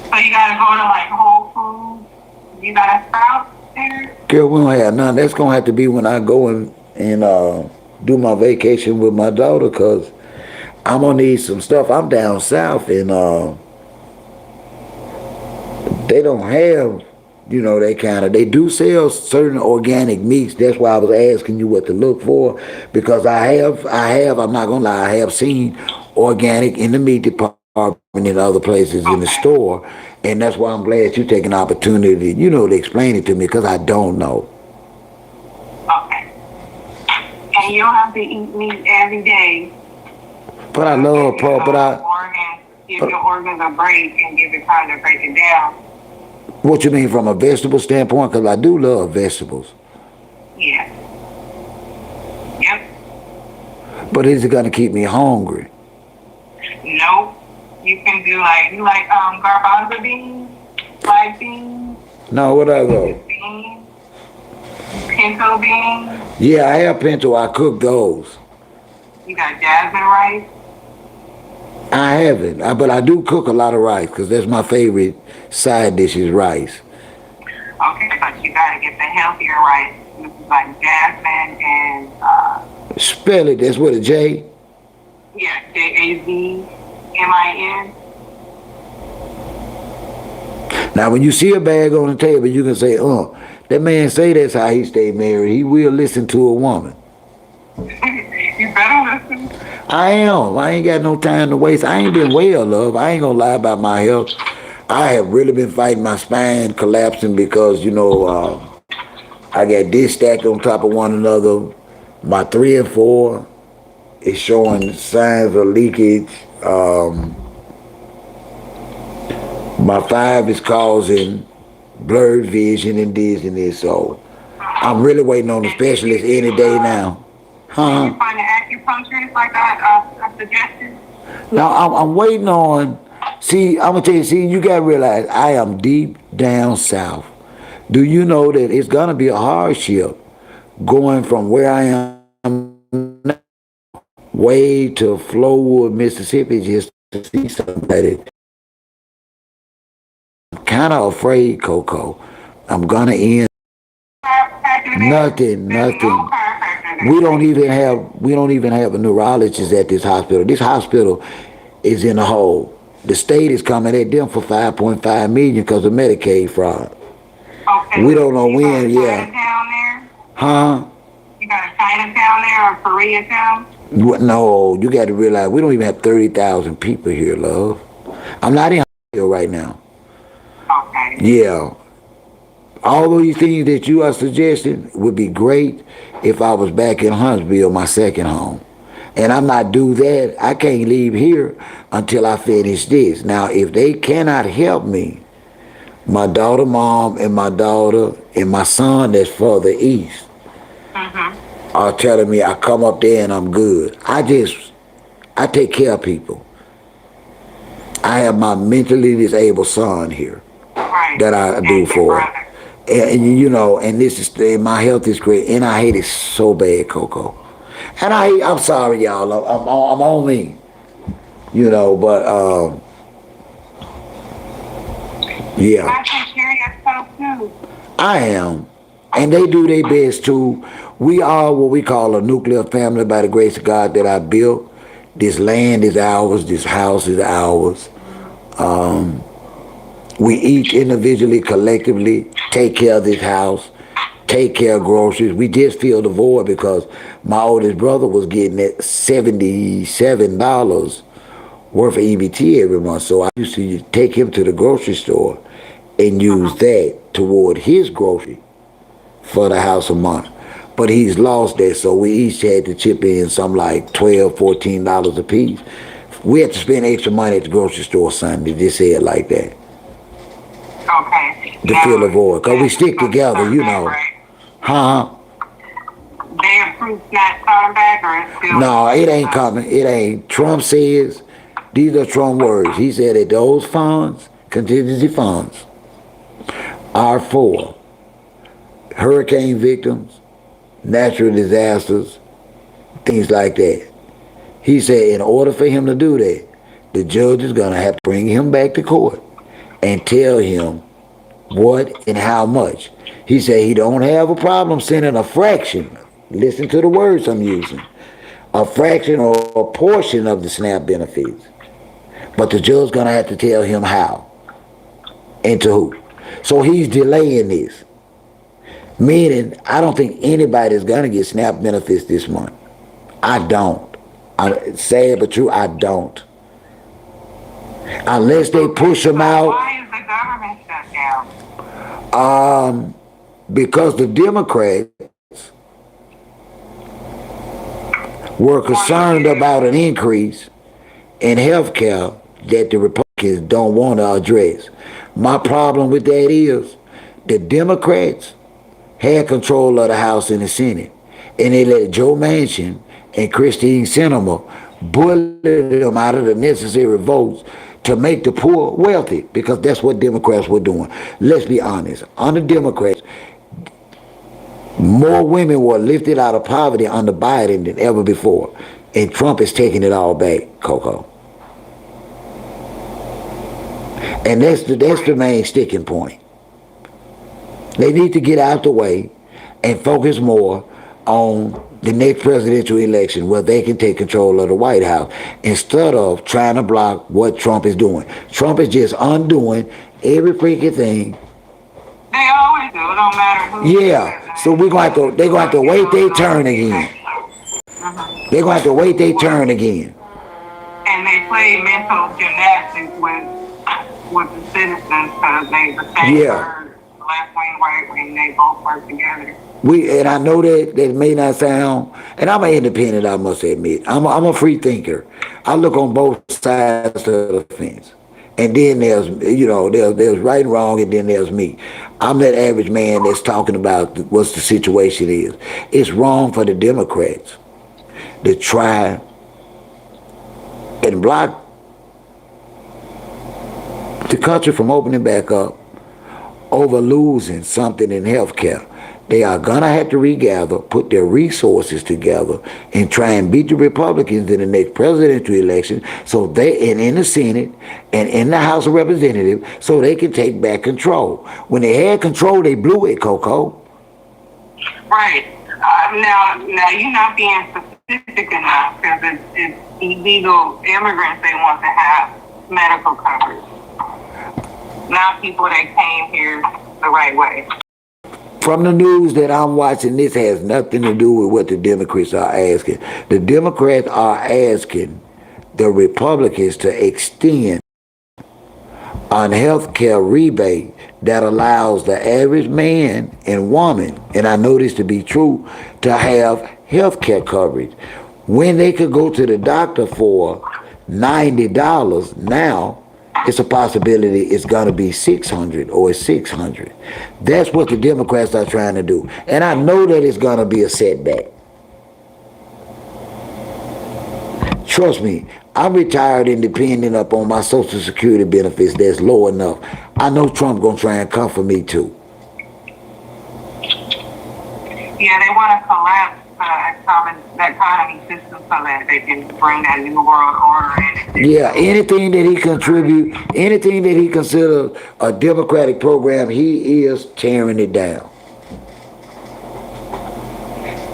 So you gotta go to like Whole Foods. You got a Sprouts there? Girl, we don't have none. That's gonna have to be when I go and do my vacation with my daughter, cause I'm gonna need some stuff. I'm down south and they don't have, they do sell certain organic meats. That's why I was asking you what to look for, because I'm not gonna lie, I have seen organic in the meat department in other places in the store, and that's why I'm glad you take an opportunity, to explain it to me, because I don't know. Okay. And you don't have to eat meat every day. But I love Give your organs a break and give it time to break it down. What you mean from a vegetable standpoint? Because I do love vegetables. Yeah. Yep. But is it gonna keep me hungry? Nope. You can do like garbanzo beans, black beans. No, what I go? Beans, pinto beans. Yeah, I have pinto. I cook those. You got jasmine rice. I haven't, but I do cook a lot of rice because that's my favorite side dish is rice. Okay, but you gotta get the healthier rice. This is like jasmine and Spell it. That's with a J. yeah, JAZMIN. Now, when you see a bag on the table, you can say, that man say that's how he stay married. He will listen to a woman. You better listen. I am. I ain't got no time to waste. I ain't been well, love. I ain't gonna lie about my health. I have really been fighting my spine collapsing because, I got this stacked on top of one another. My 3 and 4 is showing signs of leakage. My 5 is causing blurred vision and dizziness. So I'm really waiting on a specialist any day now. Huh? Did you find an acupuncturist like I suggested? Now I'm waiting on. See, I'm gonna tell you. See, you gotta realize I am deep down south. Do you know that it's gonna be a hardship going from where I am now, way to Flowood, Mississippi, just to see somebody? I'm kind of afraid, Coco. I'm gonna end nothing. We don't even have a neurologist at this hospital. This hospital is in a hole. The state is coming at them for $5.5 million because of Medicaid fraud. Okay. We don't know when. Yeah. Down there? Huh? You got a Chinatown there or Koreatown? No, you got to realize we don't even have 30,000 people here, love. I'm not in here right now. Okay. Yeah. All of these things that you are suggesting would be great if I was back in Huntsville, my second home. And I'm not do that. I can't leave here until I finish this. Now, if they cannot help me, my daughter mom and my daughter and my son that's further east are telling me I come up there and I'm good. I take care of people. I have my mentally disabled son here that I do for. And this is, my health is great, and I hate it so bad, Coco. And I'm sorry, y'all. I'm on me, but yeah. I take care of yourself too. I am, and they do their best too. We are what we call a nuclear family by the grace of God that I built. This land is ours. This house is ours. We each individually, collectively take care of this house, take care of groceries. We just filled the void because my oldest brother was getting that $77 worth of EBT every month. So I used to take him to the grocery store and use that toward his grocery for the house a month. But he's lost that, so we each had to chip in some like $12, $14 a piece. We had to spend extra money at the grocery store Sunday, just say it like that. Okay. To fill the void, because we stick together, Huh? They're from not coming back, or it's still? No, it ain't coming. It ain't. Trump says, these are Trump words. He said that those funds, contingency funds, are for hurricane victims, natural disasters, things like that. He said in order for him to do that, the judge is going to have to bring him back to court and tell him what and how much. He said he don't have a problem sending a fraction. Listen to the words I'm using. A fraction or a portion of the SNAP benefits. But the judge's going to have to tell him how and to who. So he's delaying this. Meaning, I don't think anybody's going to get SNAP benefits this month. I don't. It's sad but true, I don't. Unless they push them out. Why is the government shut down? Because the Democrats were concerned about an increase in health care that the Republicans don't want to address. My problem with that is the Democrats had control of the House and the Senate, and they let Joe Manchin and Christine Sinema bully them out of the necessary votes to make the poor wealthy, because that's what Democrats were doing. Let's be honest. Under Democrats, more women were lifted out of poverty under Biden than ever before. And Trump is taking it all back, Coco. And that's the main sticking point. They need to get out the way and focus more on the next presidential election where they can take control of the White House instead of trying to block what Trump is doing. Trump is just undoing every freaking thing. They always do. It don't matter who. Yeah, so they're going to have to wait their turn again. They're going to have to wait their turn again. And they play mental gymnastics with the citizens because they the same word, left wing, right wing, they both work together. And I know that may not sound, and I'm an independent, I must admit. I'm a free thinker. I look on both sides of the fence. And then there's right and wrong, and then there's me. I'm that average man that's talking about what the situation is. It's wrong for the Democrats to try and block the country from opening back up over losing something in health care. They are going to have to regather, put their resources together, and try and beat the Republicans in the next presidential election, so they, and in the Senate and in the House of Representatives, so they can take back control. When they had control, they blew it, Coco. Right. Now you're not being specific enough, because it's illegal immigrants they want to have medical coverage. Not people that came here the right way. From the news that I'm watching, this has nothing to do with what the Democrats are asking. The Democrats are asking the Republicans to extend a health care rebate that allows the average man and woman, and I know this to be true, to have health care coverage. When they could go to the doctor for $90 now, it's a possibility it's going to be $600 or $600. That's what the Democrats are trying to do. And I know that it's going to be a setback. Trust me, I'm retired and depending up on my Social Security benefits that's low enough. I know Trump going to try and come for me too. Yeah, they want to collapse the economy system so that they can bring that new world order in. Yeah, anything that he contribute, anything that he consider a democratic program, he is tearing it down.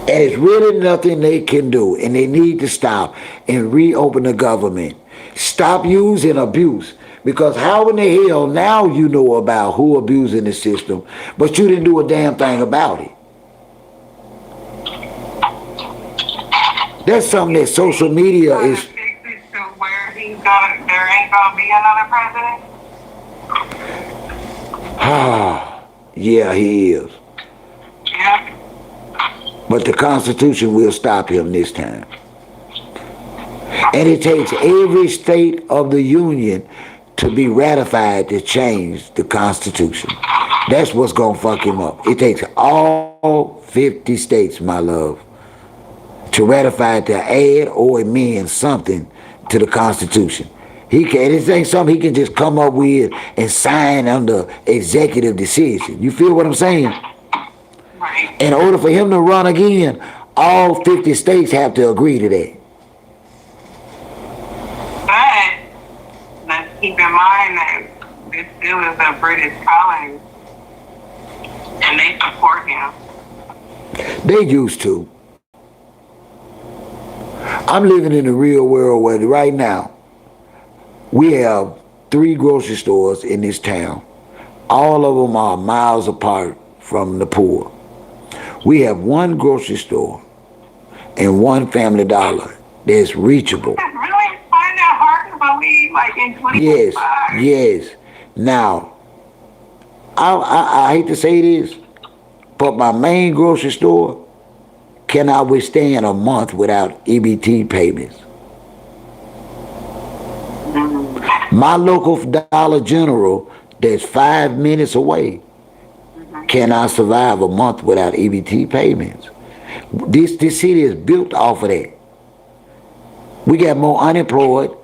And it's really nothing they can do, and they need to stop and reopen the government. Stop using abuse. Because how in the hell now you know about who abusing the system, but you didn't do a damn thing about it? That's something that social media is. To where there ain't gonna be another president. Yeah, he is. Yeah. But the Constitution will stop him this time. And it takes every state of the Union to be ratified to change the Constitution. That's what's gonna fuck him up. It takes all 50 states, my love. to ratify to add or amend something to the Constitution. He can. This ain't something he can just come up with and sign under executive decision. You feel what I'm saying? Right. In order for him to run again, all 50 states have to agree to that. But let's keep in mind that this still is a British colony, and they support him. They used to. I'm living in the real world where right now we have 3 grocery stores in this town. All of them are miles apart from the poor. We have 1 grocery store and 1 Family Dollar that's reachable. It's really find that hard to believe, like in 2025. Yes. Now, I hate to say this, but my main grocery store cannot withstand a month without EBT payments. My local Dollar General that's 5 minutes away cannot survive a month without EBT payments. This city is built off of that. We got more unemployed.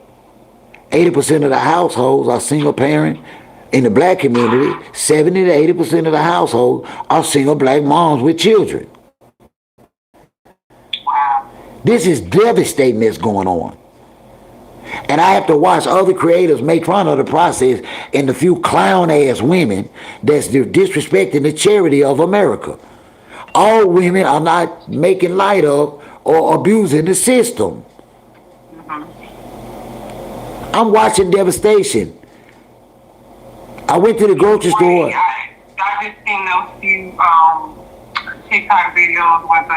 80% of the households are single parent. In the black community, 70 to 80% of the households are single black moms with children. Wow. This is devastating that's going on. And I have to watch other creators make fun of the process and the few clown-ass women that's disrespecting the charity of America. All women are not making light of or abusing the system. I'm watching devastation. I went to the grocery store. I just seen those few TikTok videos with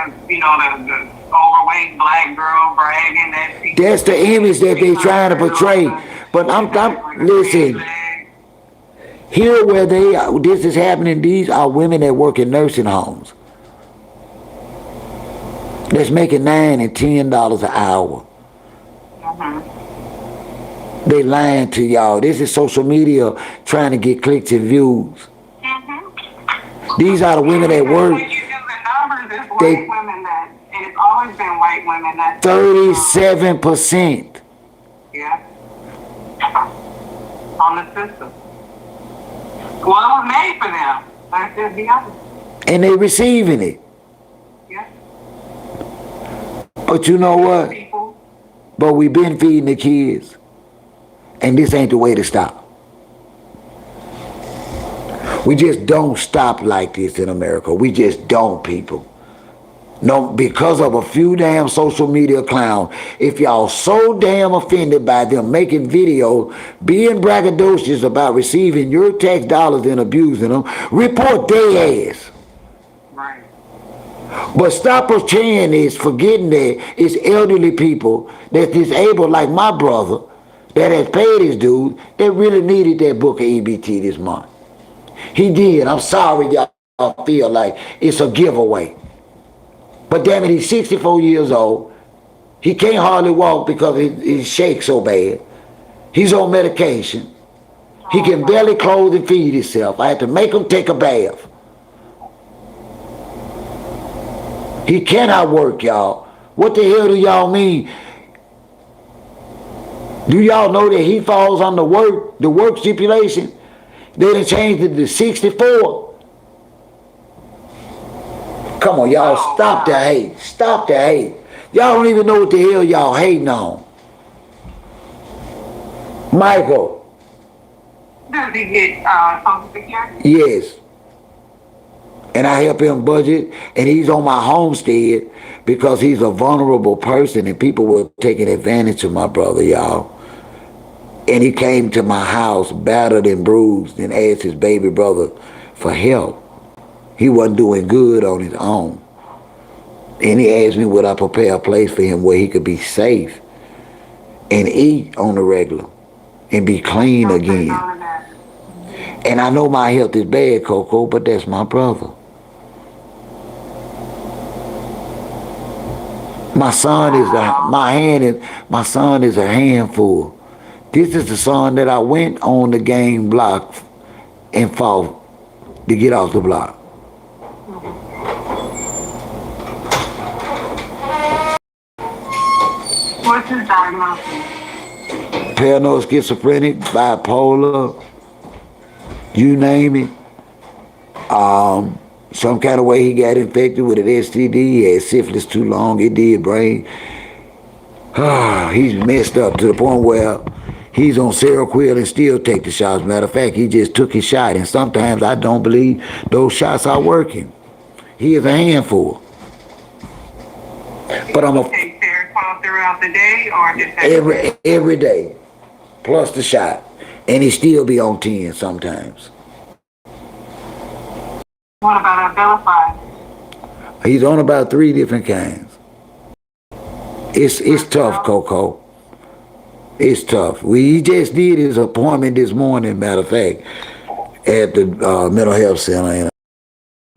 the overweight black girl bragging that she. That's the image that they trying to portray. But I'm listen. Here where this is happening, these are women that work in nursing homes. That's making $9 and $10 an hour. They lying to y'all. This is social media trying to get clicks and views. These are the women that work. When you do the numbers, it's white women that, and it's always been white women that. 37%. Yeah. On the system. Well, it was made for them. Let's just be honest. And they receiving it. Yeah. But you know what? People. But we been feeding the kids. And this ain't the way to stop. We just don't stop like this in America. We just don't, people. No, because of a few damn social media clowns. If y'all so damn offended by them making videos, being braggadocious about receiving your tax dollars and abusing them, report their ass. Right. But stop portraying this, forgetting that it's elderly people that's disabled like my brother that has paid his dues that really needed that book of EBT this month. He did. I'm sorry y'all feel like it's a giveaway. But damn it, he's 64 years old. He can't hardly walk because he shakes so bad. He's on medication. He can barely clothe and feed himself. I had to make him take a bath. He cannot work, y'all. What the hell do y'all mean? Do y'all know that he falls on the work stipulation? They done changed it to 64. Come on, y'all, stop the hate. Stop the hate. Y'all don't even know what the hell y'all hating on. Michael. Does he get Social Security? Yes. And I help him budget, and he's on my homestead because he's a vulnerable person, and people were taking advantage of my brother, y'all. And he came to my house battered and bruised and asked his baby brother for help. He wasn't doing good on his own. And he asked me would I prepare a place for him where he could be safe and eat on the regular and be clean again. And I know my health is bad, Coco, but that's my brother. My son is a handful. This is the son that I went on the game block and fought to get off the block. What's his diagnosis? Paranoid schizophrenic, bipolar, you name it. Some kind of way he got infected with an STD, he had syphilis too long, it did brain. He's messed up to the point where he's on Seroquel and still take the shots. Matter of fact, he just took his shot, and sometimes I don't believe those shots are working. He is a handful. But I'm a Take Seroquel throughout the day or just every day, plus the shot, and he still be on 10 sometimes. What about Abilify? He's on about 3 different kinds. It's tough, Coco. It's tough. He just did his appointment this morning, matter of fact, at the mental health center, and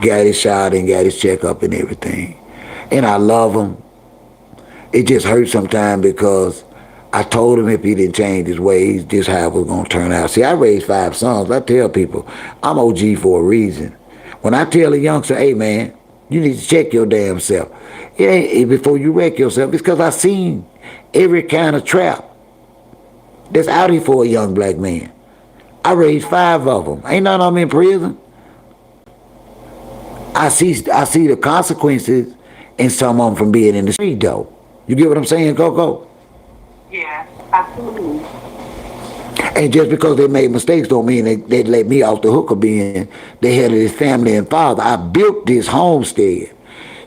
got his shot and got his checkup and everything. And I love him. It just hurts sometimes because I told him if he didn't change his ways, this how it was going to turn out. See, I raised 5 sons. I tell people, I'm OG for a reason. When I tell a youngster, hey, man, you need to check your damn self. It ain't before you wreck yourself. It's because I seen every kind of trap that's out here for a young black man. I raised 5 of them. Ain't none of them in prison. I see the consequences in some of them from being in the street, though. You get what I'm saying, Coco? Yeah, absolutely. And just because they made mistakes don't mean they let me off the hook of being the head of this family and father. I built this homestead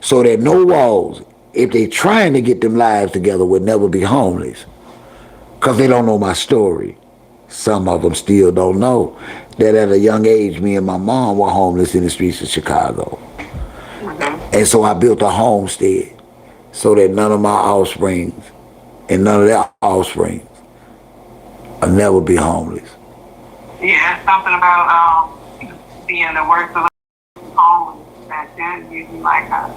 so that no walls, if they trying to get them lives together, would never be homeless. Because they don't know my story. Some of them still don't know that at a young age, me and my mom were homeless in the streets of Chicago. Mm-hmm. And so I built a homestead so that none of my offsprings and none of their offsprings will never be homeless. Yeah, something about being the worst of the homeless that you like us.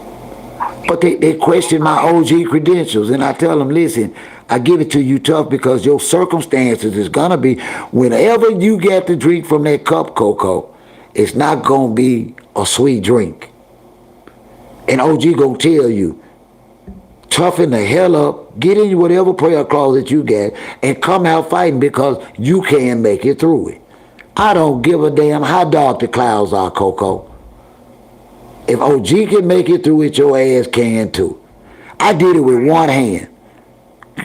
But they question my OG credentials, and I tell them, listen, I give it to you tough because your circumstances is gonna be, whenever you get to drink from that cup, Coco, it's not gonna be a sweet drink. And OG gonna tell you, toughen the hell up, get in whatever prayer closet you got, and come out fighting because you can make it through it. I don't give a damn how dark the clouds are, Coco. If OG can make it through it, your ass can too. I did it with one hand.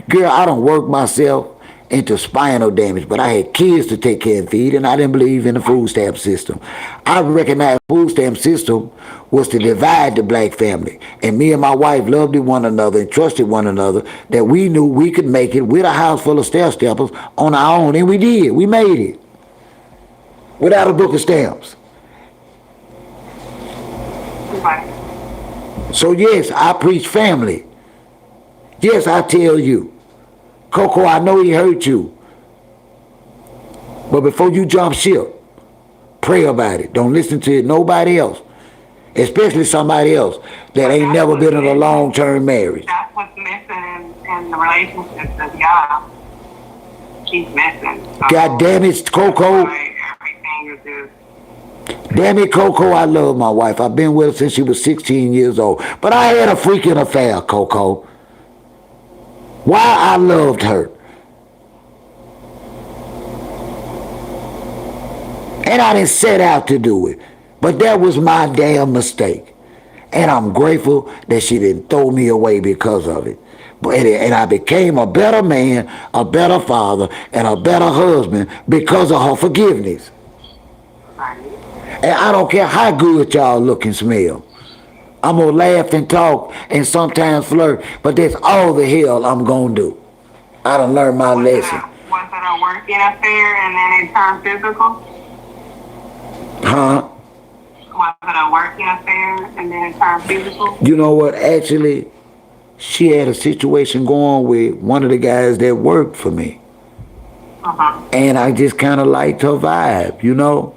Girl, I don't work myself into spinal damage, but I had kids to take care and feed, and I didn't believe in the food stamp system. I recognized the food stamp system was to divide the black family, and me and my wife loved one another and trusted one another, that we knew we could make it with a house full of stair-steppers on our own, and we did. We made it without a book of stamps. So yes, I preach family. Yes, I tell you, Coco, I know he hurt you. But before you jump ship, pray about it. Don't listen to nobody else, especially somebody else that ain't never been in a long-term marriage. That's what's missing in the relationships that y'all keep missing. So, God damn it, Coco. Everything is just... Damn it, Coco, I love my wife. I've been with her since she was 16 years old. But I had a freaking affair, Coco. Why I loved her. And I didn't set out to do it. But that was my damn mistake. And I'm grateful that she didn't throw me away because of it. And I became a better man, a better father, and a better husband because of her forgiveness. And I don't care how good y'all look and smell. I'm going to laugh and talk and sometimes flirt, but that's all the hell I'm going to do. I done learned my lesson. Was it a working affair and then it turned physical? Huh? Was it a working affair and then it turned physical? You know what? Actually, she had a situation going with one of the guys that worked for me. Uh-huh. And I just kind of liked her vibe, you know?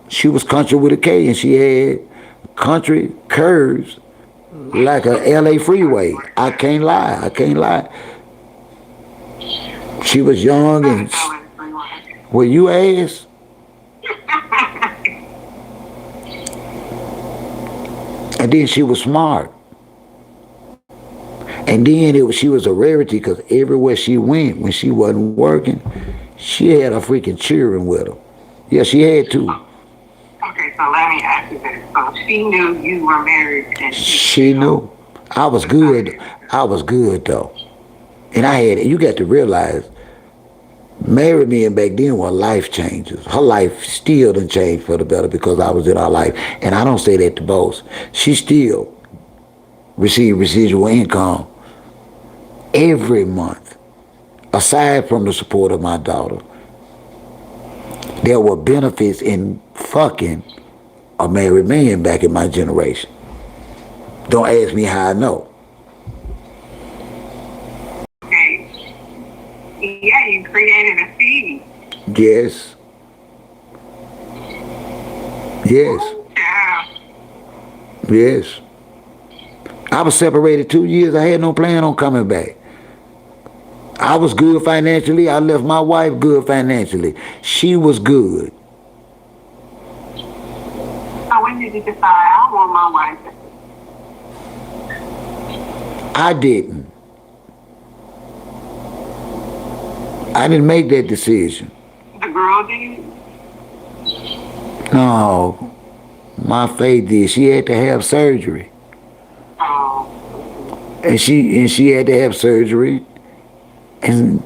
She was country with a K, and she had country curves like a LA freeway. I can't lie. She was young and... Well, you asked. And then she was smart. And then she was a rarity because everywhere she went when she wasn't working, she had her freaking children with her. Yeah, she had to. Okay, so let me ask you this. So she knew you were married and She knew. I was good. I was good though. And you got to realize, married men back then were life changers. Her life still done changed for the better because I was in her life. And I don't say that to boast. She still received residual income every month. Aside from the support of my daughter, there were benefits in fucking a married man back in my generation. Don't ask me how I know. Okay. Yeah, you created a seed. Yes. Yes. Yeah. Yes. I was separated 2 years. I had no plan on coming back. I was good financially. I left my wife good financially. She was good. So when did you decide I want my wife? I didn't. I didn't make that decision. The girl did? No. My faith did. She had to have surgery. Oh. And she had to have surgery. And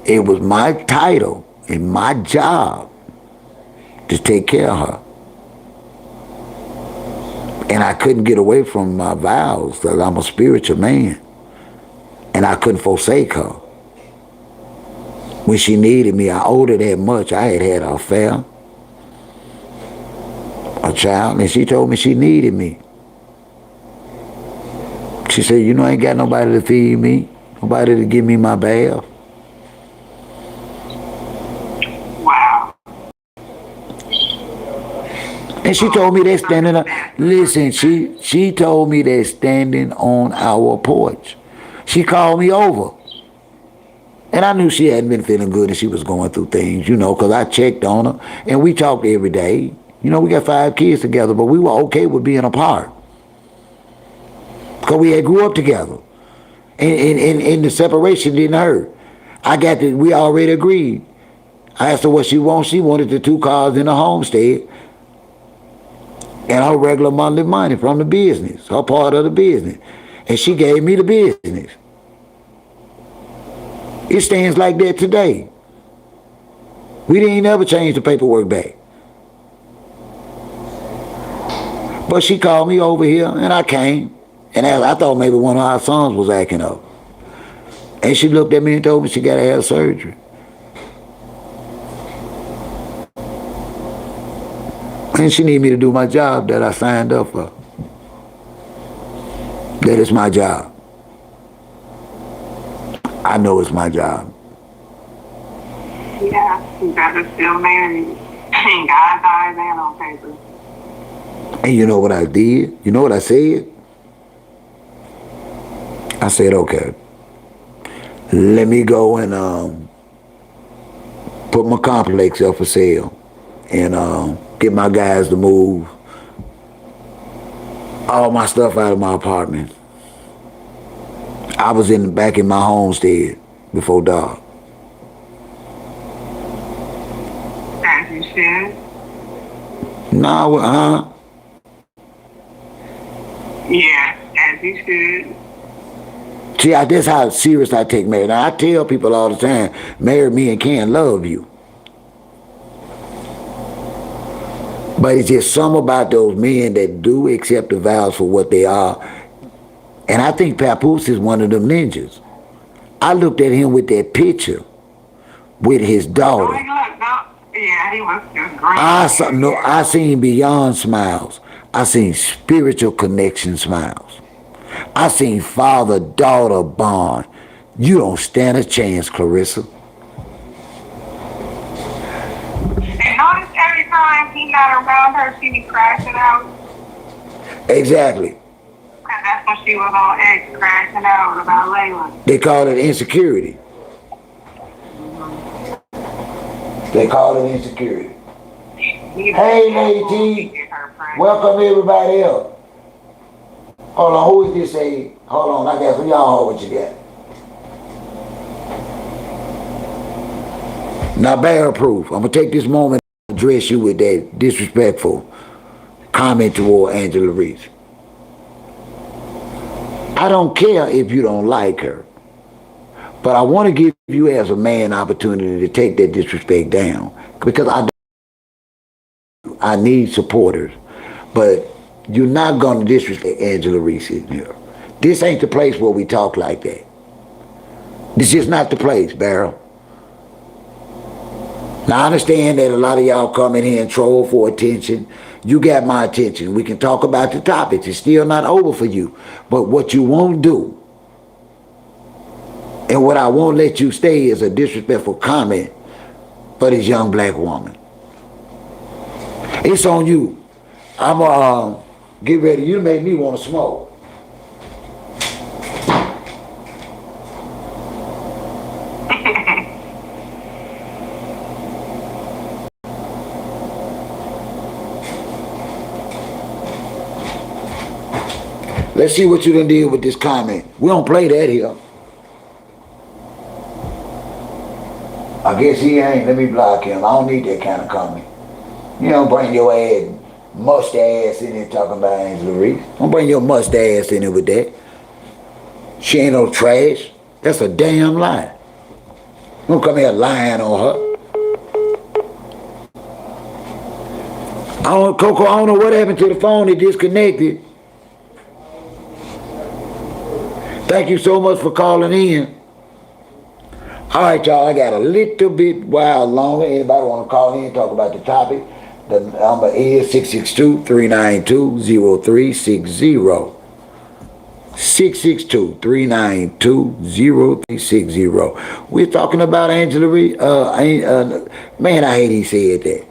it was my title and my job to take care of her. And I couldn't get away from my vows because I'm a spiritual man. And I couldn't forsake her. When she needed me, I owed her that much. I had an affair, a child, and she told me she needed me. She said, I ain't got nobody to feed me, nobody to give me my bath. Wow. And she told me that standing on, listen, she told me that standing on our porch. She called me over. And I knew she hadn't been feeling good and she was going through things, because I checked on her and we talked every day. We got 5 kids together, but we were okay with being apart. Because we had grew up together. And the separation didn't hurt. We already agreed. I asked her what she wants. She wanted the 2 cars in the homestead and her regular monthly money from the business, her part of the business. And she gave me the business. It stands like that today. We didn't ever change the paperwork back. But she called me over here and I came. And I thought maybe one of our sons was acting up. And she looked at me and told me she got to have surgery. And she needed me to do my job that I signed up for. That is my job. I know it's my job. Yeah, you gotta still married. Ain't God's eyes and on paper. And you know what I did? You know what I said? I said, okay, let me go and put my complex up for sale and get my guys to move all my stuff out of my apartment. I was back in my homestead before dark. As you should. No, Yeah, as you should. See, that's how serious I take marriage. Now, I tell people all the time, marry me and can't love you. But it's just something about those men that do accept the vows for what they are. And I think Papoose is one of them ninjas. I looked at him with that picture with his daughter. Yeah, he was just great. I seen beyond smiles. I seen spiritual connection smiles. I seen father-daughter bond. You don't stand a chance, Claressa. And notice every time he not around her, she be crashing out. Exactly. Because that's when she was on X, crashing out about Layla. They call it insecurity. They call it insecurity. Hey, Lady T. Welcome everybody else. Hold on, who is this? Hold on, I got for y'all. What you got? Now, bear proof. I'm gonna take this moment to address you with that disrespectful comment toward Angela Reese. I don't care if you don't like her, but I want to give you as a man opportunity to take that disrespect down because I need supporters, but you're not gonna disrespect Angela Reese in here. This ain't the place where we talk like that. This is not the place, Barrel. Now, I understand that a lot of y'all come in here and troll for attention. You got my attention. We can talk about the topics. It's still not over for you. But what you won't do, and what I won't let you stay, is a disrespectful comment for this young black woman. It's on you. I'm going to get ready. You made me want to smoke. Let's see what you done did with this comment. We don't play that here. I guess he ain't. Let me block him. I don't need that kind of comment. You don't bring your ass, mustache in here talking about Angela Reese. Don't bring your mustache in here with that. She ain't no trash. That's a damn lie. Don't come here lying on her. Coco, I don't know what happened to the phone. It disconnected. Thank you so much for calling in. All right, y'all, I got a little bit while longer. Anybody want to call in and talk about the topic? The number is 662-392-0360. 662-392-0360. We're talking about Angela Reese. Man, I hate he said that.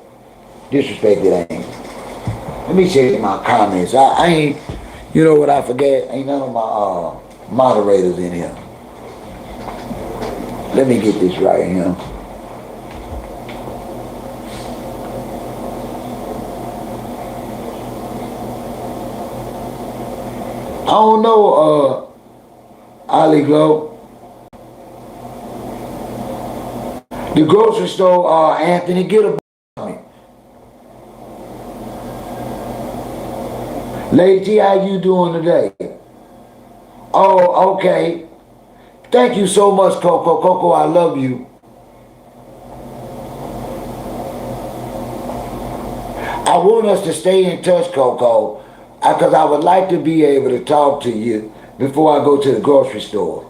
Disrespected Angela. Let me check my comments. I ain't, you know what I forget? Ain't none of my moderators in here. Let me get this right here. I don't know, Ali Glow. The grocery store, Anthony, get a me. Lady T, how you doing today? Oh, okay. Thank you so much, Coco. Coco, I love you. I want us to stay in touch, Coco, because I would like to be able to talk to you before I go to the grocery store.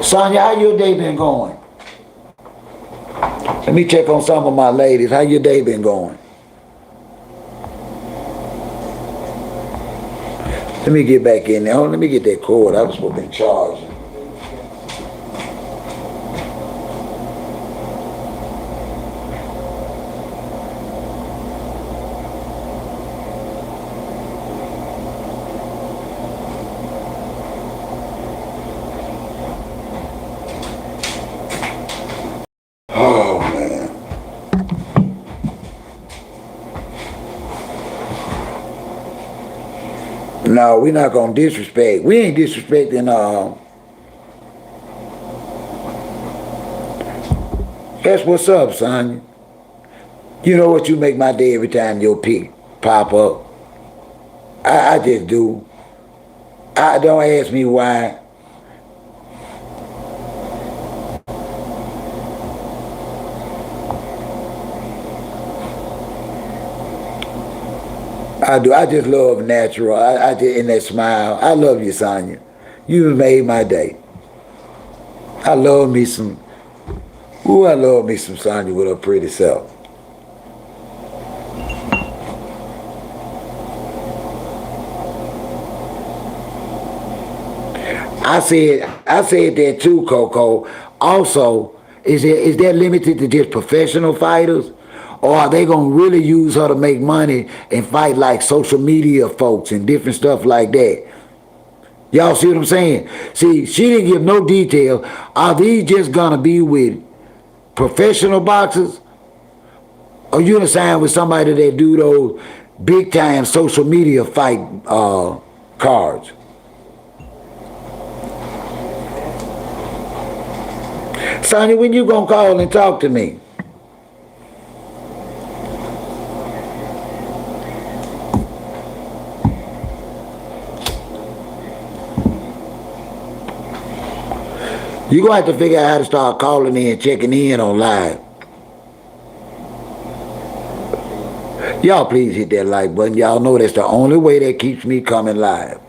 Sonia, how your day been going? Let me check on some of my ladies. How your day been going? Let me get back in there. Oh, let me get that cord. I was supposed to be charging. Oh, man. No, we're not going to disrespect. We ain't disrespecting, that's what's up, son. You know what? You make my day every time your pic pop up. I just do. Don't ask me why. I do. I just love natural. I just, in that smile. I love you, Sonya. You made my day. I love me some. Ooh, I love me some Sonya with her pretty self. I said that too, Coco. Also, is that limited to just professional fighters? Or are they going to really use her to make money and fight like social media folks and different stuff like that? Y'all see what I'm saying? See, she didn't give no detail. Are these just going to be with professional boxers? Or you gonna sign with somebody that do those big time social media fight cards. Sonya, when you gonna call and talk to me? You gonna have to figure out how to start calling in, checking in on live. Y'all please hit that like button. Y'all know that's the only way that keeps me coming live.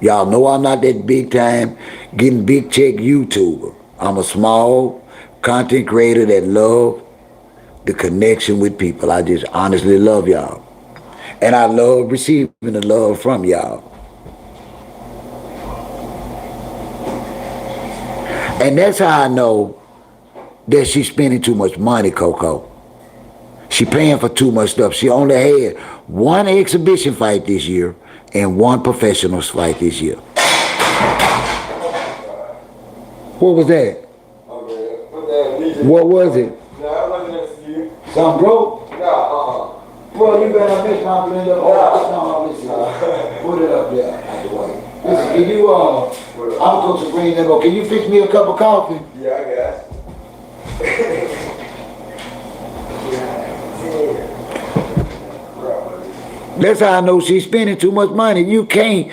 Y'all know I'm not that big time getting big check YouTuber. I'm a small content creator that love the connection with people. I just honestly love y'all. And I love receiving the love from y'all. And that's how I know that she's spending too much money, Coco. She paying for too much stuff. She only had one exhibition fight this year and one professional fight this year. What was that? What was it? Something broke? Well, you better miss my blend up. No, listen. Put it up there out the way. Listen, can you, I'm going to bring them up. Can you fix me a cup of coffee? Yeah, I guess. That's how I know she's spending too much money. You can't,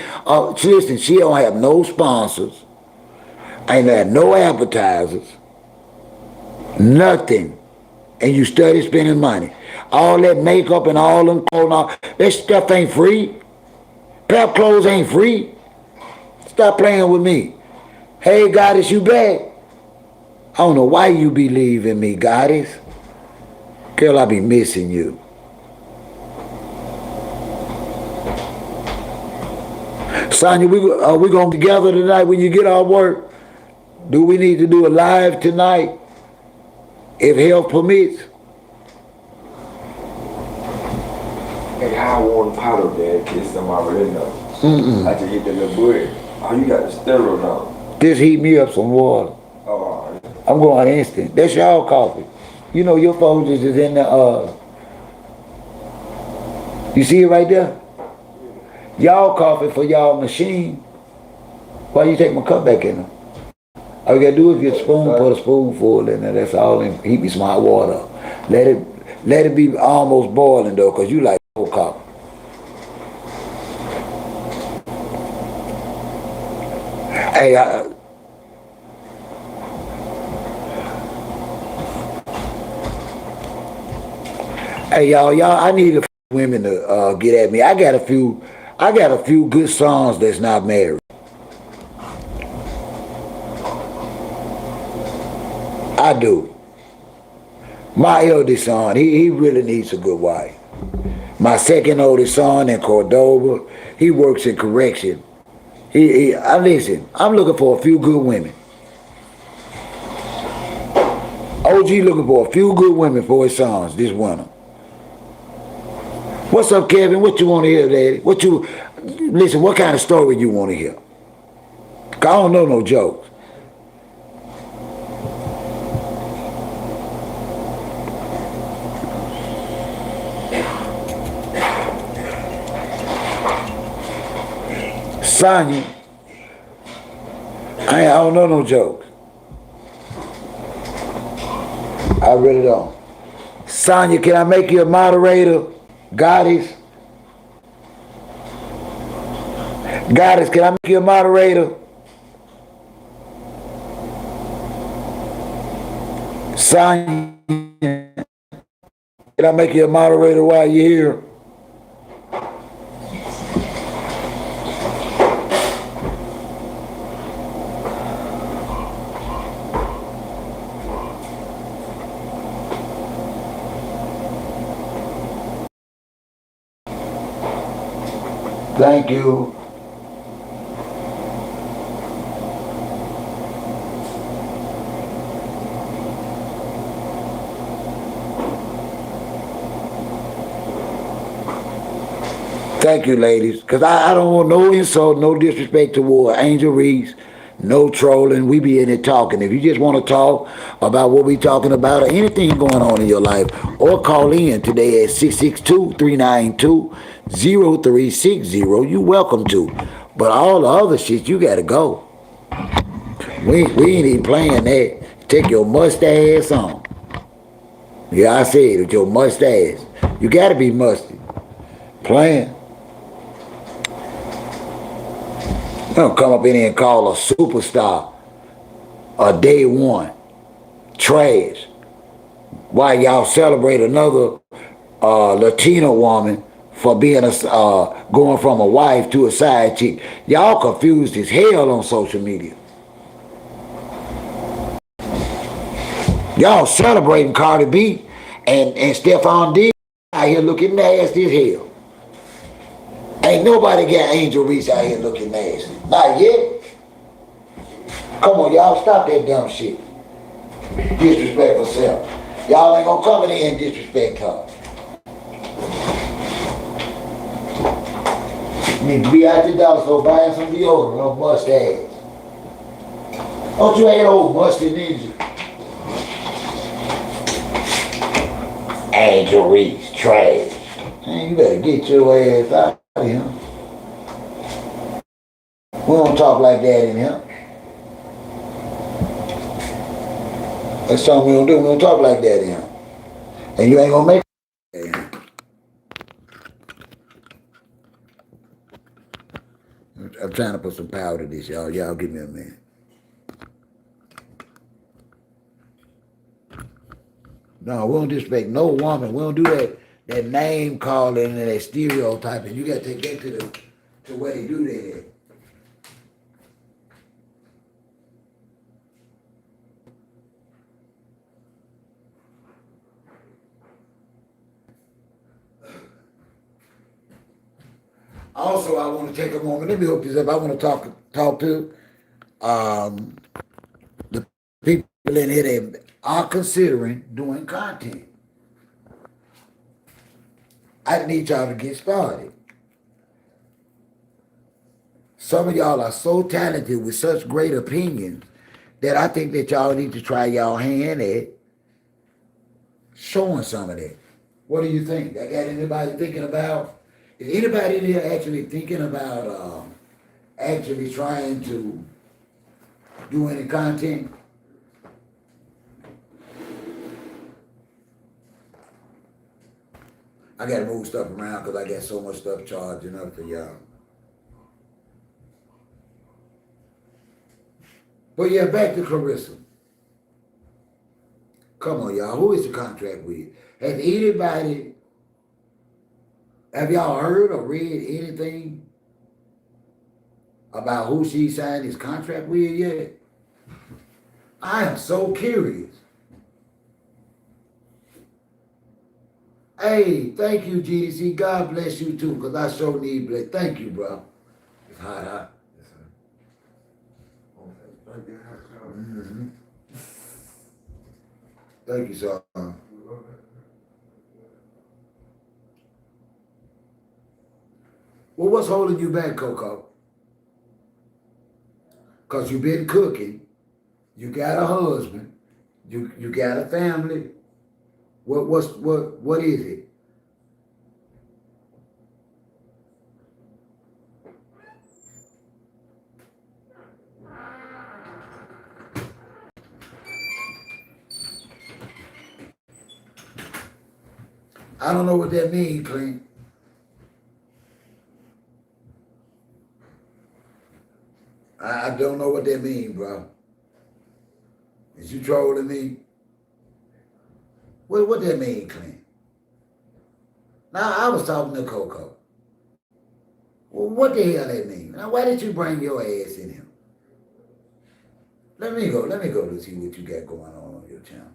listen, she don't have no sponsors. Ain't had no advertisers. Nothing. And you study spending money. All that makeup and all them clothes, that stuff ain't free. Pap clothes ain't free. Stop playing with me. Hey, Goddess, you back? I don't know why you be leaving me, Goddess. Girl, I be missing you. Sonya, we going together tonight when you get off work? Do we need to do a live tonight? If health permits? Hey, how I want powder, Dad, kiss them already know. I just hit the little bud. Oh, you got the steroid on. Just heat me up some water. Oh, I'm going instant. That's y'all coffee. You know your folks is in the, you see it right there? Y'all coffee for y'all machine. Why you take my cup back in there? All you gotta do is get a spoon, put a spoonful in there, that's all, and heat me some hot water. Let it be almost boiling though, cause you like cold coffee. Hey, hey y'all, I need a few women to get at me. I got a few good songs that's not married. I do. My eldest son, he really needs a good wife. My second oldest son in Cordoba, he works in correction. Listen, I'm looking for a few good women. OG looking for a few good women for his sons this winter. What's up, Kevin? What you want to hear, Daddy? Listen, what kind of story you want to hear? 'Cause I don't know no jokes. Sonya, I don't know no jokes. I really don't. Sonya, can I make you a moderator? Goddess? Goddess, can I make you a moderator? Sonya, can I make you a moderator while you're here? Thank you. Thank you, ladies. Because I don't want no insult, no disrespect toward Angel Reese, No trolling. We be in it talking. If you just want to talk about what we talking about or anything going on in your life, or call in today at 662-392-0360, you welcome to. But all the other shit, you got to go. We ain't even playing that. Take your mustache on. Yeah, I said with your mustache. You got to be musty. Playing. Don't come up in here and call a superstar a day one trash. Why y'all celebrate another Latina woman for being going from a wife to a side chick? Y'all confused as hell on social media. Y'all celebrating Cardi B and Stephon D out here looking nasty as hell. Ain't nobody got Angel Reese out here looking nasty. Not yet. Come on, y'all, stop that dumb shit. Disrespectful self. Y'all ain't gonna come in here and disrespect her. You need to be out your dollar store buying some deodorant or mustache. Don't you ain't old musty ninja? Angel Reese, trash. Man, you better get your ass out of here. We don't talk like that in here. That's something we don't do. We don't talk like that in here. And you ain't gonna make it. I'm trying to put some power to this, y'all. Y'all give me a minute. No, we don't disrespect no woman. We don't do that name calling and that stereotyping. You gotta take that to where they do that at. Also, I want to take a moment. Let me hook this up. I want to talk to the people in here that are considering doing content. I need y'all to get started. Some of y'all are so talented with such great opinions that I think that y'all need to try y'all hand at showing some of that. What do you think? I got anybody thinking about? Is anybody in here actually thinking about actually trying to do any content? I gotta move stuff around because I got so much stuff charging up for y'all. But yeah, back to Claressa. Come on, y'all. Who is the contract with? Have y'all heard or read anything about who she signed his contract with yet? I am so curious. Hey, thank you, GDC. God bless you too, because I sure need bless. Thank you, bro. It's hot, huh? Yes, sir. Mm-hmm. Thank you, sir. Well, what's holding you back, Coco? Because you've been cooking. You got a husband. You got a family. What is it? I don't know what that means, Clint. I don't know what that means, bro. Is you trolling me? What that mean, Clint? Now, I was talking to Coco. Well, what the hell that mean? Now, why did you bring your ass in here? Let me go to see what you got going on your channel.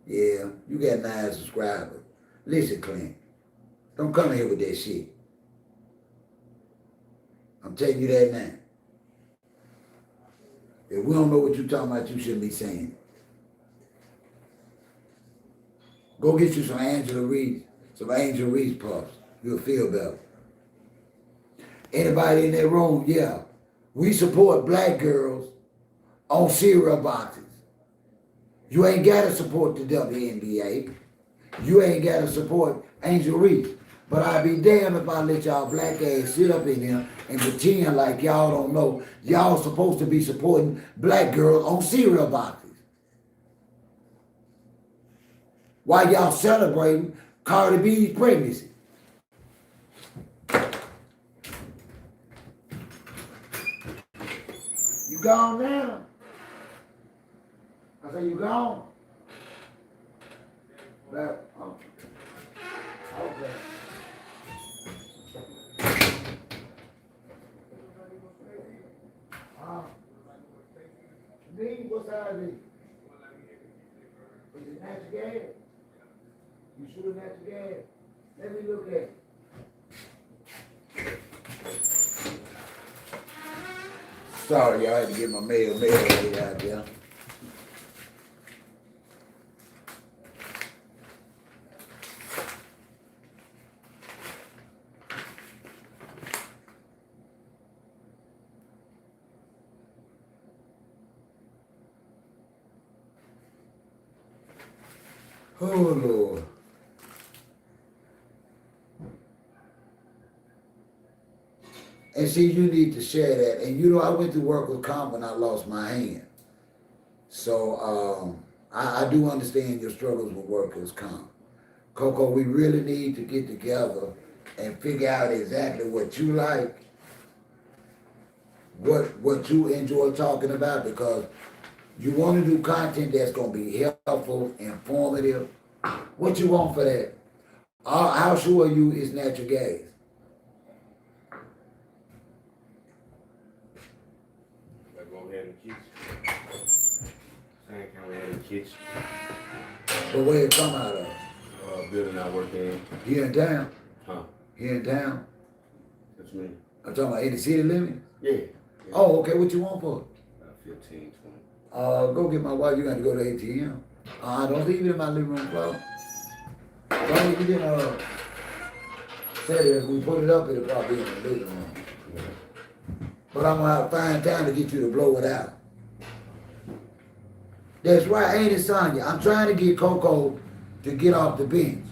Yeah, you got 9 subscribers. Listen, Clint, don't come in here with that shit. I'm telling you that now. If we don't know what you're talking about, you shouldn't be saying it. Go get you some Angel Reese puffs. You'll feel better. Anybody in that room? Yeah. We support black girls on cereal boxes. You ain't gotta support the WNBA. You ain't gotta support Angel Reese. But I'd be damned if I let y'all black ass sit up in here and pretend like y'all don't know y'all supposed to be supporting black girls on cereal boxes. While y'all celebrating Cardi B's pregnancy. You gone now? I say you gone? Well, okay. Me? What size is it? Is it natural gas? You sure it's natural gas? Let me look at it. Sorry, y'all, I had to get my mail out there. Oh, Lord. And see, you need to share that. And you know, I went to work with comp when I lost my hand. So I do understand your struggles with workers' comp. Coco, we really need to get together and figure out exactly what you like, what you enjoy talking about, because you want to do content that's going to be helpful, informative. What you want for that? How sure are you it's natural gas? Like go ahead and kitchen. Same kind of in the kitchen. But where it come out of? Building I work in. Here in town? Huh? Here in town? That's me. I'm talking about in the city limits? Yeah. Oh, okay. What you want for? 15, 20. Go get my wife. You got to go to ATM. Don't leave it in my living room floor. Don't leave it in said if we put it up, it'll probably be in the living room. But I'm gonna have to find time to get you to blow it out. That's right, ain't it, Sonya? I'm trying to get Coco to get off the bench.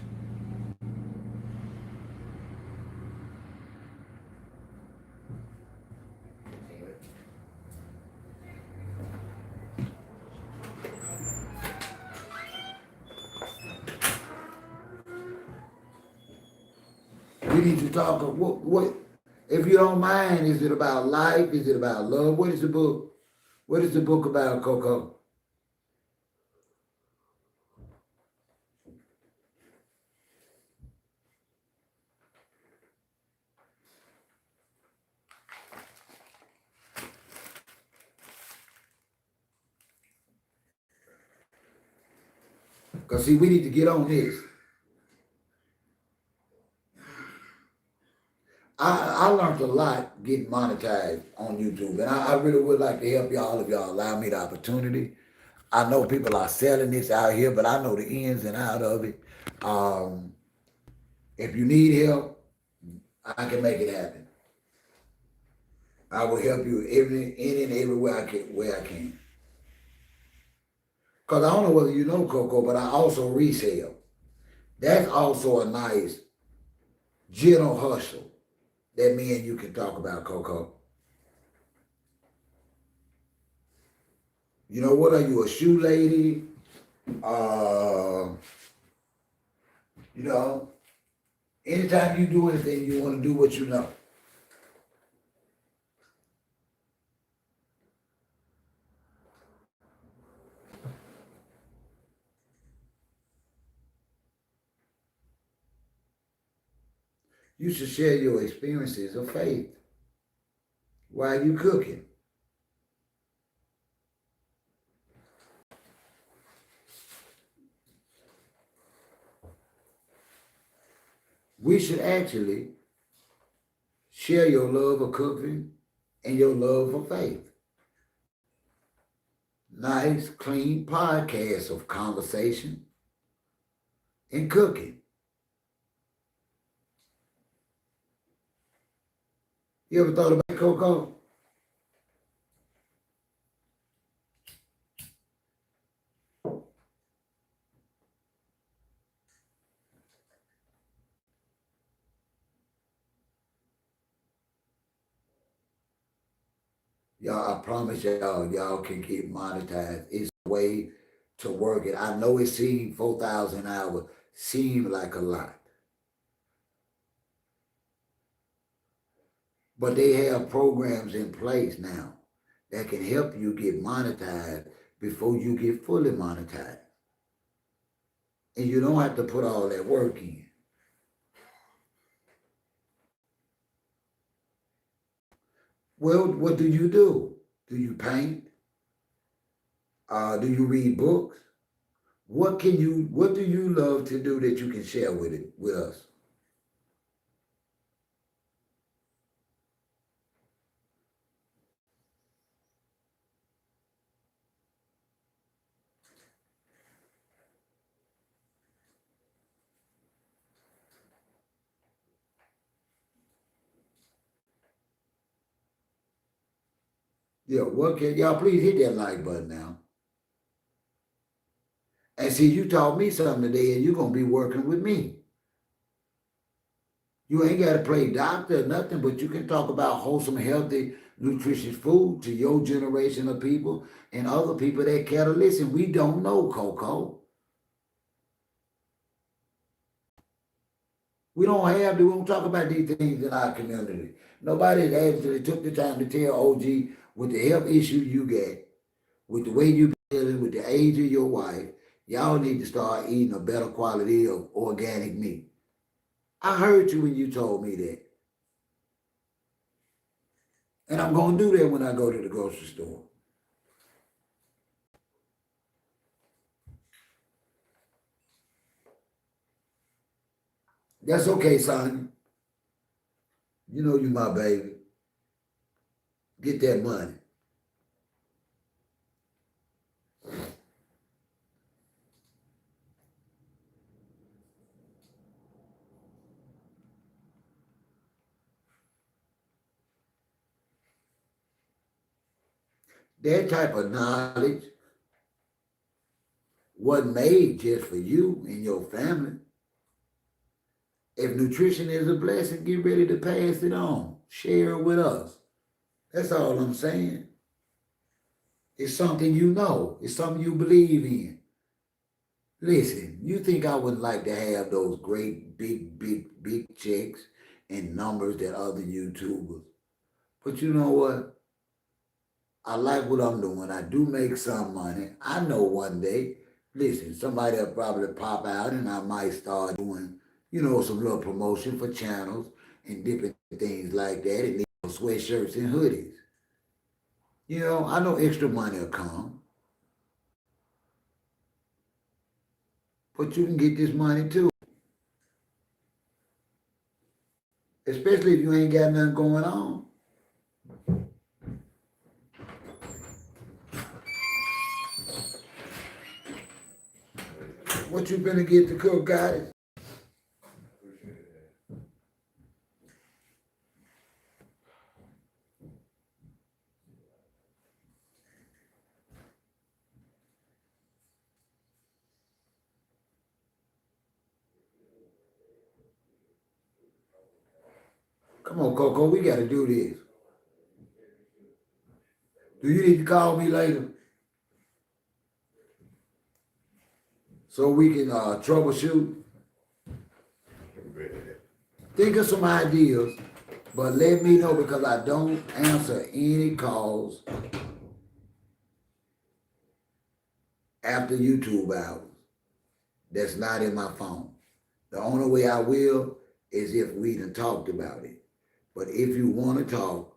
We need to talk of what, if you don't mind, is it about life? Is it about love? What is the book? What is the book about, Coco? Because see, we need to get on this. I learned a lot getting monetized on YouTube, and I really would like to help y'all if y'all allow me the opportunity. I know people are selling this out here, but I know the ins and out of it. If you need help, I can make it happen. I will help you in and every way I can. Because I don't know whether you know, Coco, but I also resell. That's also a nice, gentle hustle that me and you can talk about, Coco. You know, what are you, a shoe lady? You know, anytime you do anything, you want to do what you know. You should share your experiences of faith while you cooking. We should actually share your love of cooking and your love for faith. Nice, clean podcast of conversation and cooking. You ever thought about Coco? Y'all, I promise y'all can get monetized. It's a way to work it. I know it seemed 4,000 hours seem like a lot, but they have programs in place now that can help you get monetized before you get fully monetized. And you don't have to put all that work in. Well, what do you do? Do you paint? Do you read books? What do you love to do that you can share with us? Yeah, what can y'all please hit that like button now? And see, you taught me something today, and you're gonna be working with me. You ain't gotta play doctor or nothing, but you can talk about wholesome, healthy, nutritious food to your generation of people and other people that care to listen. We don't know, Coco. We don't talk about these things in our community. Nobody actually took the time to tell OG with the health issue you get, with the way you dealing, with the age of your wife, y'all need to start eating a better quality of organic meat. I heard you when you told me that. And I'm going to do that when I go to the grocery store. That's okay, son. You know you my baby. Get that money. That type of knowledge wasn't made just for you and your family. If nutrition is a blessing, get ready to pass it on. Share it with us. That's all I'm saying. It's something you know. It's something you believe in. Listen, you think I would like to have those great big checks and numbers that other YouTubers. But you know what? I like what I'm doing. I do make some money. I know one day, listen, somebody will probably pop out and I might start doing, some little promotion for channels and different things like that and sweatshirts and hoodies. I know extra money will come, but you can get this money too. Especially if you ain't got nothing going on. What you finna get to cook, guys? Come on, Coco, we gotta do this. Do you need to call me later so we can troubleshoot? Think of some ideas, but let me know because I don't answer any calls after YouTube hours. That's not in my phone. The only way I will is if we done talked about it. But if you want to talk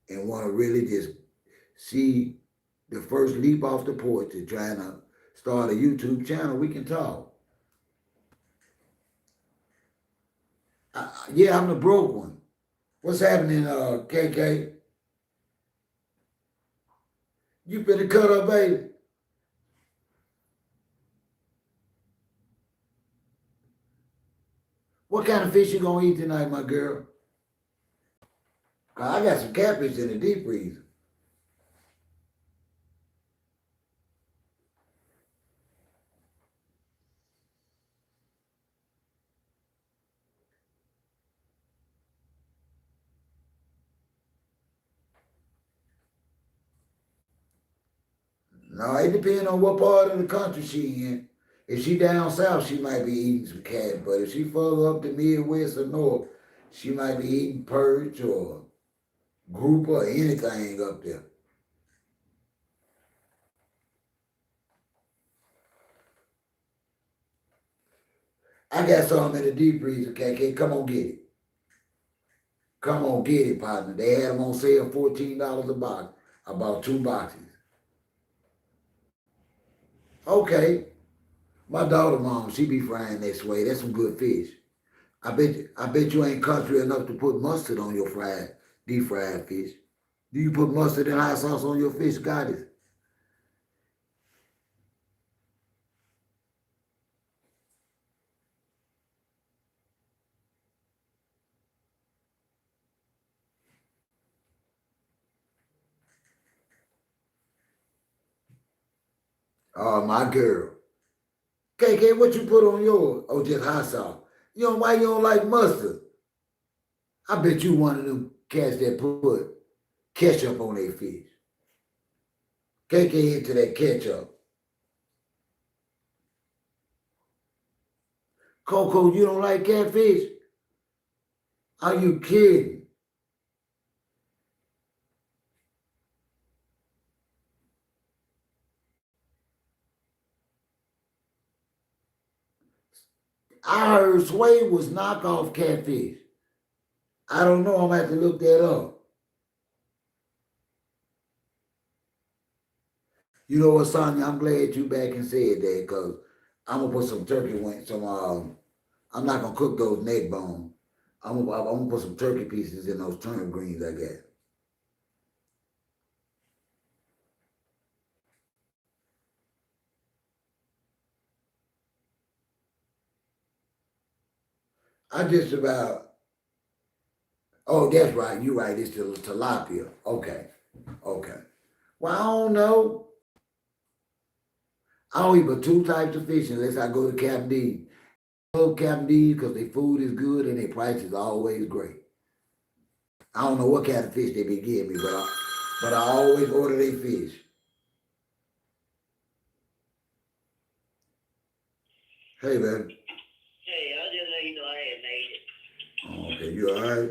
and want to really just see the first leap off the porch to trying to start a YouTube channel, we can talk. Yeah, I'm the broke one. What's happening, KK? You finna cut up, baby? What kind of fish you gonna eat tonight, my girl? I got some catfish in the deep freezer. No, it depends on what part of the country she in. If she down south, she might be eating some cat, but if she further up the Midwest or North, she might be eating perch or grouper or anything up there. I got some in the deep freezer, KK. Come on, get it. Come on, get it, partner. They had them on sale, $14 a box. I bought 2 boxes. Okay. My daughter, mom, she be frying this way. That's some good fish. I bet you ain't country enough to put mustard on your deep fried fish. Do you put mustard and hot sauce on your fish, goddess? Oh, my girl. KK, what you put on yours? Oh, just hot sauce. Why you don't like mustard? I bet you one of them cats that put ketchup on their fish. KK into that ketchup. Coco, you don't like catfish? Are you kidding? I heard Sway was knockoff catfish. I don't know. I'm gonna have to look that up. You know what, Sonya? I'm glad you back and said that because I'm gonna put some turkey wings. I'm not gonna cook those neck bones. I'm gonna put some turkey pieces in those turnip greens I got. I just about. Oh, that's right. You're right. It's the tilapia. Okay. Okay. Well, I don't know. I don't eat but 2 types of fish unless I go to Captain D. I love Captain D because their food is good and their price is always great. I don't know what kind of fish they be giving me, but I always order their fish. Hey, baby. Hey, I just let you know I had made it. Oh, okay, you all right?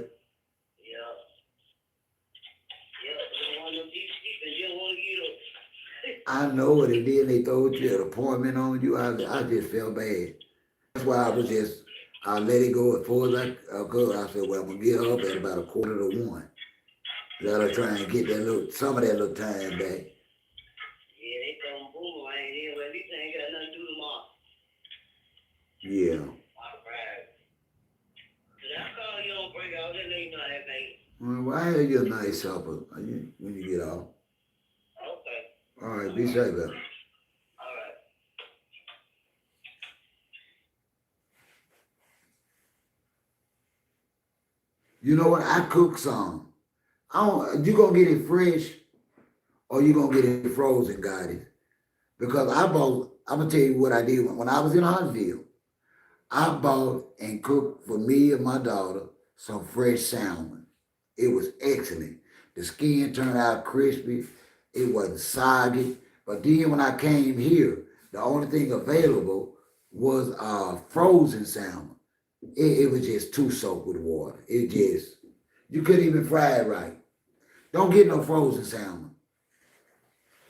Yeah. Yeah, you don't want no deep sleep and you don't want to get up. I know it, and then they throwed you an appointment on you. I just felt bad. That's why I let it go as far as I could. I said, well, I'm going to get up at about 1:45. Let her try and get some of that little time back. Yeah, they come boomerang in, well, at least I ain't got nothing to do tomorrow. Yeah. All right. Cause I call you on break, I'll just let you know I had made it. Well, I had you a nice supper when you get off. Okay. All right, be safe, baby. All right. You know what? I cook some. You gonna get it fresh or you gonna get it frozen, guys? Because I'm gonna tell you what I did when I was in Huntsville. I bought and cooked for me and my daughter some fresh salmon. It was excellent. The skin turned out crispy. It wasn't soggy. But then when I came here, the only thing available was frozen salmon. It was just too soaked with water. You couldn't even fry it right. Don't get no frozen salmon.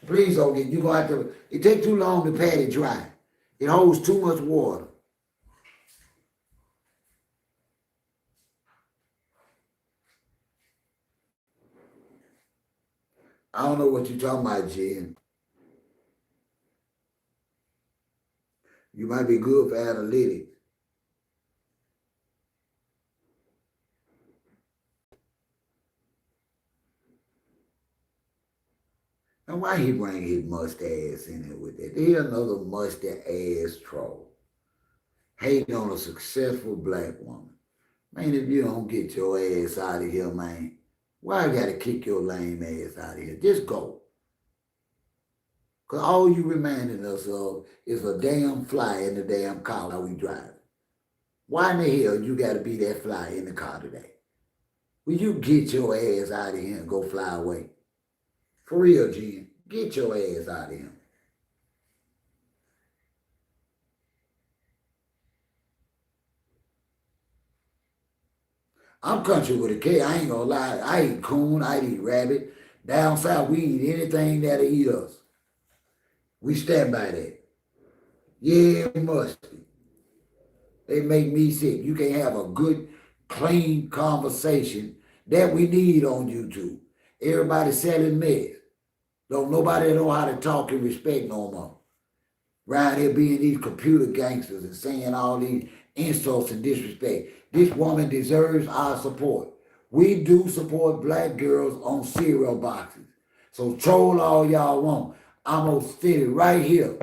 Please don't get, you're gonna have to, it takes too long to pat it dry. It holds too much water. I don't know what you're talking about, Jen. You might be good for analytics. And why he bring his mustache in there with that? Here's another mustache troll. Hating on a successful black woman. Man, if you don't get your ass out of here, man. Why I gotta kick your lame ass out of here? Just go. Cause all you reminding us of is a damn fly in the damn car while we drive. Why in the hell you gotta be that fly in the car today? Will you get your ass out of here and go fly away? For real, Jen. Get your ass out of here. I'm country with a K. I ain't gonna lie. I eat coon, I eat rabbit. Down south, we eat anything that'll eat us. We stand by that. Yeah, musty. They make me sick. You can't have a good, clean conversation that we need on YouTube. Everybody selling mess. Don't nobody know how to talk and respect no more. Around here being these computer gangsters and saying all these insults and disrespect. This woman deserves our support. We do support black girls on cereal boxes. So troll all y'all want. I'm gonna sit right here.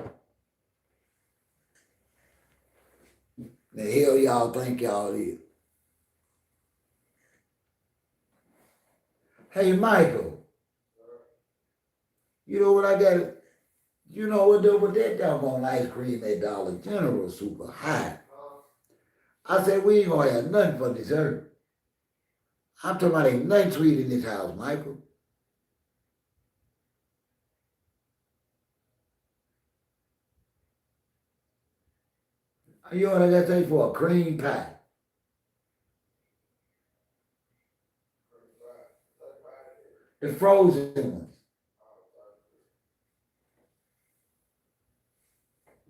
The hell y'all think y'all is? Hey, Michael. You know what I got? You know what though? With that doggone ice cream at Dollar General super high. I said, we ain't gonna have nothing for dessert. I'm talking about ain't nothing sweet in this house, Michael. You know what I got to take for a cream pie? The frozen ones.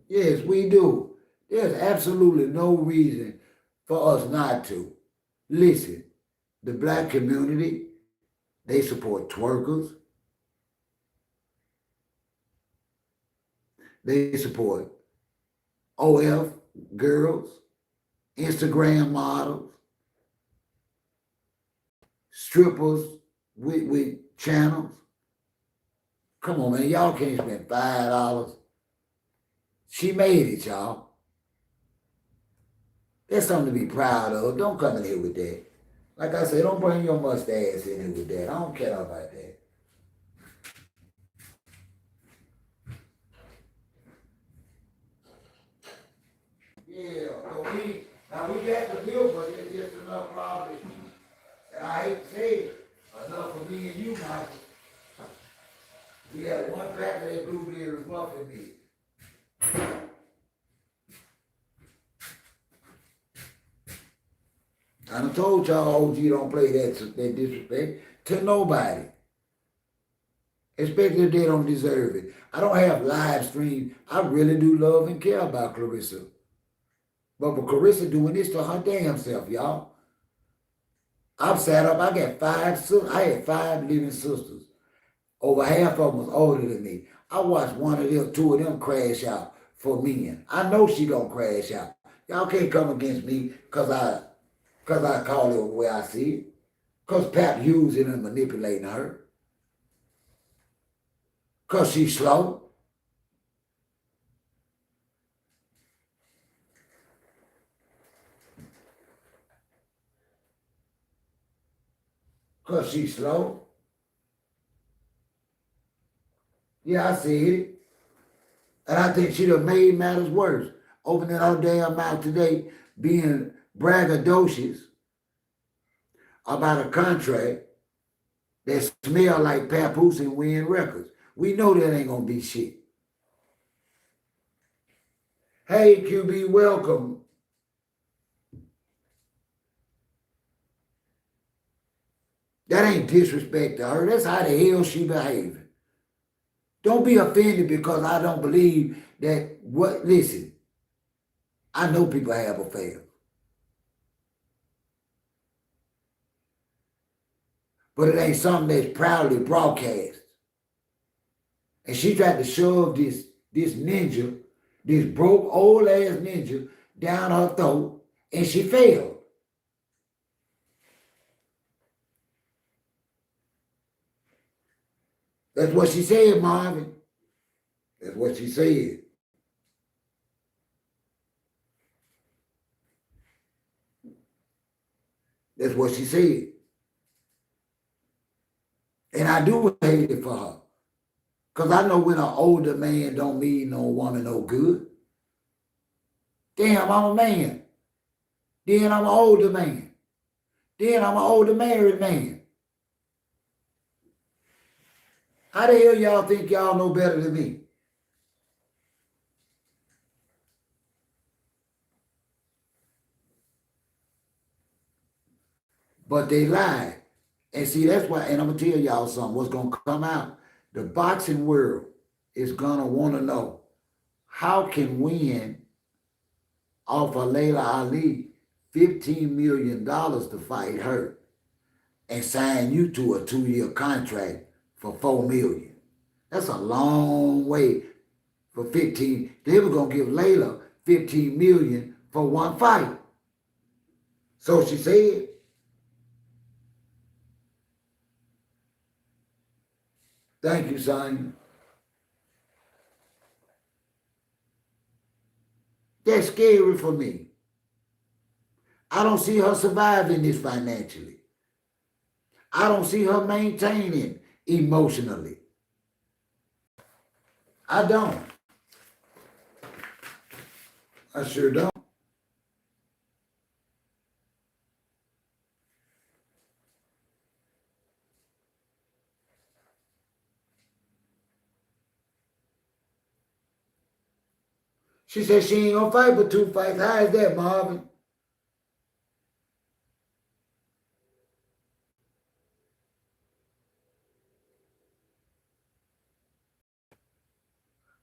Yes, we do. There's absolutely no reason for us not to. Listen, the black community, they support twerkers. They support OF girls, Instagram models, strippers with channels. Come on, man. Y'all can't spend $5. She made it, y'all. That's something to be proud of. Don't come in here with that. Like I said, don't bring your mustache in here with that. I don't care about that. Yeah, so we got the bill, but it's just enough probably. And I hate to say it, enough for me and you, Michael. We had one pack of that blueberry muffin meat. I done told y'all OG don't play that disrespect to nobody. Especially if they don't deserve it. I don't have live streams. I really do love and care about Claressa. But for Claressa doing this to her damn self, y'all. I've sat up, I got 5 sisters. I had 5 living sisters. Over half of them was older than me. I watched 1 of them, 2 of them crash out for men. I know she gonna crash out. Y'all can't come against me because I call it the way I see it. Because Pap using and manipulating her. Because she's slow. Because she's slow. Yeah, I see it. And I think she'd have made matters worse. Opening her damn mouth today, being braggadocious about a contract that smell like papoose and Wynn records. We know that ain't gonna be shit. Hey, QB, welcome. That ain't disrespect to her. That's how the hell she behaving. Don't be offended because I don't believe that listen, I know people have affairs. But it ain't something that's proudly broadcast. And she tried to shove this ninja, this broke old ass ninja down her throat, and she failed. That's what she said, Marvin. That's what she said. That's what she said. I do hate it for her. Because I know when an older man don't mean no woman no good. Damn, I'm a man. Then I'm an older man. Then I'm an older married man. How the hell y'all think y'all know better than me? But they lied. And see, that's why, and I'm going to tell y'all something, what's going to come out. The boxing world is going to want to know, how can Wynn offer Layla Ali $15 million to fight her and sign you to a 2-year contract for $4 million? That's a long way for 15. They were going to give Layla $15 million for one fight. So she said, thank you, son. That's scary for me. I don't see her surviving this financially. I don't see her maintaining emotionally. I don't. I sure don't. She said she ain't gonna fight but 2 fights. How is that, Marvin?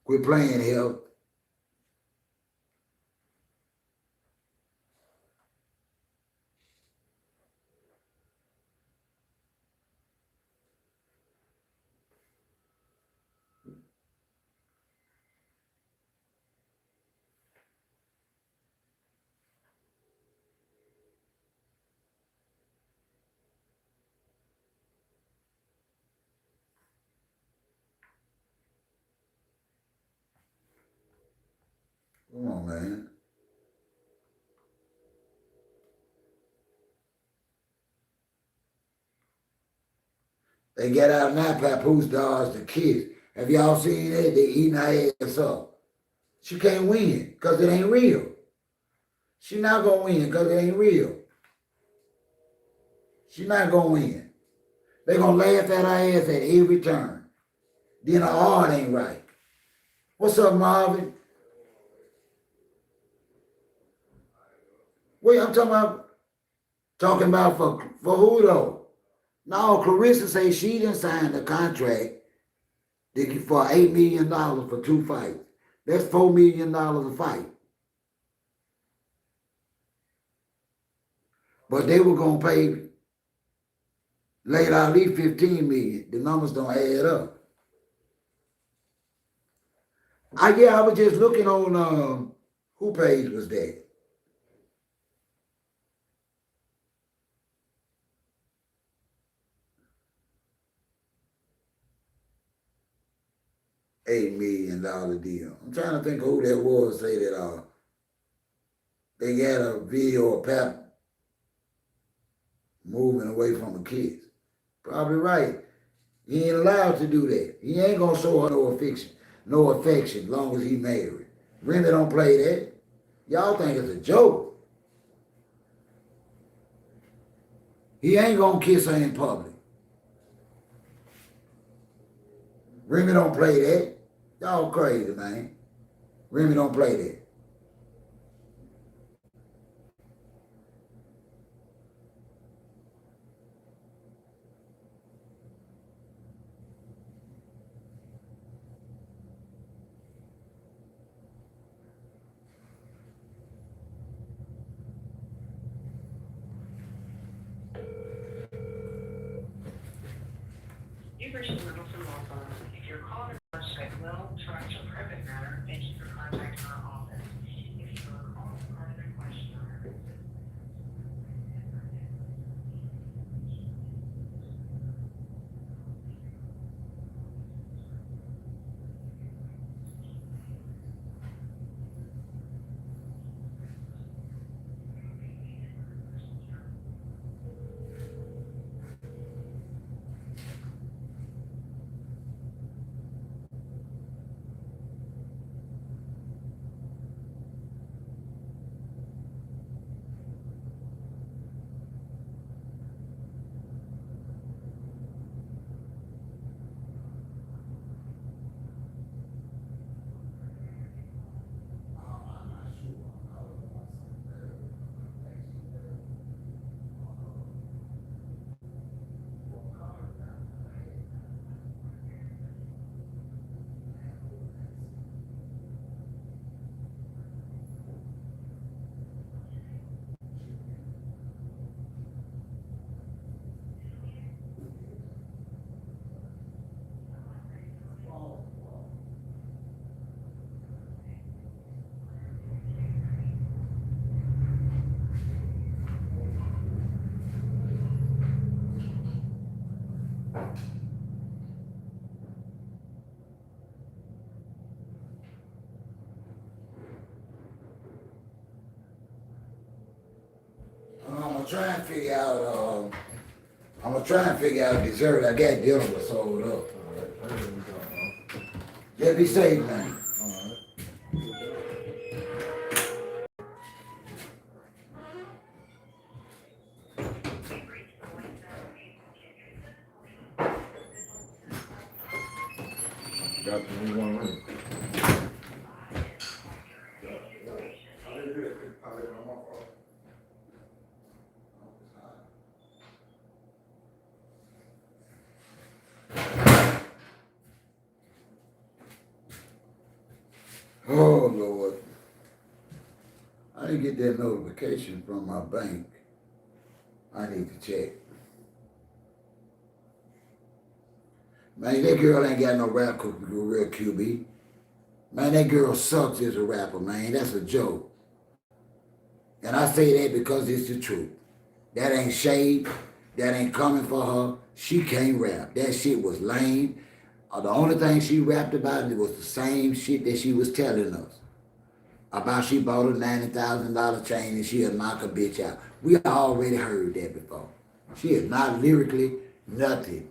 Quit playing, hell. Come on, man. They get out now, papoose dogs, the kids. Have y'all seen that? They eating her ass up. She can't win because it ain't real. She not gonna win because it ain't real. She not gonna win. They gonna laugh at her ass at every turn. Then her heart ain't right. What's up, Marvin? Wait, I'm talking about for who though? No, Claressa say she didn't sign the contract for $8 million for 2 fights. That's $4 million a fight. But they were gonna pay Layla Ali $15 million. The numbers don't add up. I was just looking on who page was that? $8 million deal. I'm trying to think of who that was. Say that they got a video of Pap moving away from the kids. Probably right. He ain't allowed to do that. He ain't gonna show her no affection, long as he married. Remy don't play that. Y'all think it's a joke. He ain't gonna kiss her in public. Remy don't play that. Y'all crazy, man. Remy don't play that. You've reached the Middleton Law Firm. If your call is subject will direct your private matter, thank you for contacting our office. If you are calling regarding a question on our try and figure out. I'm gonna try and figure out dessert. I got dinner sold up. Yeah, be safe, man. Got the new one ready. Oh Lord, I didn't get that notification from my bank. I need to check. Man, that girl ain't got no rap real QB. Man, that girl sucks as a rapper, man. That's a joke. And I say that because it's the truth. That ain't shade. That ain't coming for her. She can't rap. That shit was lame. The only thing she rapped about it was the same shit that she was telling us. About she bought a $90,000 chain and she'll knock a bitch out. We already heard that before. She is not lyrically nothing.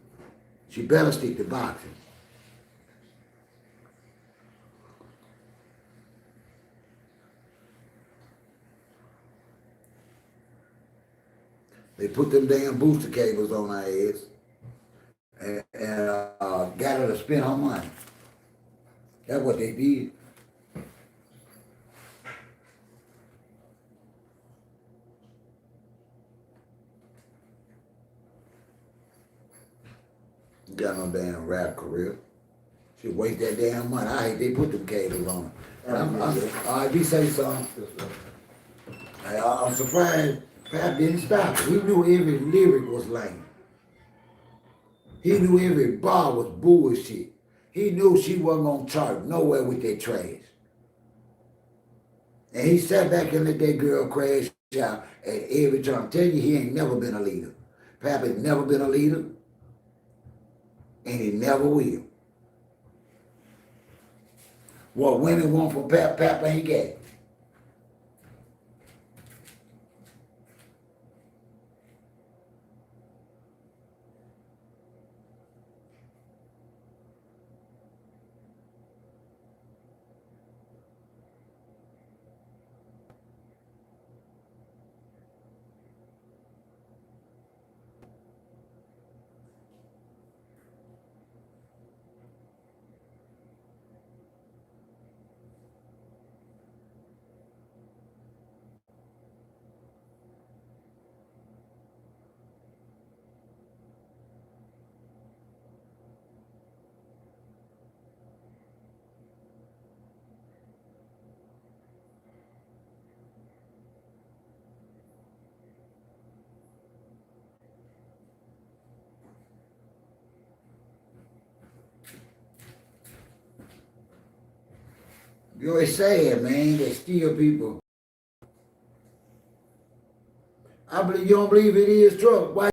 She better stick to boxing. They put them damn booster cables on her ass and got her to spend her money. That's what they did. Got no damn rap career. She waste that damn money. I hate they put them cables on her. All right, be say something. I'm surprised Pap didn't stop it. He knew every lyric was lame. He knew every bar was bullshit. He knew she wasn't gonna chart nowhere with that trash. And he sat back and let that girl crash out at every turn. I'm telling you, he ain't never been a leader. Pap has never been a leader, and he never will. What women want from Pap, Pap ain't got it. You know, it's sad, man, that still people. I believe you don't believe it is truck. Why?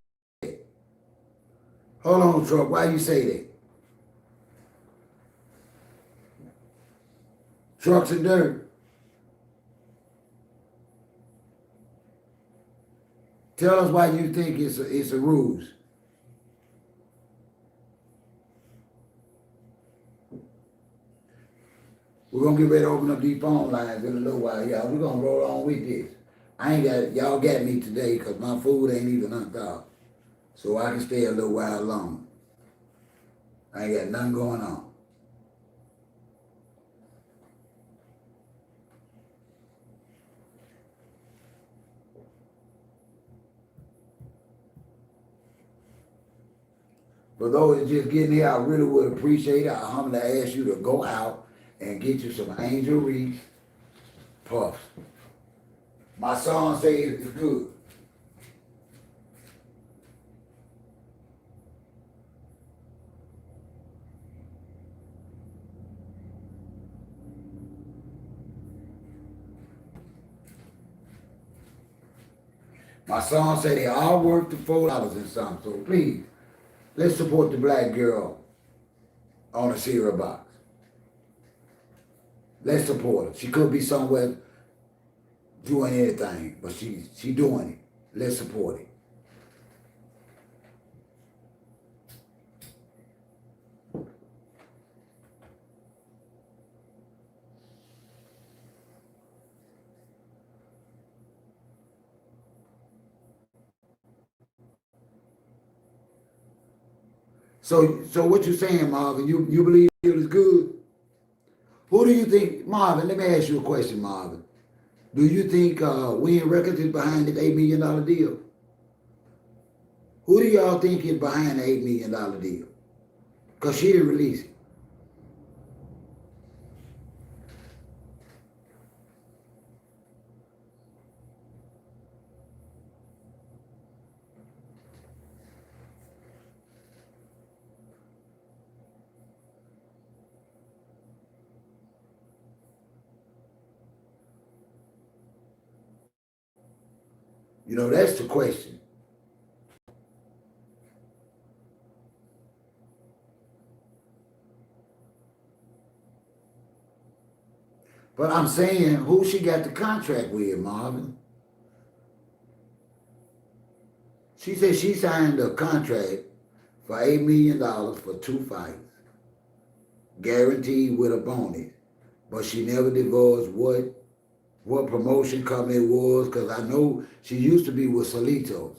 Hold on, truck. Why you say that? Trucks and dirt. Tell us why you think it's a ruse. We're gonna get ready to open up these phone lines in a little while, y'all. We're gonna roll on with this. I ain't got y'all got me today because my food ain't even unthawed. So I can stay a little while longer. I ain't got nothing going on. For those that just getting here, I really would appreciate it. I humbly ask you to go out and get you some Angel Reese puffs. My son says it's good. My son said they all worth the $4 and something. So please, let's support the black girl on a cereal box. Let's support her. She could be somewhere doing anything, but she doing it. let's support it. So what you saying, Marvin? You believe it is good? Who do you think, Marvin? Let me ask you a question, Marvin. Do you think Wynn Records is behind this $8 million deal? Who do y'all think is behind the $8 million deal? Because she didn't release it. You know, that's the question. But I'm saying, who she got the contract with, Marvin? She said she signed a contract for $8 million for 2 fights, guaranteed with a bonus. But she never divulged what promotion company it was, because I know she used to be with Solitos.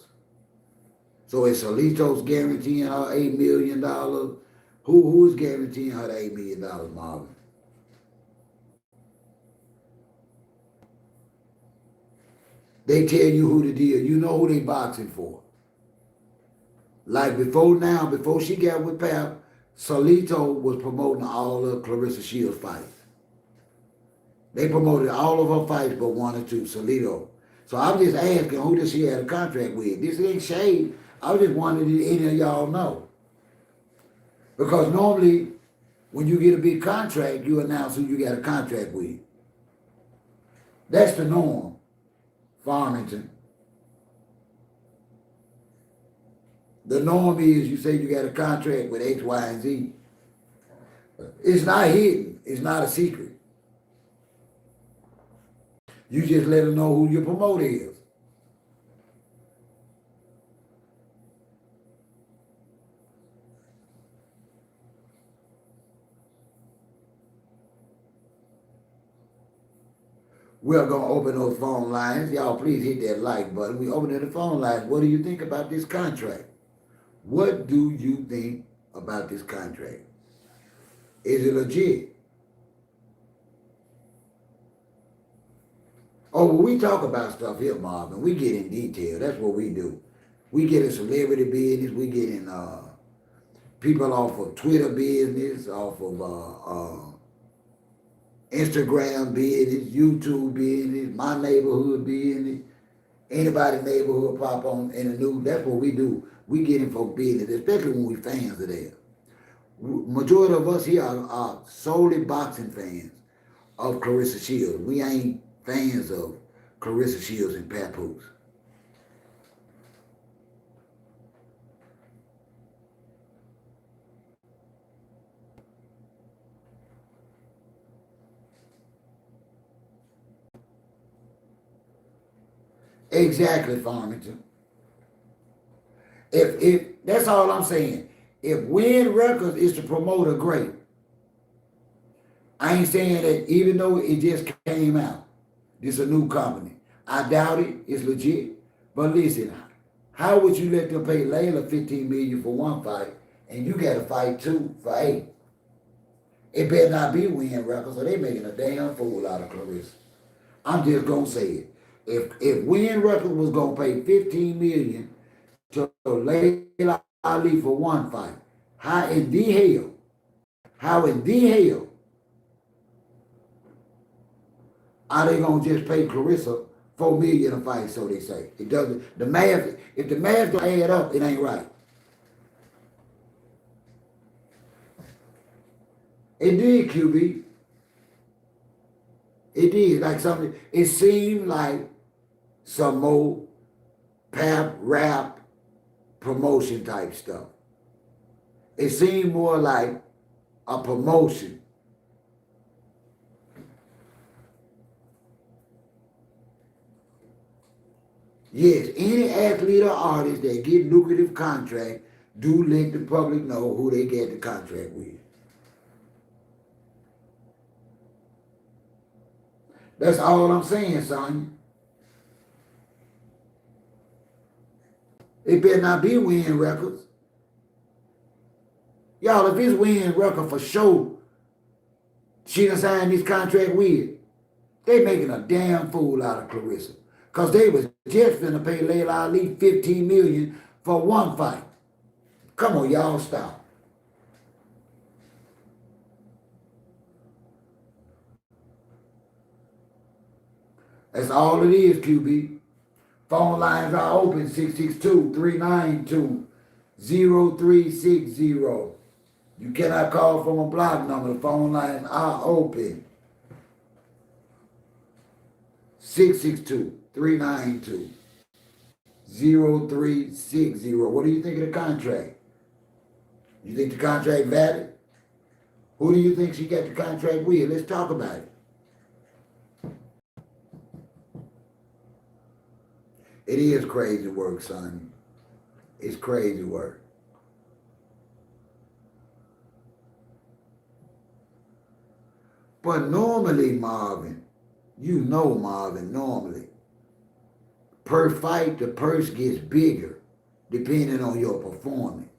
So is Solitos guaranteeing her $8 million? Who is guaranteeing her the $8 million, Marvin? They tell you who the deal. You know who they boxing for. Like before she got with Pap, Solito was promoting all of Claressa Shields' fights. They promoted all of her fights but 1 or 2, Solito. So I'm just asking, who does she have a contract with? This ain't shade. I was just wondering if any of y'all know. Because normally, when you get a big contract, you announce who you got a contract with. That's the norm, Farmington. The norm is you say you got a contract with X, Y, and Z. It's not hidden. It's not a secret. You just let them know who your promoter is. We're going to open those phone lines. Y'all please hit that like button. We opening the phone lines. What do you think about this contract? What do you think about this contract? Is it legit? Oh, well, we talk about stuff here, Marvin. We get in detail. That's what we do. We get in celebrity business. We get in people off of Twitter business, off of Instagram business, YouTube business, my neighborhood business, anybody neighborhood pop on in the news. That's what we do. We get in for business, especially when we fans are there. Majority of us here are solely boxing fans of Claressa Shields. We ain't fans of Claressa Shields and papoose. Exactly, Farmington. If that's all I'm saying. If Wynn Records is the promoter, great. I ain't saying that even though it just came out, this is a new company. I doubt it. It's legit. But listen, how would you let them pay Layla $15 million for 1 fight and you got to fight 2 for 8? It better not be Wynn Records, or they making a damn fool out of Claressa. I'm just gonna say it. If Wynn Records was gonna pay $15 million to Layla Ali for 1 fight, how in the hell are they gonna just pay Claressa $4 million a fight? So they say it doesn't. The math, if the math don't add up, it ain't right. It did, QB. It did. Like something. It seemed like some more pap rap promotion type stuff. It seemed more like a promotion. Yes, any athlete or artist that get lucrative contract do let the public know who they get the contract with. That's all I'm saying, Sonya. It better not be Wynn Records. Y'all, if it's Wynn Record for sure, she done signed this contract with, they making a damn fool out of Claressa. Cause they was just finna pay Layla Ali $15 million for one fight. Come on, y'all, stop. That's all it is, QB. Phone lines are open, 662-392-0360. You cannot call from a block number. The phone lines are open. 662-392-0360. What do you think of the contract? You think the contract valid? Who do you think she got the contract with? Let's talk about it. It is crazy work, son. It's crazy work. But normally, Marvin, normally, per fight, the purse gets bigger depending on your performance.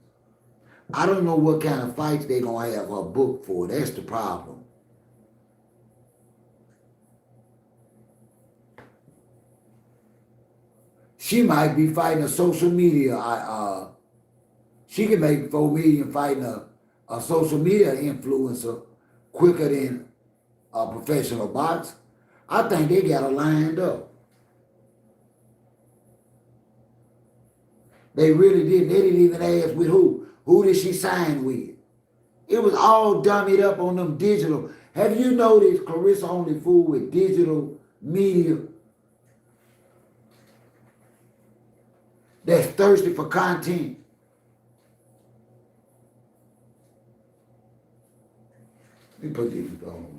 I don't know what kind of fights they're going to have her booked for. That's the problem. She might be fighting a social media. She can make 4 million fighting a social media influencer quicker than a professional boxer. I think they got her lined up. They really didn't. They didn't even ask with who. Who did she sign with? It was all dummied up on them digital. Have you noticed Claressa only fool with digital media that's thirsty for content? Let me put these on.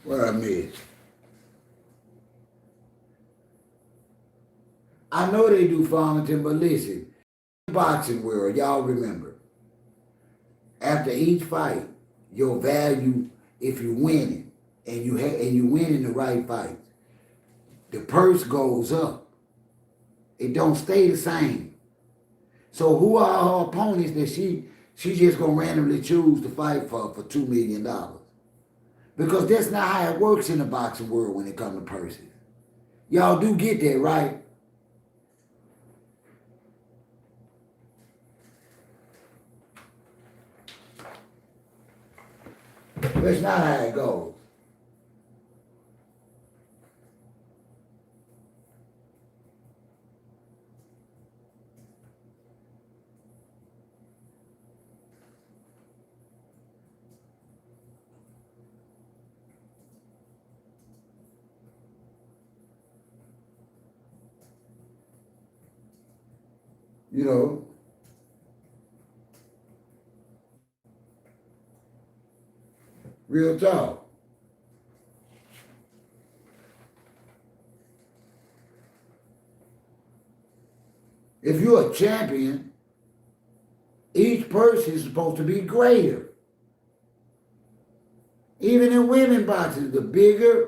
What I missed? I know they do Farmington, but listen, boxing world, y'all remember, after each fight, your value, if you're winning and you win in the right fights, the purse goes up. It don't stay the same. So who are her opponents that she just gonna randomly choose to fight for $2 million? Because that's not how it works in the boxing world when it comes to purses. Y'all do get that, right? That's not how it goes. You know, Real talk. If you're a champion, each person is supposed to be greater. Even in women boxing, the bigger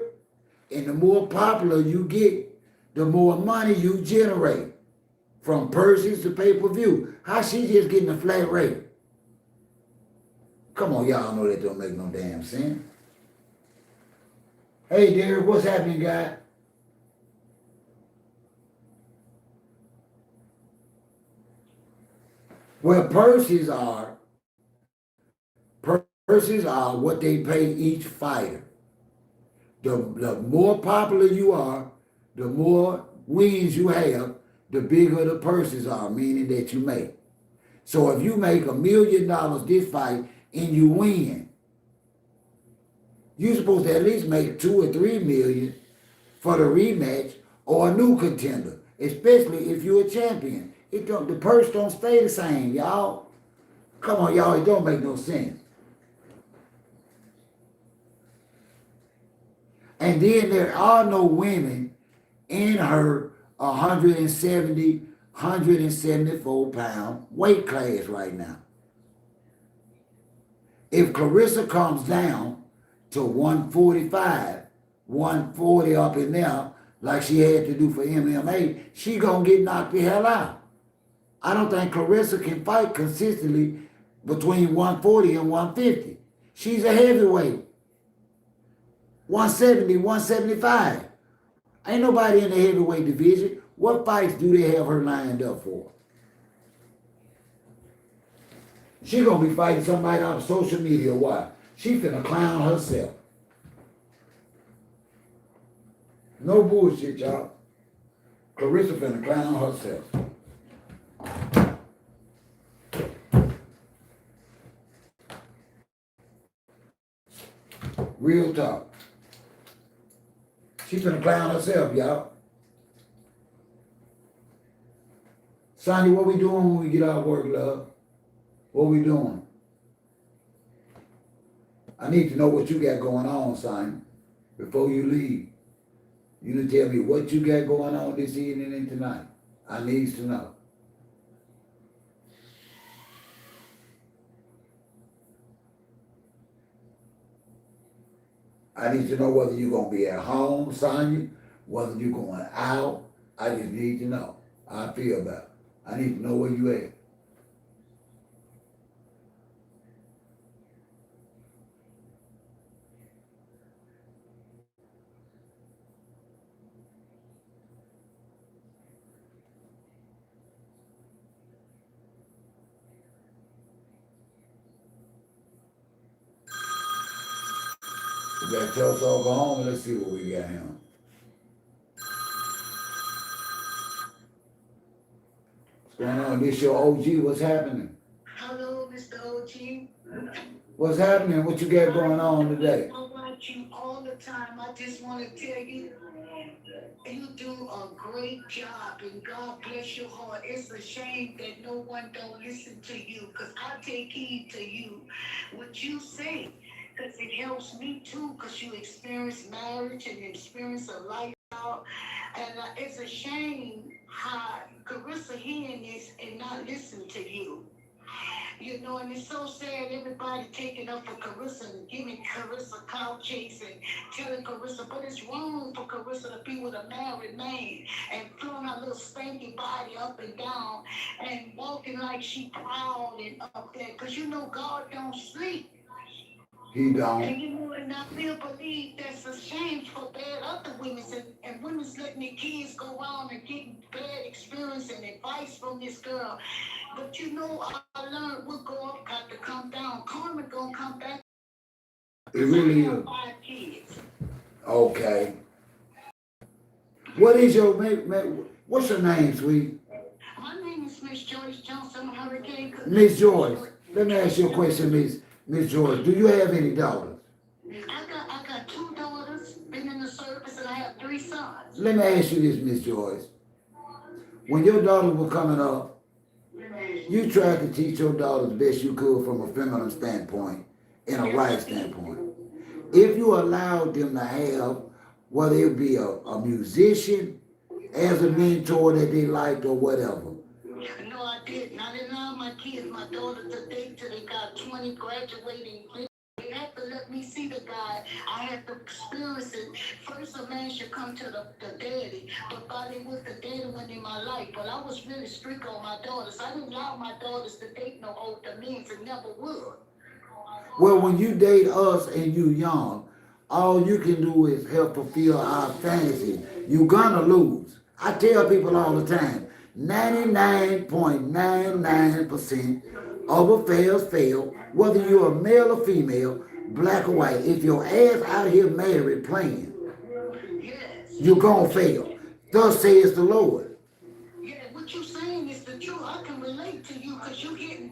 and the more popular you get, the more money you generate. From purses to pay-per-view. How she just getting a flat rate? Come on, y'all know that don't make no damn sense. Hey, Derek, what's happening, guy? Well, purses are what they pay each fighter. The more popular you are, the more wins you have, the bigger the purses are, meaning that you make. So if you make $1 million this fight and you win, you're supposed to at least make 2 or 3 million for the rematch or a new contender, especially if you're a champion. The purse don't stay the same, y'all. Come on, y'all, it don't make no sense. And then there are no women in her 170, 174 pound weight class right now. If Claressa comes down to 145, 140 up in there, like she had to do for MMA, she gonna get knocked the hell out. I don't think Claressa can fight consistently between 140 and 150. She's a heavyweight. 170, 175. Ain't nobody in the heavyweight division. What fights do they have her lined up for? She gonna be fighting somebody on social media. Why? She finna clown herself. No bullshit, y'all. Claressa finna clown herself. Real talk. She's finna clown herself, y'all. Sonny, what we doing when we get out of work, love? What we doing? I need to know what you got going on, Sonny, before you leave. You need to tell me what you got going on this evening and tonight. I need to know. I need to know whether you're going to be at home, Sonya, whether you're going out. I just need to know how I feel about it. I need to know where you at. We got to tell us all go home and let's see what we got here. What's going on? This your OG? What's happening? Hello, Mr. OG. What's happening? What you got going on today? I watch you all the time. I just want to tell you, you do a great job, and God bless your heart. It's a shame that no one don't listen to you, because I take heed to you, what you say, because it helps me too, because you experience marriage and experience a lifestyle, and it's a shame how Claressa hearing this and not listen to you. You know, and it's so sad everybody taking up for Claressa and giving Claressa clout chase and telling Claressa, but it's wrong for Claressa to be with a married man and throwing her little spanky body up and down and walking like she proud and up there, because you know God don't sleep. He don't. And you know, and I feel believe that's a shame for bad other women and women's letting their kids go around and getting bad experience and advice from this girl. But you know, I learned what go up got to come down. Karma gonna come back. It really I have is. 5 kids. Okay. What is your what's your name, sweet? My name is Miss Joyce Johnson, Hurricane. Miss Joyce. Let me ask you a question, Miss Joyce. Do you have any daughters? I got 2 daughters, been in the service, and I have 3 sons. Let me ask you this, Miss Joyce. When your daughters were coming up, you tried to teach your daughters best you could from a feminine standpoint and a right standpoint. if you allowed them to have, whether it be a musician as a mentor that they liked or whatever. No, I didn't. I didn't allow my kids, my daughter, to date till they got 20, graduating. They have to let me see the guy. I have to experience it. First, a man should come to the daddy, but while they with the daddy went in my life. But I was really strict on my daughters. I didn't allow my daughters to date no older men, and never would. Well, when you date us and you young, all you can do is help fulfill our fantasy. You gonna lose. I tell people all the time, 99.99% of affairs fail, whether you're a male or female, black or white. If your ass out here married playing, Yes. you're gonna fail. Thus says the Lord. Yeah, what you saying is the truth. I can relate to you because you getting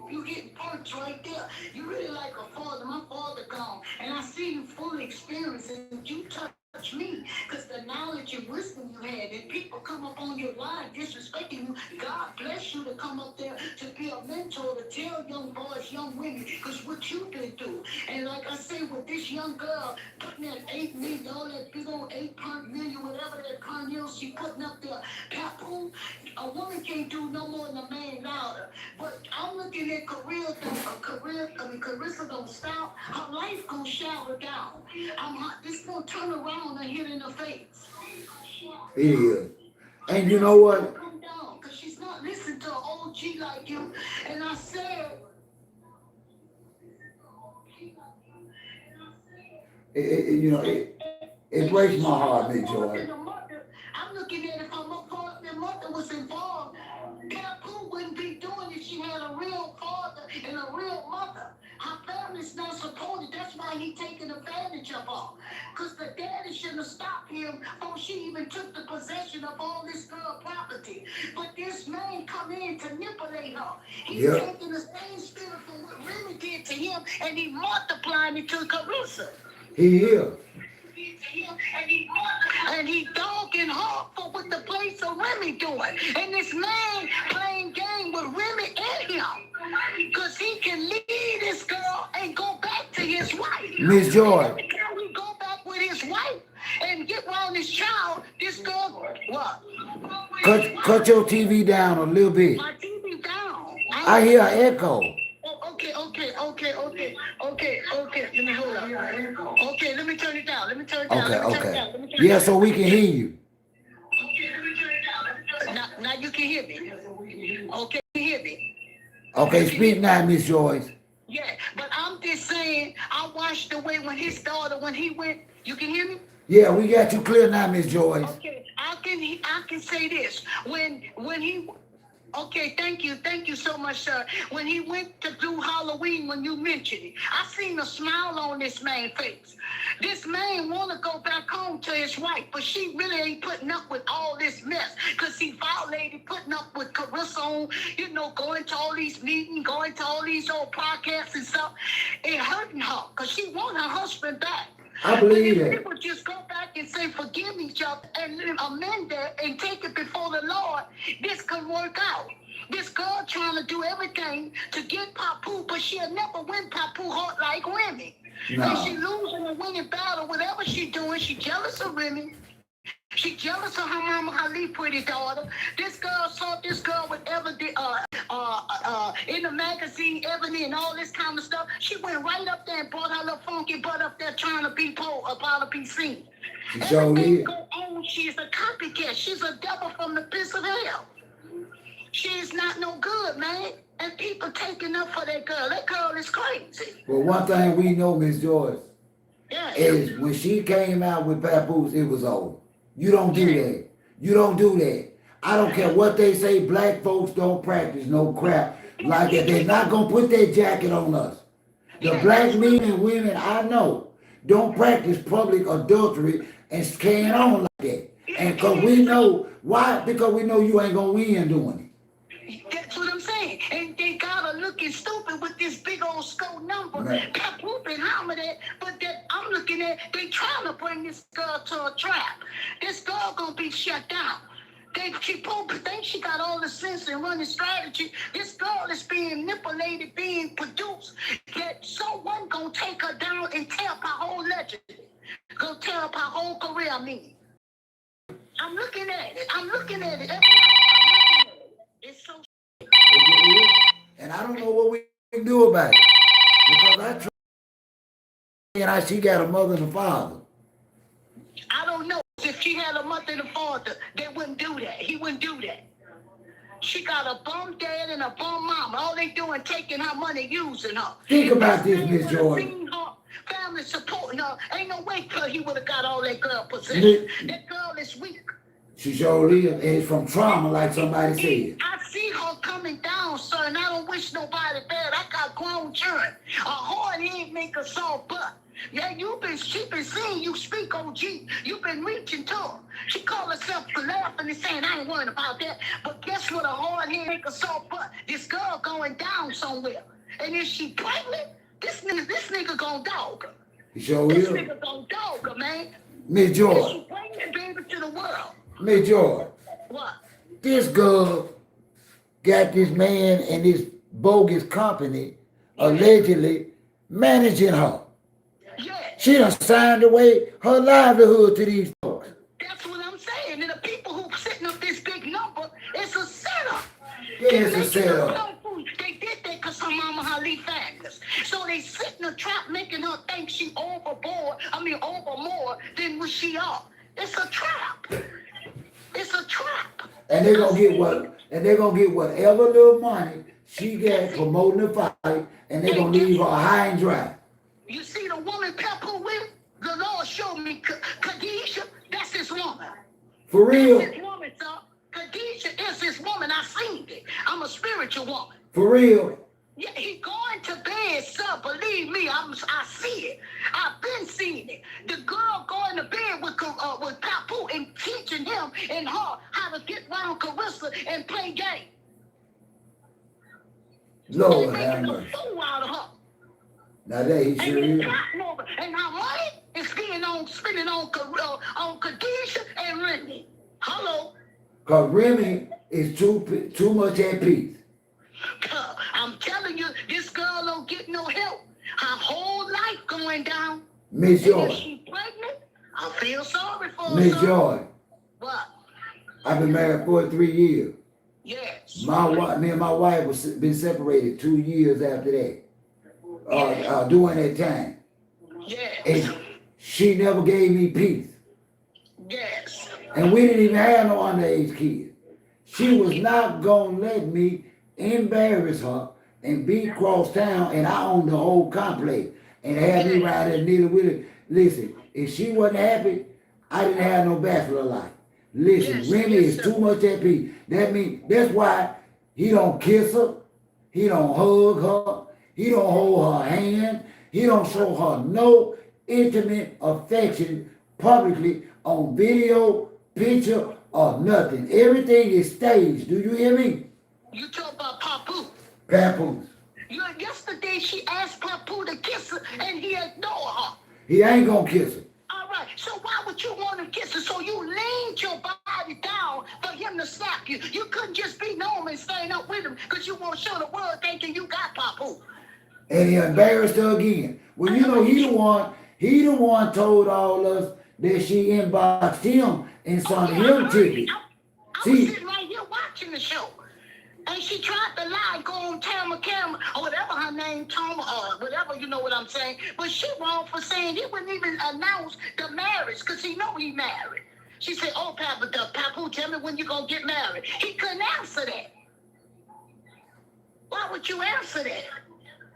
perks right there. You really like a father. My father gone, and I see you fully experiencing. You touch me because the knowledge and wisdom you had, and people come up on your line disrespecting you. God bless you to come up there to be a mentor to tell young boys, young women, because what you been through. And like I say, with this young girl putting that 8 million, all that big old 8 million, whatever that carnel she putting up there, papoose. A woman can't do no more than a man louder. But I'm looking at Claressa don't stop. Her life gonna shower down. This gonna turn around and hit in her face. It is. And you know what? Come down, cause she's not listening to an OG like you. And I said, It breaks my heart, Big Joy. I'm looking at if her mother was involved, Papoose wouldn't be doing it. She had a real father and a real mother. Her family's not supported. That's why he taking advantage of her. Because the daddy shouldn't have stopped him before she even took the possession of all this girl property. But this man come in to manipulate her. He's taking the same spirit from what Remy did to him, and he multiplying it to Claressa. He is. And he dogging her for what the place of Remy doing. And this man playing game with Remy and him. Because he can leave this girl and go back to his wife. Miss Joy. Every time he go back with his wife and get around his child, this girl, what? Cut your TV down a little bit. My TV down. I hear an echo. Okay. Let me hold up. Okay, let me turn it down. Okay. Yeah, so we can hear you. Now you can hear me. Okay, you hear me. Okay, speak now, Miss Joyce. Yeah, but I'm just saying, I watched the way when his daughter, when he went, you can hear me? Yeah, we got you clear now, Miss Joyce. Okay, I can say this. When he, okay, thank you so much, sir. When he went to do Halloween, when you mentioned it, I seen a smile on this man's face. This man want to go back home to his wife, but she really ain't putting up with all this mess because he violated, putting up with Claressa on, going to all these meetings, going to all these old podcasts and stuff. It hurting her because she want her husband back. I believe but if that. people just go back and say forgive each other and amend that and take it before the Lord, this can work out. This girl trying to do everything to get Papoose, but she'll never win Papoose heart like Remy. No. And she losing a winning battle, whatever she doing, she jealous of Remy. She jealous of her mama, her little pretty daughter. This girl saw this girl with Ebony, in the magazine, Ebony and all this kind of stuff. She went right up there and brought her little funky butt up there trying to be about to be seen. Everything go on, she's a copycat. She's a devil from the pits of hell. She's not no good, man. And people taking up for that girl. That girl is crazy. Well, one thing we know, Miss Joyce, Yeah. is when she came out with Papoose, it was over. You don't do that. You don't do that. I don't care what they say, black folks don't practice no crap like that. They're not going to put that jacket on us. The black men and women I know don't practice public adultery and carrying on like that. And because we know, why? Because we know you ain't going to win doing it. That's what I'm saying. And they got her looking stupid with this big old skull number. Papoose and hammer that, but that I'm looking at, they trying to bring this girl to a trap. This girl gonna be shut down. She think she got all the sense and running strategy. This girl is being manipulated, being produced. That someone gonna take her down and tear up her whole legend. Go tear up her whole career, I mean. I'm looking at it. I'm looking at it every night. I'm looking at it. It's so And I don't know what we can do about it. Because I tried and she got a mother and a father. I don't know. If she had a mother and a father, they wouldn't do that. He wouldn't do that. She got a bum dad and a bum mom. All they doing taking her money, using her. Think about this, Miss Jordan. Seen her family supporting her. Ain't no way he would have got all that girl possession. That girl is weak. She sure is, and it's from trauma, like somebody said. I see her coming down, sir, and I don't wish nobody bad. I got grown children. A hard head make a soft butt. Yeah, she been seeing you speak, OG. You've been reaching to her. She called herself laughing and saying, I ain't worried about that. But guess what? A hard head make a soft butt. This girl going down somewhere. And if she pregnant, this nigga gonna dog her. He sure This will. nigga gonna dog her, man. Miss If Jordan. she pregnant, baby, to the world. Miss Jordan. What? This girl got this man and this bogus company allegedly managing her. Yeah. She done signed away her livelihood to these folks. That's what I'm saying. And the people who sitting up this big number, it's a setup. Yeah, it's a setup. They did that because her mama her leave fabulous. So they sit in a trap making her think she over more than what she are. It's a trap. It's a trap. And they're gonna get whatever little money she got promoting the fight, and they're gonna leave her high and dry. You see the woman Pepper with? The Lord showed me Khadijah. That's his woman. For real? That's his woman, sir. Khadijah is his woman. I seen it. I'm a spiritual woman. For real? Yeah, he going to bed, sir. Believe me, I see it. I've been seeing it. The girl going to bed with Papoose and teaching him and her how to get around Claressa and play game. Lord And have making a mercy. fool out of her. Now that he And sure he's is. plotting over. And her money is spending on Khadijah and Remy. Hello. Cause Remy is too much at peace. I'm telling you, this girl don't get no help. Her whole life going down. Miss And if Jordan. she's pregnant, I feel sorry for her. Miss son. Jordan. What? I've been married 43 years. Yes. Me and my wife was been separated 2 years after that. During that time. Yes. And she never gave me peace. Yes. And we didn't even have no underage kids. She was not gonna let me embarrass her and be cross town, and I owned the whole complex and had me ride there nearly with it. Listen, if she wasn't happy, I didn't have no bachelor life. Listen, Yes, Remy yes, is sir. too much at peace. That means that's why he don't kiss her, he don't hug her, he don't hold her hand, he don't show her no intimate affection publicly on video, picture, or nothing. Everything is staged. Do you hear me? You talk about Papoose. Papoose. Yesterday she asked Papoose to kiss her and he ignored her. He ain't gonna kiss her. All right, so why would you want to kiss her? So you leaned your body down for him to slap you. You couldn't just be normal and stand up with him because you want to show the world thinking you got Papoose. And he embarrassed her again. Well, you know, he the one told all us that she inboxed him and sent him tickets. I was See, sitting right here watching the show. And she tried to lie, go on camera, or whatever her name, Tama, or whatever, you know what I'm saying. But she wrong for saying he wouldn't even announce the marriage, because he know he married. She said, oh, Papoose, tell me when you going to get married. He couldn't answer that. Why would you answer that?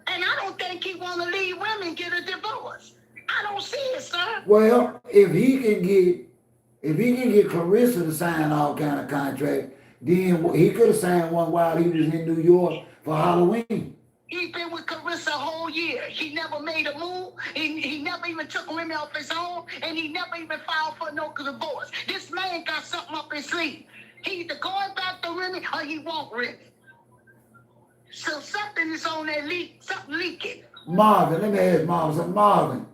And I don't think he want to leave women and get a divorce. I don't see it, sir. well, if he can get Claressa to sign all kind of contracts, then he could have signed one while he was in New York for Halloween. He been with Claressa a whole year. He never made a move. He never even took Remy off his own, and he never even filed for no divorce. This man got something up his sleeve. He either going back to Remy or he won't Remy. So something is on that leak. Something leaking. Marvin, let me ask Marvin something. Marvin,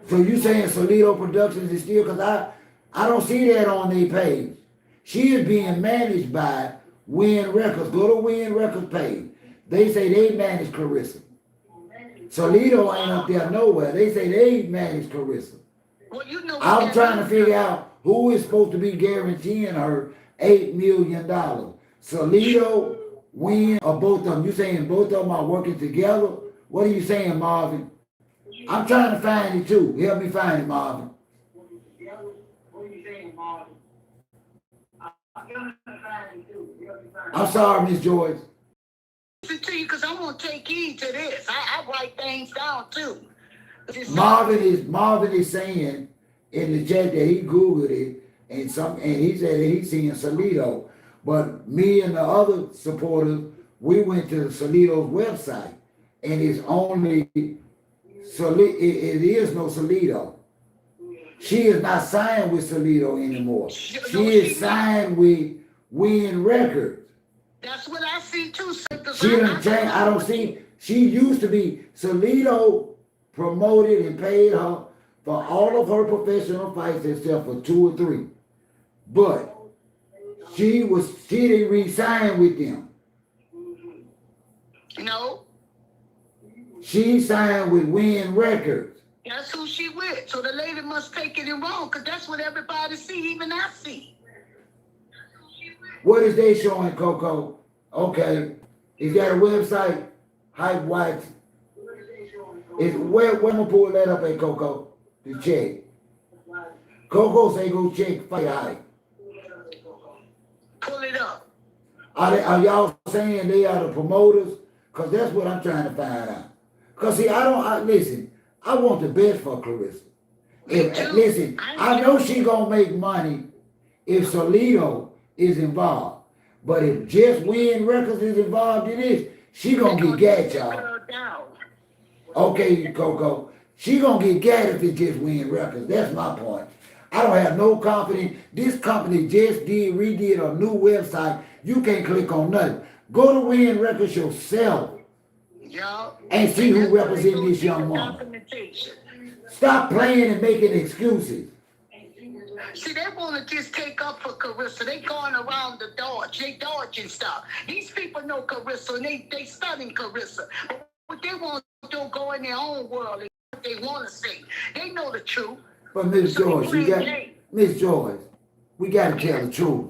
so you saying Solido Productions is still, because I don't see that on their page. She is being managed by Wynn Records. Go to Wynn Records page. They say they manage Claressa. Solito ain't up there nowhere. They say they manage Claressa. Well, you know what I'm that trying to means. figure out who is supposed to be guaranteeing her $8 million. Solito, Wynn, or both of them. You saying both of them are working together? What are you saying, Marvin? I'm trying to find it too. Help me find it, Marvin. What are you saying, Marvin? I'm trying to find it too. I'm sorry, Miss Joyce. Listen to you because I'm gonna take heed to this. I write things down too. Marvin is saying in the chat that he Googled it and he said that he's seeing Solito. But me and the other supporters, we went to Solito's website and it's only it is no Solito. She is not signed with Solito anymore. She is signed with Wynn Records. That's what I see too. She done changed. I don't see. She used to be Solito promoted and paid her for all of her professional fights except for 2 or 3. But she didn't re-sign with them. No, She signed with Wynn Records. that's who she with. So the lady must take it in wrong because that's what everybody see, even I see. What is they showing, Coco? Okay. Is that a website? Hype White. Is where I'm gonna pull that up at Coco to check. Coco say go check Fight Hype. Pull it up. Are y'all saying they are the promoters? Cause that's what I'm trying to find out. Cause see, listen, I want the best for Claressa. Listen, I know she gonna make money if Solito is involved. But if just Wynn Records is involved in this, she gonna get gat, y'all. Okay, Coco. She gonna get gat if it's just Wynn Records. That's my point. I don't have no confidence. This company just redid a new website. You can't click on nothing. Go to Wynn Records yourself and see who represents this young woman. Stop playing and making excuses. See, they want to just take up for Claressa. They going around the dodge. They dodging stuff. These people know Claressa and they studying Claressa. But what they want to do, go in their own world and what they want to say. They know the truth. But Miss Joyce, we got to tell the truth.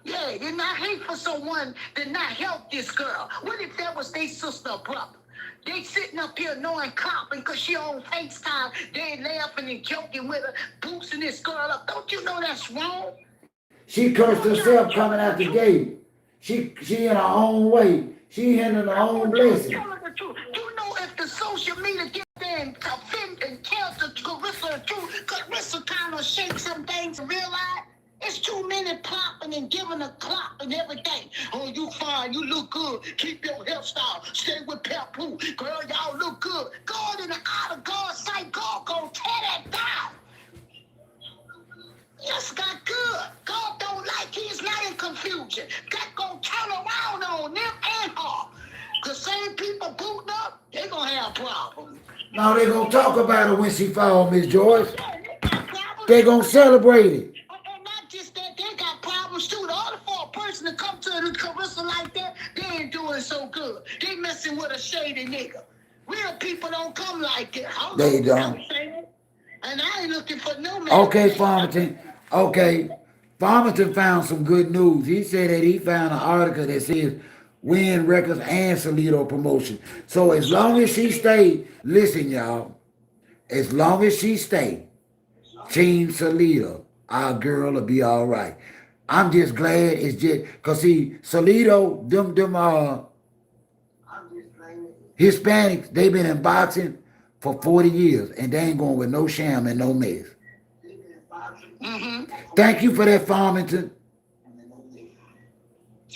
Yeah, they're not hate for someone that not help this girl. What if that was their sister or brother? They sitting up here knowing clapping because she on FaceTime. They laughing and joking with her, boosting this girl up. Don't you know that's wrong? She cursed herself coming out the gate. She in her own way. She hindering her own blessing. Tell her the truth. You know if the social media get there and offend and tell the Claressa the truth, Claressa kind of shake some things and realize it's too many popping and giving a clap and everything. Oh, you fine, you look good. Keep your hairstyle. Stay with papoose. Girl, y'all look good. God in the eye of God's sight, God gonna tear that down. Yes, God good. God don't like He's not in confusion. God gonna turn around on them and her. The same people booting up, they gonna have problems. Now they gonna talk about it when she fall, Miss Joyce. Yeah, they got problems. They gonna celebrate it. And not just that, they got problems too. The order for a person to come to the Claressa like that, they ain't doing so good. They messing with a shady nigga. Real people don't come like that. They don't. And I ain't looking for no man. Okay, Farmington. Okay. Farmington found some good news. He said that he found an article that says Wynn Records and Solito Promotion. So as long as she stay, listen, y'all, as long as she stay, Team Solito, our girl will be all right. I'm just glad it's just, because see, Solito, them Hispanics, they've been in boxing for 40 years, and they ain't going with no sham and no mess. Mm-hmm. Thank you for that, Farmington.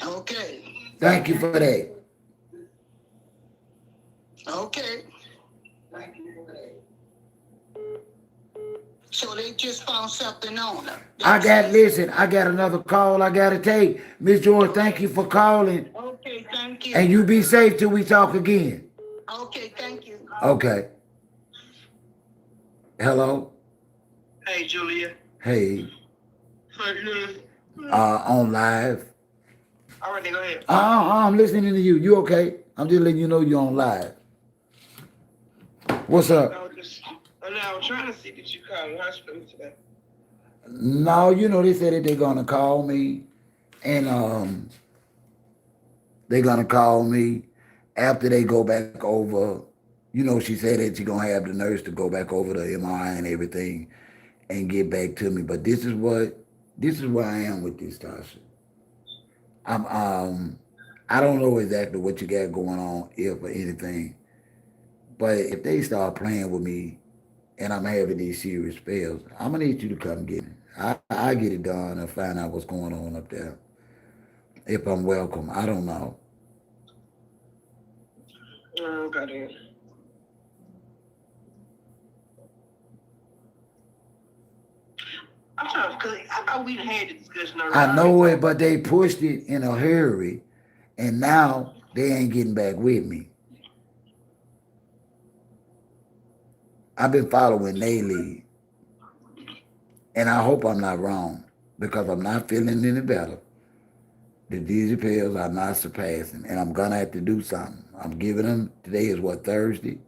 Okay. Thank you for that. Okay. So they just found something on her. I got another call I got to take. Miss George, thank you for calling. Okay, thank you. And you be safe till we talk again. Okay, thank you. Okay. Hello? Hey, Julia. Hey. How you doing? On live. All right, then go ahead. I'm listening to you. You okay? I'm just letting you know you're on live. What's I up? was just, I was trying to see that you called the hospital today. No, they said that they're gonna call me, and they're gonna call me after they go back over. She said that she's gonna have the nurse to go back over the MRI and everything and get back to me. But this is where I am with this, Tasha. I don't know exactly what you got going on, if or anything. But if they start playing with me and I'm having these serious spells, I'm gonna need you to come get me. I get it done and find out what's going on up there. If I'm welcome, I don't know. Got it. I'm trying because I thought we had the discussion already. I know it, but they pushed it in a hurry, and now they ain't getting back with me. I've been following they lead, and I hope I'm not wrong because I'm not feeling any better. The dizzy pills are not surpassing, and I'm gonna have to do something. I'm giving them. Today is what, Thursday?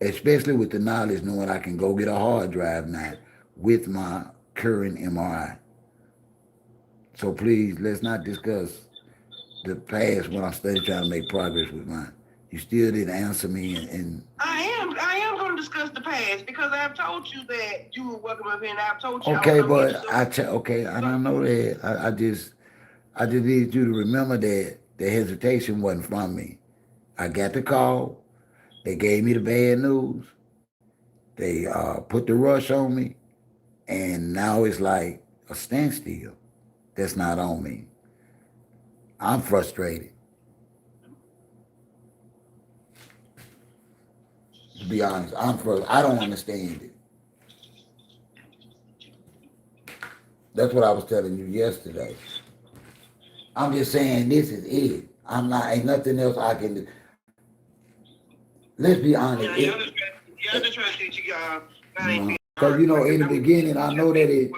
Especially with the knowledge knowing I can go get a hard drive now with my current MRI. So please, let's not discuss the past when I'm still trying to make progress with mine. You still didn't answer me, and I am going to discuss the past because I've told you that you were welcome up here, and I've told you okay, I was going but to get you. okay, and I know that. I just need you to remember that the hesitation wasn't from me. I got the call. They gave me the bad news. They put the rush on me, and now it's like a standstill. That's not on me. I'm frustrated. To be honest, I'm frustrated. I don't understand it. That's what I was telling you yesterday. I'm just saying this is it. I'm not. Ain't nothing else I can do. Let's be honest. Yeah, y'all just trying to teach you that ain't being Because hard. in the beginning, I know that it.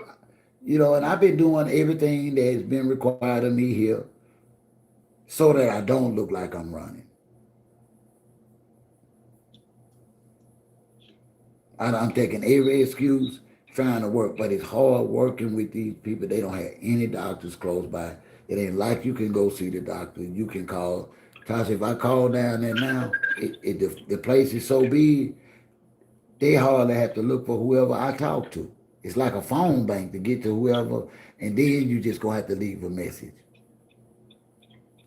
And I've been doing everything that has been required of me here, so that I don't look like I'm running. I'm taking every excuse trying to work, but it's hard working with these people. They don't have any doctors close by. It ain't like you can go see the doctor. You can call. Tasha, if I call down there now, the place is so big, they hardly have to look for whoever I talk to. It's like a phone bank to get to whoever, and then you just gonna have to leave a message.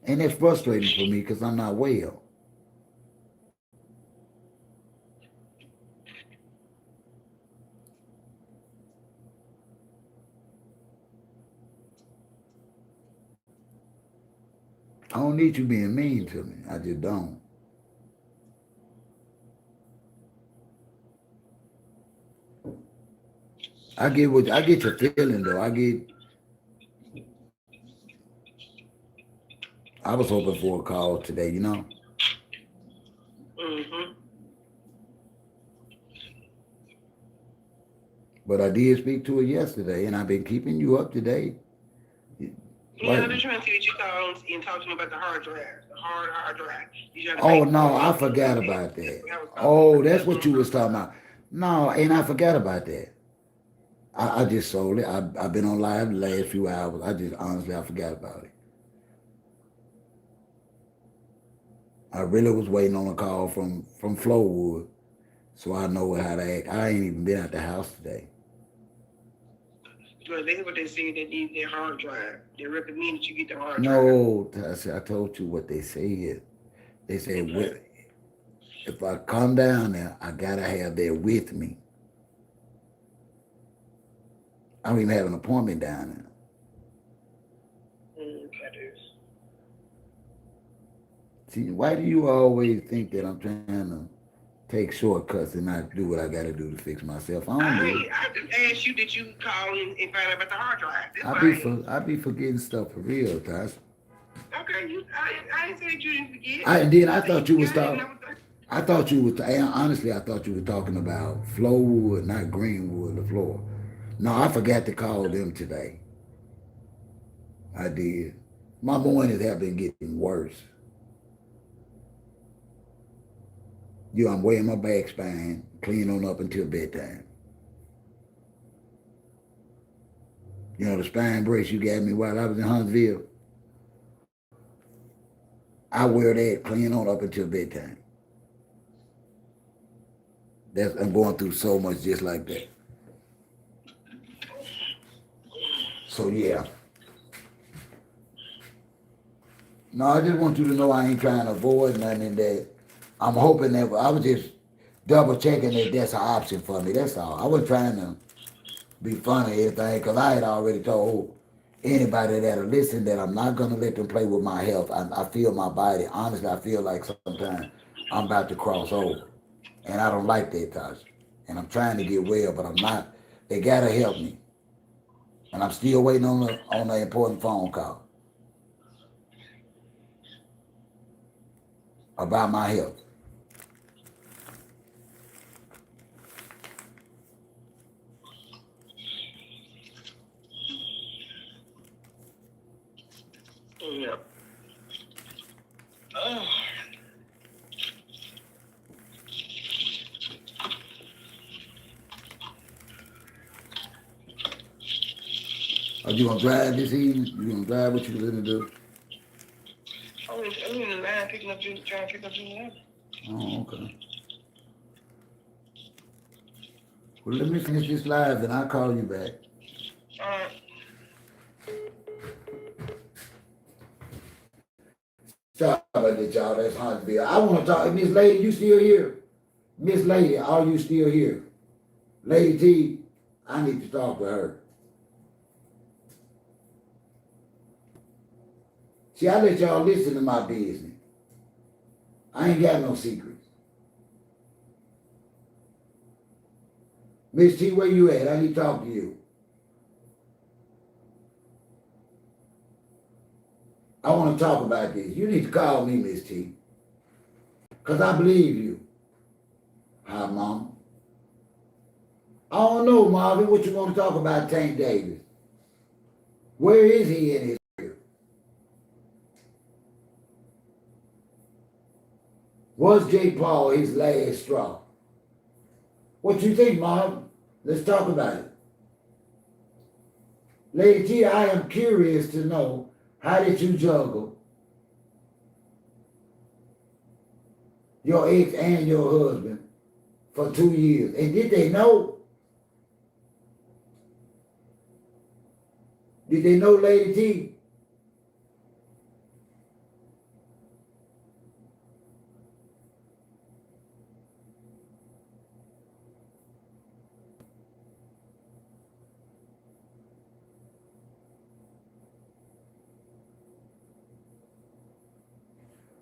And it's frustrating for me because I'm not well. I don't need you being mean to me. I just don't. I get your feeling though. I was hoping for a call today. Mm-hmm. But I did speak to her yesterday, and I've been keeping you up to date. Yeah, they're trying to see what you called and talk to me about the hard drive, the hard drive. You trying to Oh make no, I forgot about that. Oh, that's what you was talking about. No, and I forgot about that. I just sold it. I've been on live the last few hours. I forgot about it. I really was waiting on a call from Flowood, so I know how to act. I ain't even been at the house today. Well, that's what they said. They need their hard drive. They recommend that you get the hard drive. No, I told you what they said. They said, if I come down there, I gotta have that with me. I don't even have an appointment down there. Okay. See, why do you always think that I'm trying to take shortcuts and not do what I gotta do to fix myself? I don't do it. I just asked you that you call and find out about the hard drive. I be forgetting stuff for real, Tosh. Okay, I ain't said you didn't forget. I thought you was talking. Honestly, I thought you were talking about Flowwood, not Greenwood, the floor. No, I forgot to call them today. I did. My mornings have been getting worse. I'm weighing my back spine, clean on up until bedtime. The spine brace you gave me while I was in Huntsville, I wear that clean on up until bedtime. I'm going through so much just like that. So yeah. No, I just want you to know I ain't trying to avoid nothing that I'm hoping that I was just double checking that that's an option for me. That's all. I wasn't trying to be funny or anything because I had already told anybody that'll listen that I'm not going to let them play with my health. I feel my body. Honestly, I feel like sometimes I'm about to cross over. And I don't like that, Tasha. And I'm trying to get well, but I'm not. They got to help me. And I'm still waiting on an important phone call about my health. Yeah. Are you going to drive this evening? You going to drive? What you going to do? I'm in the line picking up Junior, trying to pick up Junior. Oh, okay. Well, let me finish this live and I'll call you back. All right. Sorry about that, y'all. That's Huntsville. I want to talk. Miss Lady, you still here? Miss Lady, are you still here? Lady T, I need to talk with her. See, I let y'all listen to my business. I ain't got no secrets. Miss T, where you at? I need to talk to you. I want to talk about this. You need to call me, Miss T. Because I believe you. Hi, Mom. I don't know, Marvin, what you want to talk about Tank Davis. Where is he in his career? Was J. Paul his last straw? What you think, Marvin? Let's talk about it. Lady T, I am curious to know, how did you juggle your ex and your husband for 2 years? And did they know? Did they know, Lady T?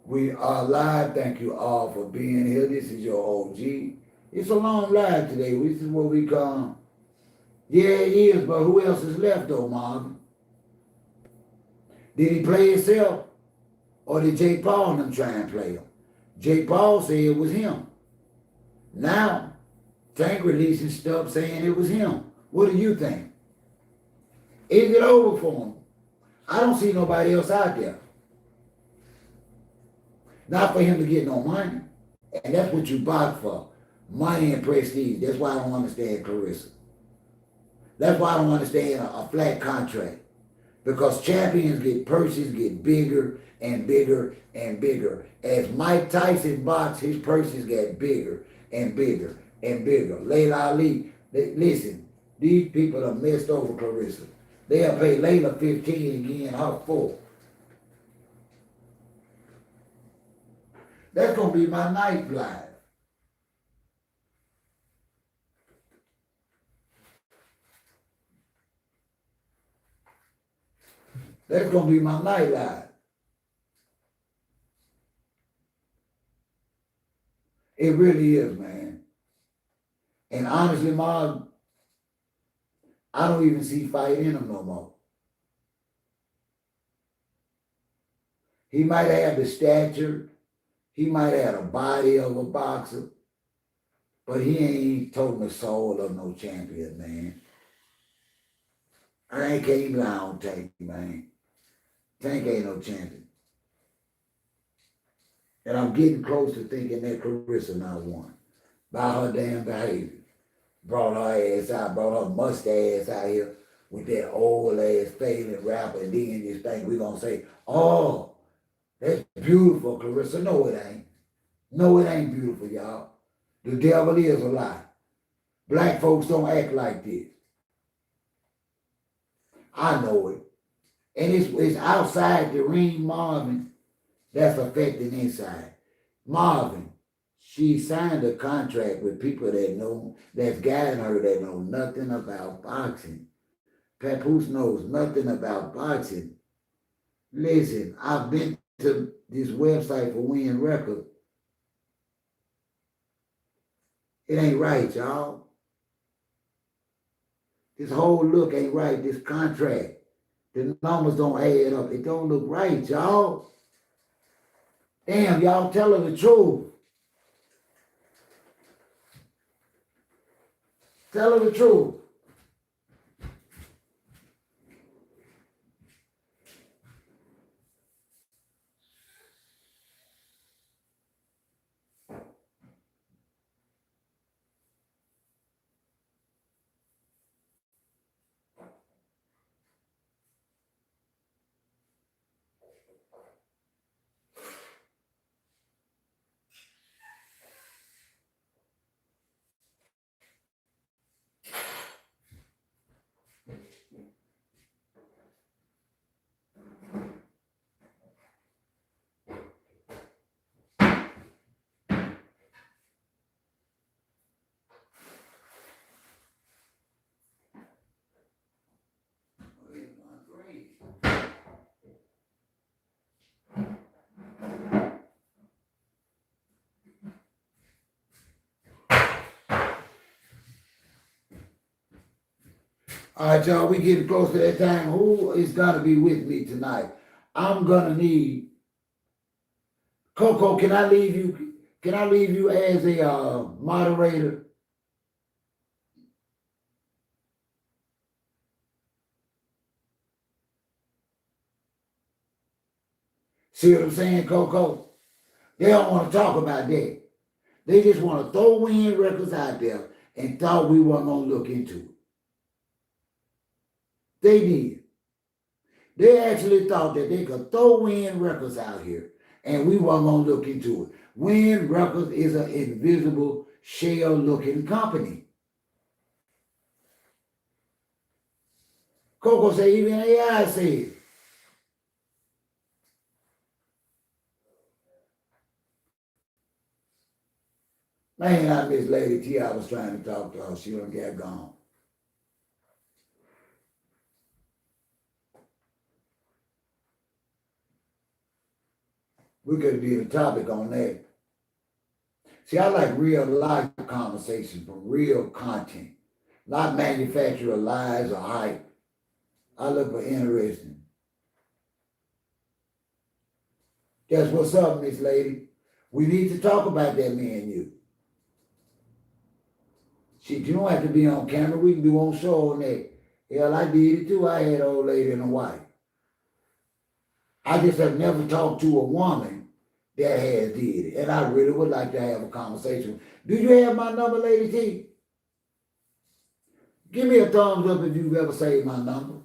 We are live. Thank you all for being here. This is your OG. It's a long live today. This is what we come. Yeah, it is, but who else is left though, Marvin? Did he play himself? Or did J. Paul and them try and play him? J. Paul said it was him. Now, Tank releasing stuff saying it was him. What do you think? Is it over for him? I don't see nobody else out there. Not for him to get no money. And that's what you box for. Money and prestige. That's why I don't understand Claressa. That's why I don't understand a flat contract. Because champions purses get bigger and bigger and bigger. As Mike Tyson boxed, his purses get bigger and bigger and bigger. Layla Ali, listen, these people are messed over Claressa. They'll pay Layla 15 again, her 4. That's going to be my night live. That's going to be my night live. It really is, man. And honestly, Mom, I don't even see fight in him no more. He might have the stature. He might have a body of a boxer. But he ain't told the soul of no champion, man. I ain't can't even lie on tape, man. Tank ain't no champion. And I'm getting close to thinking that Claressa not won. By her damn behavior. Brought her ass out, brought her mustache out here with that old ass failing rapper, and then this thing we gonna say, oh, that's beautiful, Claressa. No, it ain't. No, it ain't beautiful, y'all. The devil is a lie. Black folks don't act like this. I know it. And it's outside the ring, Marvin, that's affecting inside. Marvin, she signed a contract with people that know, that's guiding her that know nothing about boxing. Papoose knows nothing about boxing. Listen, I've been to this website for Wynn Records. It ain't right, y'all. This whole look ain't right, this contract. The numbers don't add up. It don't look right, y'all. Damn, y'all tell her the truth. Tell her the truth. All right, y'all, we getting close to that time. Who is gonna be with me tonight? I'm gonna need Coco. Can I leave you? Can I leave you as a moderator? See what I'm saying, Coco? They don't want to talk about that. They just want to throw Wynn Records out there and thought we weren't gonna look into it. They did. They actually thought that they could throw Wynn Records out here and we weren't gonna look into it. Wynn Records is an invisible shell-looking company. Coco said, even AI said. Man, I miss Lady T. I was trying to talk to her. She done got gone. We could do a topic on that. See, I like real life conversation from real content, not manufactured lies or hype. I look for interesting. Guess what's up, Miss Lady? We need to talk about that, me and you. Shit, you don't have to be on camera. We can do on show on that. Hell, I did it too. I had an old lady and a wife. I just have never talked to a woman that has did it. And I really would like to have a conversation. Do you have my number, Lady T? Give me a thumbs up if you've ever saved my number.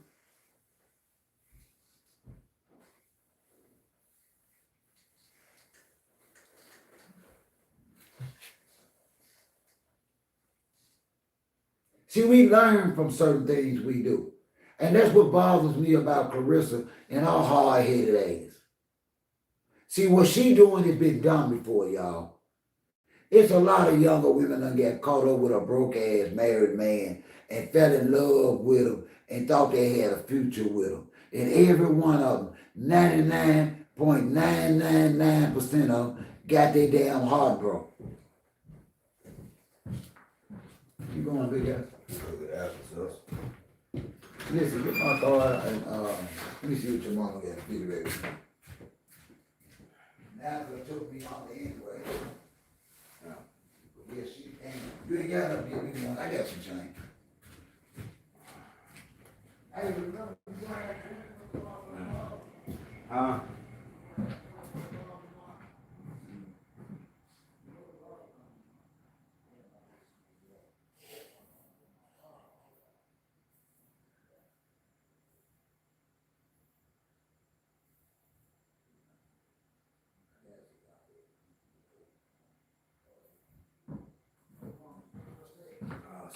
See, we learn from certain things we do. And that's what bothers me about Claressa and her hard-headed ass. See, what she doing has been done before, y'all. It's a lot of younger women that get caught up with a broke-ass married man and fell in love with him and thought they had a future with him. And every one of them, 99.999% of them, got their damn heart broke. You going, big guy? Listen, get my card and let me see what your mama got to be ready. Now it took me on the anyway. Yes, she can. You ain't got enough to give me one. I got some change. I remember. Huh?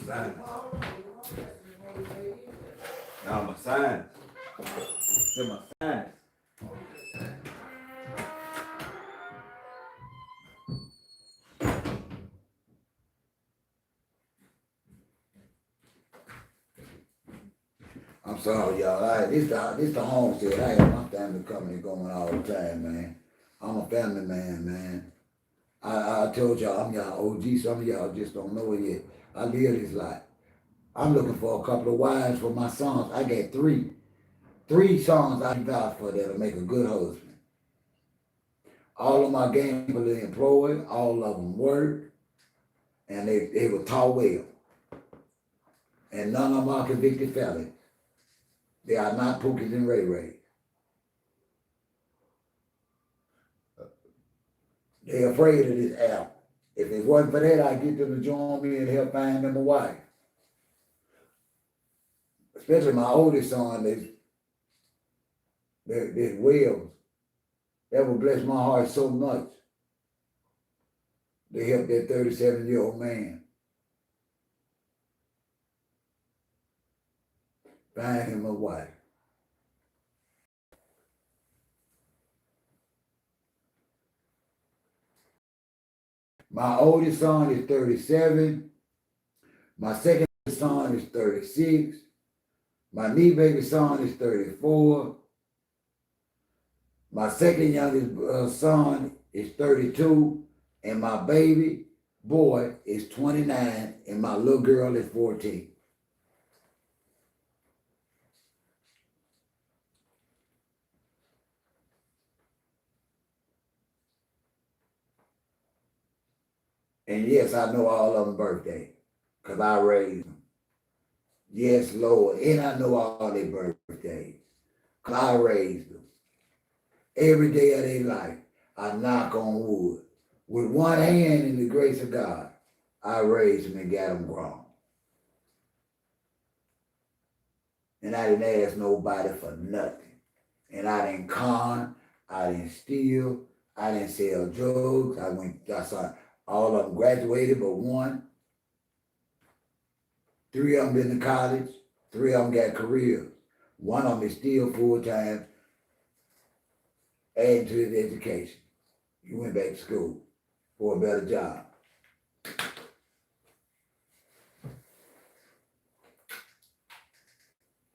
Sign. Now my signs. They're my signs. I'm sorry, y'all. This the homestead. I have my family coming and going all the time, man. I'm a family man, man. I told y'all I'm y'all OG. Some of y'all just don't know it yet. I live this life. I'm looking for a couple of wives for my sons. I got three. Three sons I vouch for that'll make a good husband. All of my gainfully employed, all of them work, and they were taught well. And none of them are convicted felons. They are not Pookies and Ray Ray. They're afraid of this app. If it wasn't for that, I'd get them to join me and help find them a wife. Especially my oldest son, this Wells. That would bless my heart so much. They helped that 37-year-old man find him a wife. My oldest son is 37. My second son is 36. My knee baby son is 34. My second youngest son is 32. And my baby boy is 29. And my little girl is 14. And yes, I know all of them birthday, because I raised them. Yes, Lord. And I know all their birthdays, because I raised them. Every day of their life, I knock on wood. With one hand in the grace of God, I raised them and got them grown. And I didn't ask nobody for nothing. And I didn't con, I didn't steal, I didn't sell drugs. I saw all of them graduated but one. 3 of them been to college. 3 of them got careers. One of them is still full-time, adding to his education. He went back to school for a better job.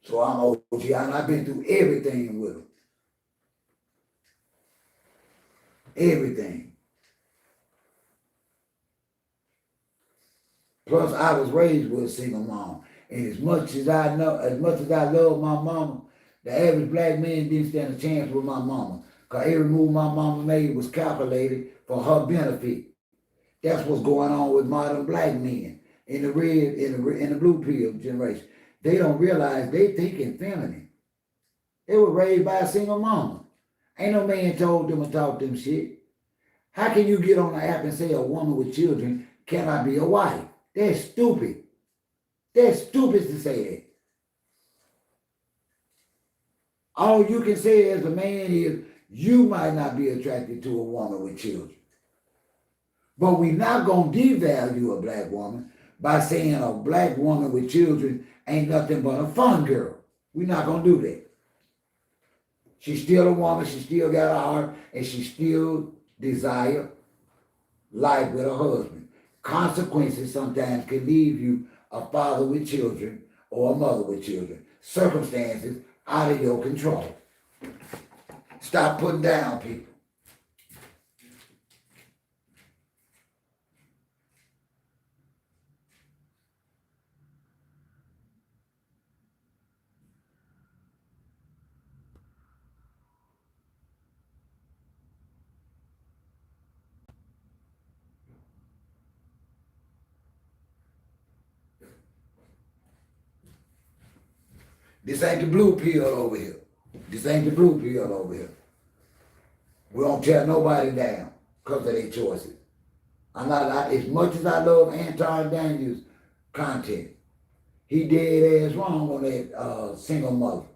So I'm OG, and I've been through everything with him. Everything. Plus, I was raised with a single mom. And as much as I love my mama, the average black man didn't stand a chance with my mama. Because every move my mama made was calculated for her benefit. That's what's going on with modern black men in the blue pill generation. They don't realize they thinking feminine. They were raised by a single mama. Ain't no man told them or taught them shit. How can you get on the app and say a woman with children cannot be a wife? That's stupid. That's stupid to say that. All you can say as a man is you might not be attracted to a woman with children. But we're not going to devalue a black woman by saying a black woman with children ain't nothing but a fun girl. We're not going to do that. She's still a woman, she still got a heart, and she still desire life with her husband. Consequences sometimes can leave you a father with children or a mother with children. Circumstances out of your control. Stop putting down people. This ain't the blue pill over here. This ain't the blue pill over here. We don't tear nobody down because of their choices. As much as I love Anton Daniels' content, he dead ass wrong on that single mother.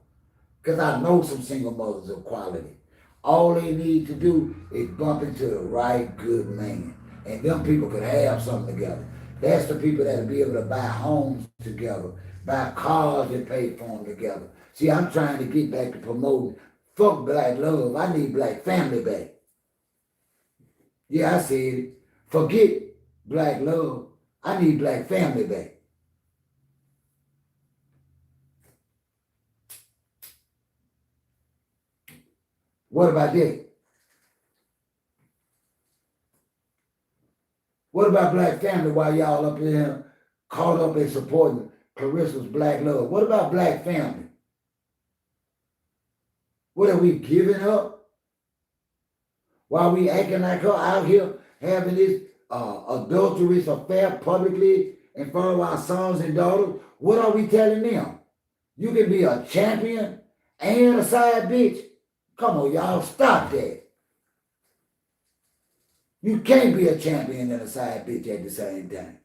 Because I know some single mothers of quality. All they need to do is bump into the right good man. And them people could have something together. That's the people that'll be able to buy homes together, buy cars and pay for them together. See, I'm trying to get back to promoting. Fuck black love. I need black family back. Yeah, I said it. Forget black love. I need black family back. What about that? What about black family while y'all up here caught up in supporting Claressa's black love? What about black family? What are we giving up? While we acting like her out here having this adulterous affair publicly in front of our sons and daughters, what are we telling them? You can be a champion and a side bitch? Come on, y'all, stop that. You can't be a champion and a side bitch at the same time.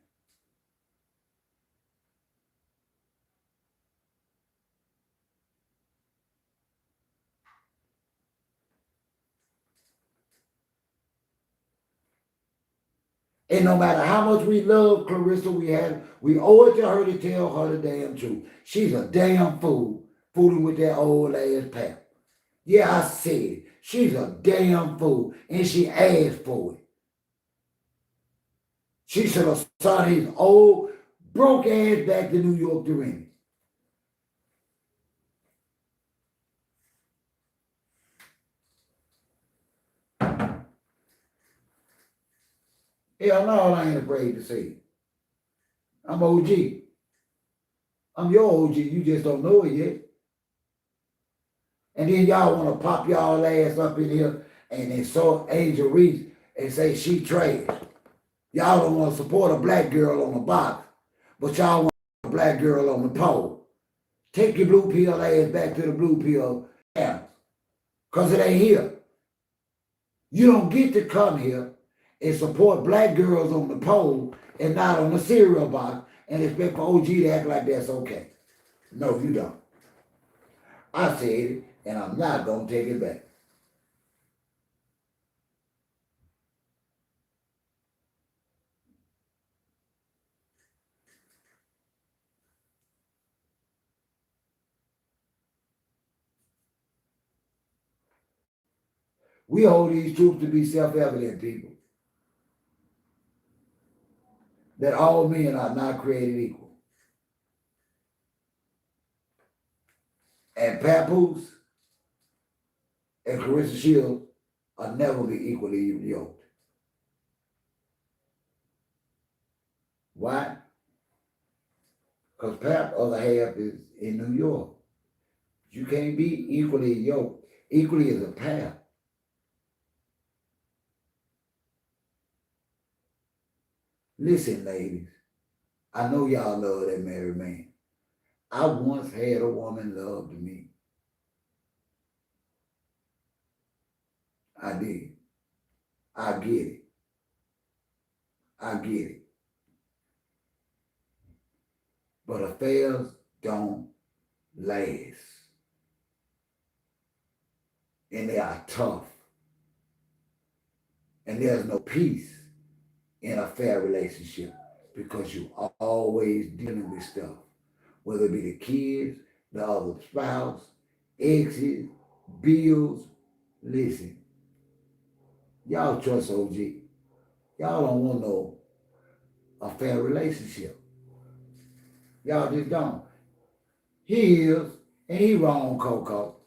And no matter how much we love Claressa, we owe it to her to tell her the damn truth. She's a damn fool, fooling with that old ass pap. Yeah, I said it. She's a damn fool, and she asked for it. She should have sent his old, broke ass back to New York to rent it. Hell no, I ain't afraid to say it. I'm OG. I'm your OG. You just don't know it yet. And then y'all want to pop y'all ass up in here and insult Angel Reese and say she trash. Y'all don't want to support a black girl on the box, but y'all want a black girl on the pole. Take your blue pill ass back to the blue pill channels, because it ain't here. You don't get to come here and support black girls on the pole and not on the cereal box and expect for OG to act like that's okay. No, you don't. I said it, and I'm not going to take it back. We hold these truths to be self-evident, people. That all men are not created equal. And papoose and Claressa Shields will never be equally yoked. Why? Because Pap, other half, is in New York. You can't be equally yoked. Equally as a Pap. Listen, ladies, I know y'all love that married man. I once had a woman loved me. I did. I get it. I get it. But affairs don't last. And they are tough. And there's no peace in a fair relationship because you're always dealing with stuff. Whether it be the kids, the other spouse, exes, bills. Listen, y'all trust OG. Y'all don't want no a fair relationship. Y'all just don't. He is, and he wrong, Coco.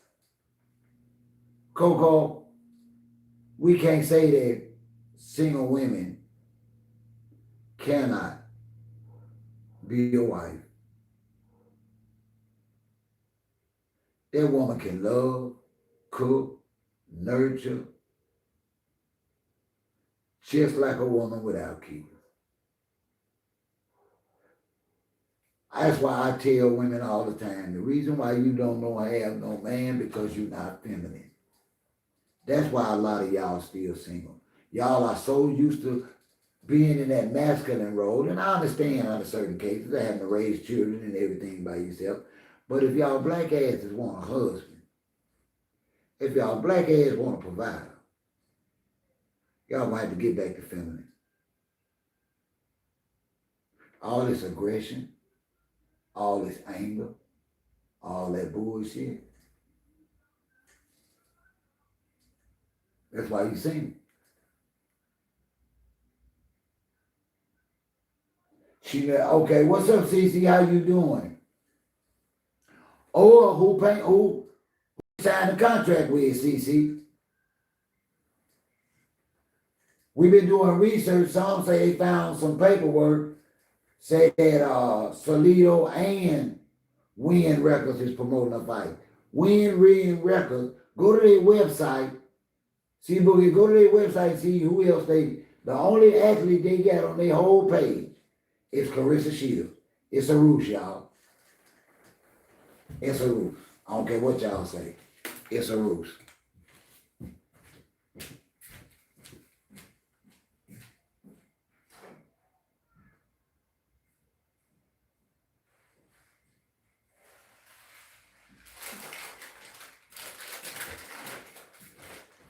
Coco, we can't say that single women cannot be your wife. That woman can love, cook, nurture, just like a woman without kids. That's why I tell women all the time, the reason why you don't know have no man because you're not feminine. That's why a lot of y'all still single. Y'all are so used to being in that masculine role, and I understand under certain cases having to raise children and everything by yourself. But if y'all black asses want a husband, if y'all black ass want a provider, y'all might have to get back to feminine. All this aggression, all this anger, all that bullshit. That's why you single. She like, okay, what's up, Cece? How you doing? Or who signed the contract with, Cece? We've been doing research. Some say they found some paperwork, say that Salido and Wynn Records is promoting a fight. Wynn Records, go to their website, see Boogie, go to their website, see who else the only athlete they got on their whole page is Claressa Shields. It's a roof, y'all. It's a roof. I don't care what y'all say. It's a roof.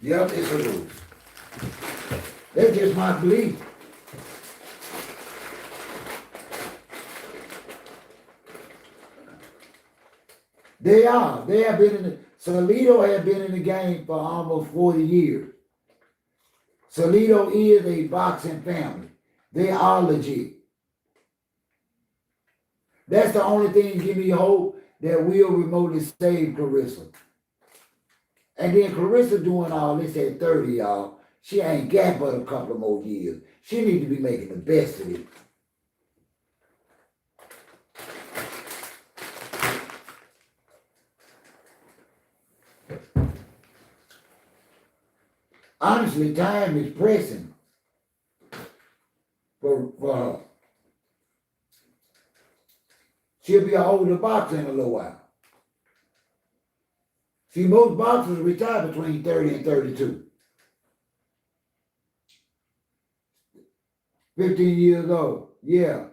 Yep, it's a roof. That's just my belief. They are. They have been in the Salido has been in the game for almost 40 years. Salido is a boxing family. They are legit. That's the only thing give me hope that we'll remotely save Claressa. And then Claressa doing all this at 30, y'all. She ain't got but a couple of more years. She need to be making the best of it. Honestly, time is pressing for her. She'll be an older boxer in a little while. See, most boxers retire between 30 and 32. 15 years old, yeah.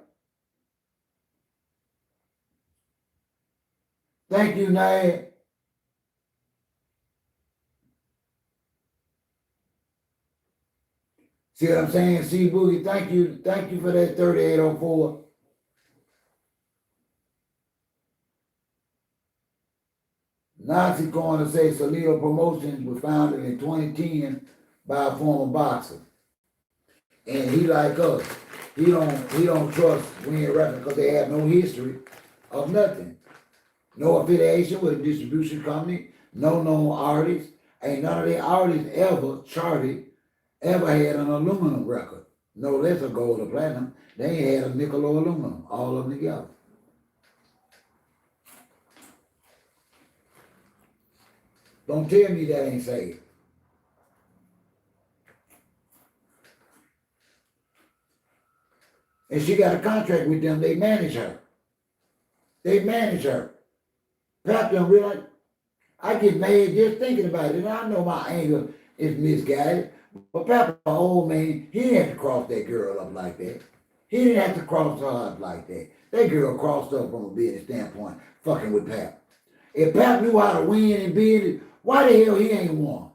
Thank you, Nad. See what I'm saying? See, Boogie, thank you for that 3804. Nazi Corner says Salido Promotions was founded in 2010 by a former boxer. And he like us. He don't trust Wynn Records because they have no history of nothing. No affiliation with a distribution company, no known artists. Ain't none of their artists ever charted, ever had an aluminum record. No less a gold or platinum. They ain't had a nickel or aluminum, all of them together. Don't tell me that ain't safe. And she got a contract with them. They manage her. They manage her. Pap don't realize. I get mad just thinking about it. And I know my anger is misguided. But Pap, an old man, he didn't have to cross that girl up like that. He didn't have to cross her up like that. That girl crossed up from a business standpoint, fucking with Pap. If Pap knew how to win in business, why the hell he ain't won?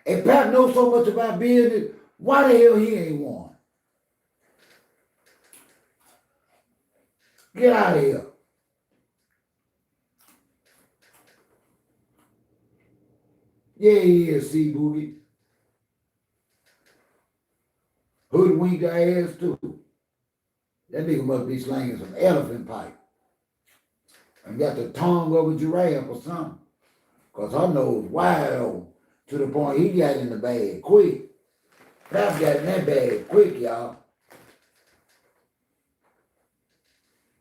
If Pap knows so much about business, why the hell he ain't won? Get out of here. Yeah, he is, see, Boogie. Hoodwinked her ass, too. That nigga must be slanging some elephant pipe. And got the tongue of a giraffe or something. Because her nose wide open to the point he got in the bag quick. Pap got in that bag quick, y'all.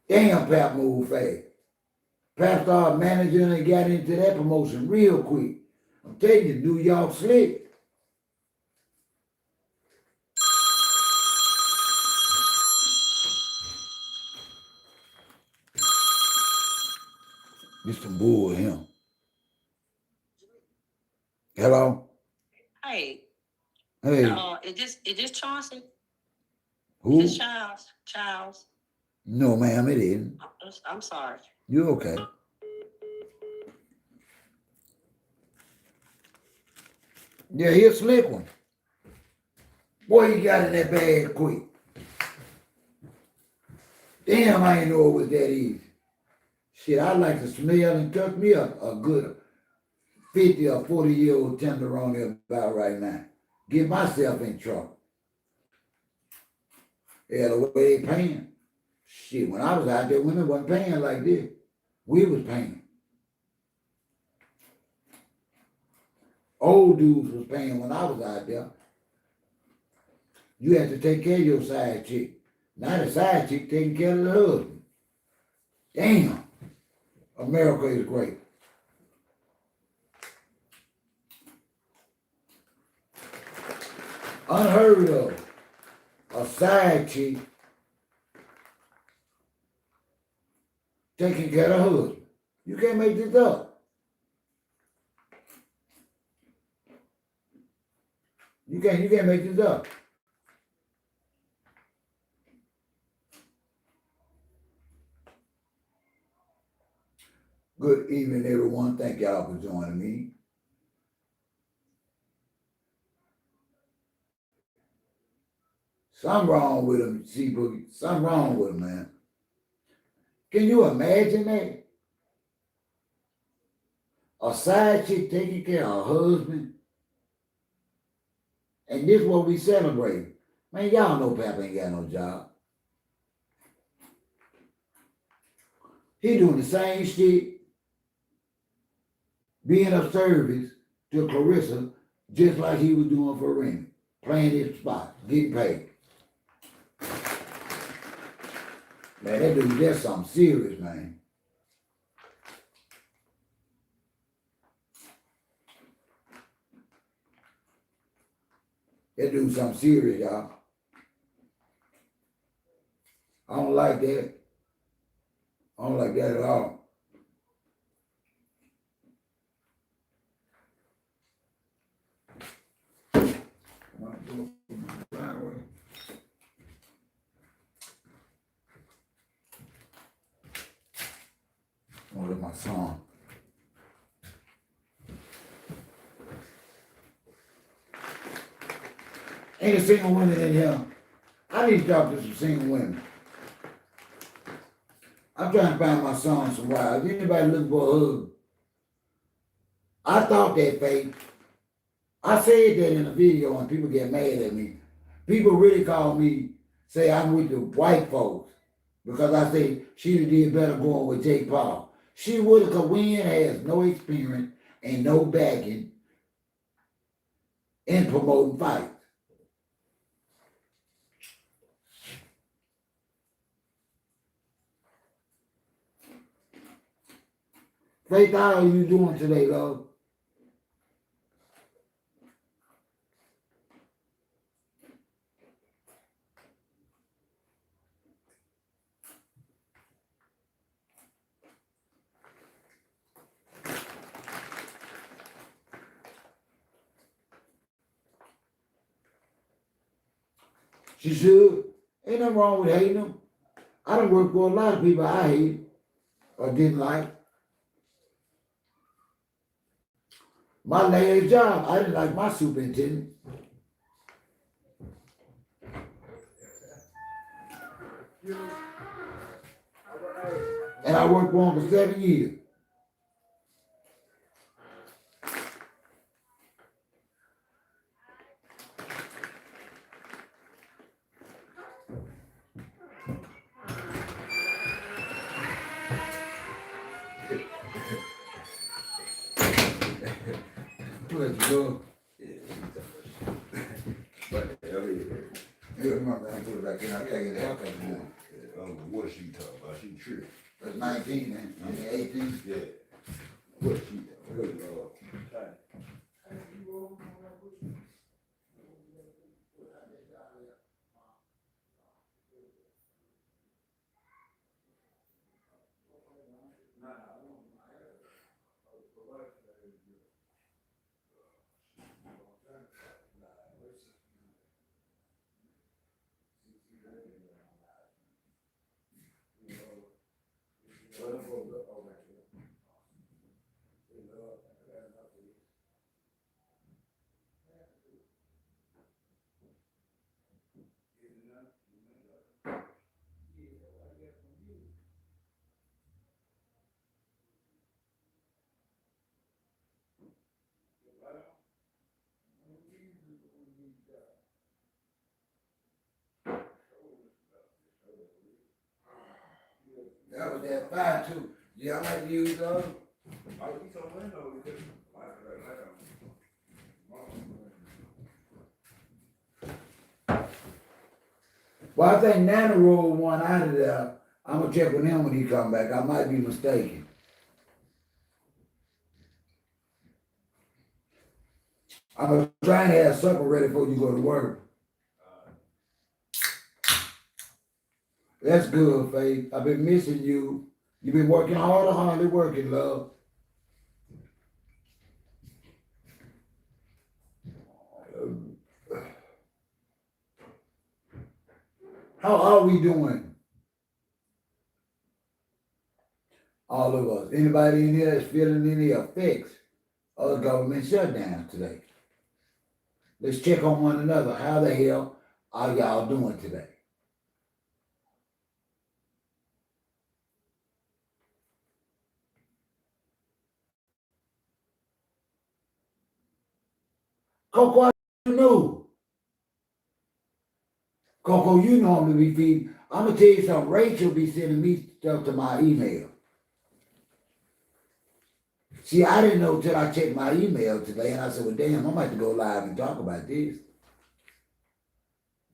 Damn, Pap moved fast. Pap started managing and got into that promotion real quick. I'm telling you, New York slick. This some bull him. Hello? Hey, Hey, is this Chauncey? Is this who? Charles? Charles? No, ma'am, it isn't. I'm sorry. You okay? Yeah, he a slick one. Boy, you got in that bag quick. Damn, I ain't know it was that easy. Shit, I like to smell and touch me a good 50 or 40-year-old tenderoni about right now. Get myself in trouble. Yeah, the way they paying. Shit, when I was out there, women wasn't paying like this. We was paying. Old dudes was paying when I was out there. You had to take care of your side chick. Not a side chick taking care of the husband. Damn. America is great. Unheard of. A side chick taking care of her husband. You can't make this up. You can't make this up. Good evening, everyone. Thank y'all for joining me. Something wrong with him, C-Boogie. Something wrong with him, man. Can you imagine that? A side chick taking care of her husband? And this what we celebrate. Man, y'all know Papa ain't got no job. He doing the same shit, being of service to Claressa, just like he was doing for Wynn, playing his spot, getting paid. Man, that dude, that's something serious, man. That dude something serious, y'all. I don't like that. I don't like that at all. Oh, that's my song. Ain't a single woman in here. I need to talk to some single women. I'm trying to find my song somewhere. If anybody looking for a hug, I thought that, Faith. I said that in a video and people get mad at me. People really call me, say I'm with the white folks because I say she'd did better going with Jake Paul. She would have, because Wynn has no experience and no backing in promoting fights. Faith, how are you doing today, love? She should. Ain't nothing wrong with hating them. I done worked for a lot of people I hated or didn't like. My last job, I didn't like my superintendent. And I worked for him for 7 years. Pleasure, love. But hell yeah. Yeah, remember, I put it back in, I take it out that morning. I don't know what she talking about. She tripping. That's 19, man. I mean 18. Yeah. What she talking about? That was that fire too. Yeah, I like to use those. I eat some windows. Well, I think Nana rolled one out of there. I'm gonna check with him when he come back. I might be mistaken. I'm trying to have supper ready before you go to work. That's good, Faith. I've been missing you. You've been working hardly working, love. How are we doing? All of us. Anybody in here is feeling any effects of the government shutdown today? Let's check on one another. How the hell are y'all doing today? Coco, you know. Coco, you normally be feeding. I'm gonna tell you something. Rachel be sending me stuff to my email. See, I didn't know till I checked my email today, and I said, well, damn, I might have to go live and talk about this.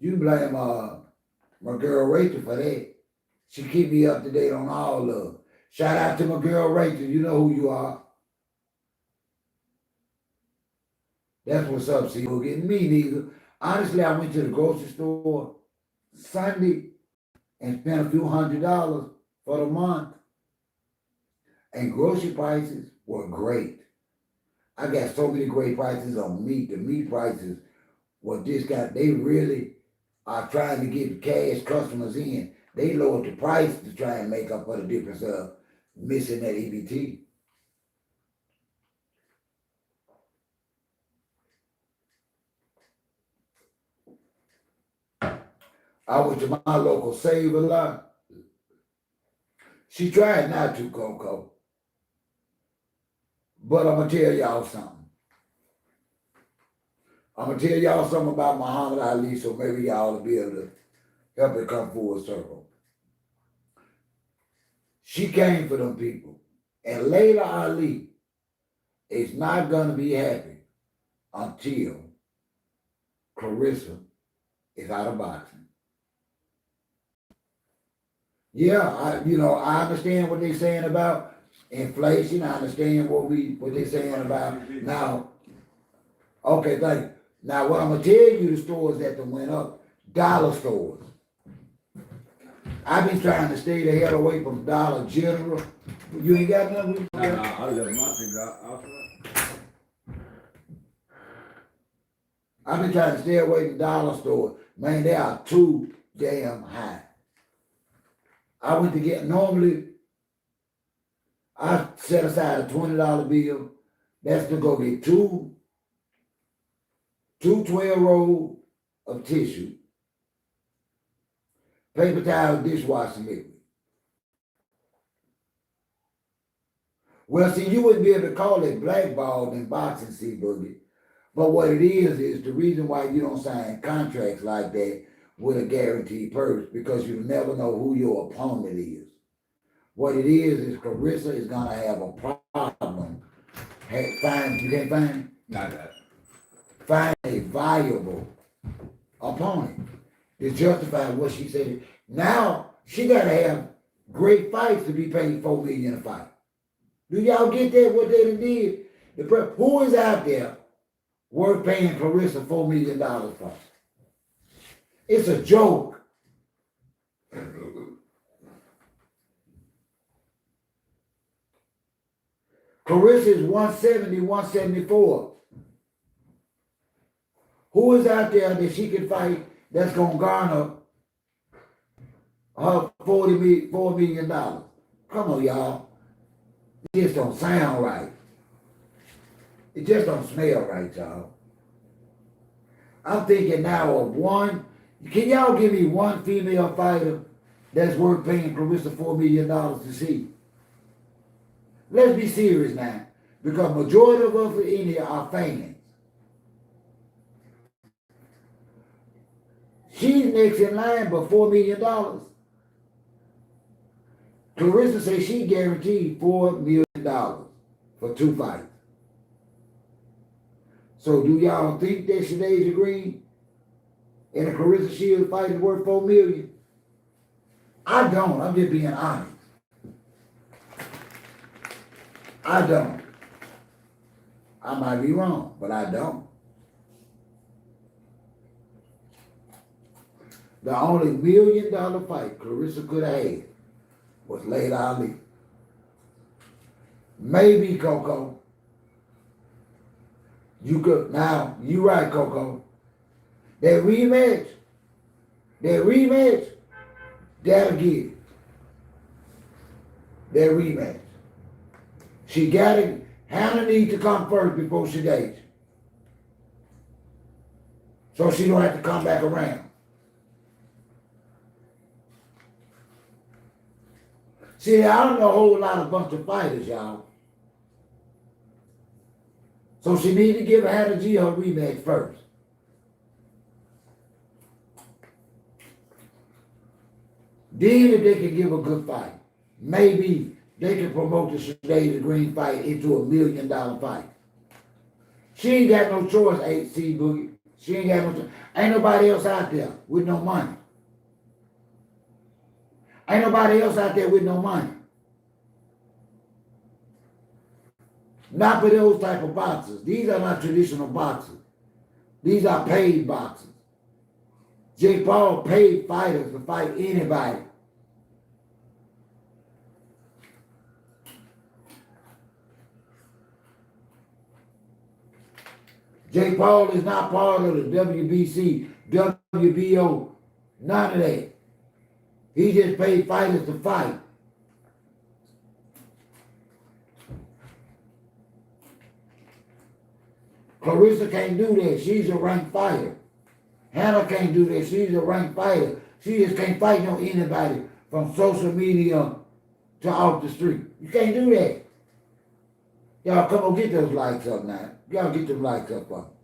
You blame my girl Rachel for that. She keep me up to date on all of it. Shout out to my girl Rachel. You know who you are. That's what's up, see. You're getting me neither. Honestly, I went to the grocery store Sunday and spent a few $100s for the month. And grocery prices were great. I got so many great prices on meat. The meat prices were discounted. They really are trying to get cash customers in. They lowered the price to try and make up for the difference of missing that EBT. I went to my local Save-A-Lot. She tried not to, Coco. But I'm going to tell y'all something. I'm going to tell y'all something about Muhammad Ali, so maybe y'all will be able to help it come full circle. She came for them people. And Layla Ali is not going to be happy until Claressa is out of boxing. Yeah, I understand what they're saying about inflation. I understand what they're saying about now. Okay, thank you. Now, what I'm gonna tell you, the stores that done went up, dollar stores. I've been trying to stay the hell away from Dollar General. You ain't got nothing? I got my cigar. I've been trying to stay away from dollar stores. Man, they are too damn high. I went to get, normally, I set aside a $20 bill. That's to go get two 12-roll of tissue, paper towel, dishwashing liquid. Well, see, you wouldn't be able to call it blackballed in boxing, see, Boogie. But what it is the reason why you don't sign contracts like that with a guaranteed purse, because you never know who your opponent is. What it is Claressa is gonna have a problem. You can't find it? Not that. Find a viable opponent to justify what she said. Now she gotta have great fights to be paid $4 million a fight. Do y'all get that? What they done did? Who is out there worth paying Claressa $4 million for? It's a joke. Claressa is 170, 174. Who is out there that she can fight that's going to garner her $4 million? Come on, y'all. It just don't sound right. It just don't smell right, y'all. I'm thinking now of one. Can y'all give me one female fighter that's worth paying Claressa $4 million to see? Let's be serious now, because majority of us in India are fans. She's next in line, but $4 million. Claressa said she guaranteed $4 million for 2 fights. So do y'all think that Sinead Green and the Claressa Shields fight is worth $4 million? I don't. I'm just being honest. I don't. I might be wrong, but I don't. The only $1 million fight Claressa could have had was Layla Ali. Maybe Coco. You could, now, you right, Coco. That rematch, that'll get it. That rematch. She got it. Hannah needs to come first before she dates. So she don't have to come back around. See, I don't know a whole lot of bunch of fighters, y'all. So she need to give Hannah G her rematch first. Then if they can give a good fight, maybe they can promote the Sinead Green fight into $1 million fight. She ain't got no choice, 8C Boogie. She ain't got no choice. Ain't nobody else out there with no money. Ain't nobody else out there with no money. Not for those type of boxers. These are not traditional boxers. These are paid boxers. Jake Paul paid fighters to fight anybody. Jake Paul is not part of the WBC, WBO, none of that. He just paid fighters to fight. Claressa can't do that. She's a ranked fighter. Hannah can't do that. She's a ranked fighter. She just can't fight no anybody from social media to off the street. You can't do that. Y'all come on, get those likes up now. Y'all get them likes up.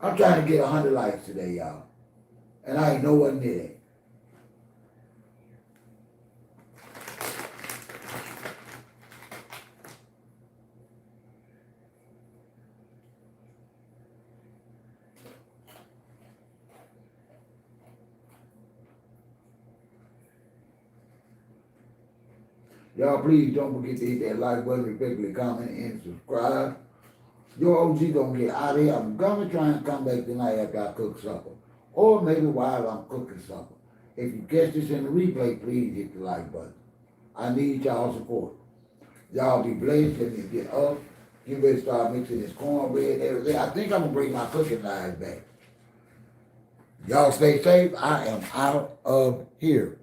I'm trying to get 100 likes today, y'all. And I ain't nowhere near that. Y'all please don't forget to hit that like button, respectfully comment, and subscribe. Your OG gonna get out of here. I'm gonna try and come back tonight after I cook supper. Or maybe while I'm cooking supper. If you catch this in the replay, please hit the like button. I need y'all support. Y'all be blessed. Let me get up. Get ready to start mixing this cornbread and everything. I think I'm gonna bring my cooking knives back. Y'all stay safe. I am out of here.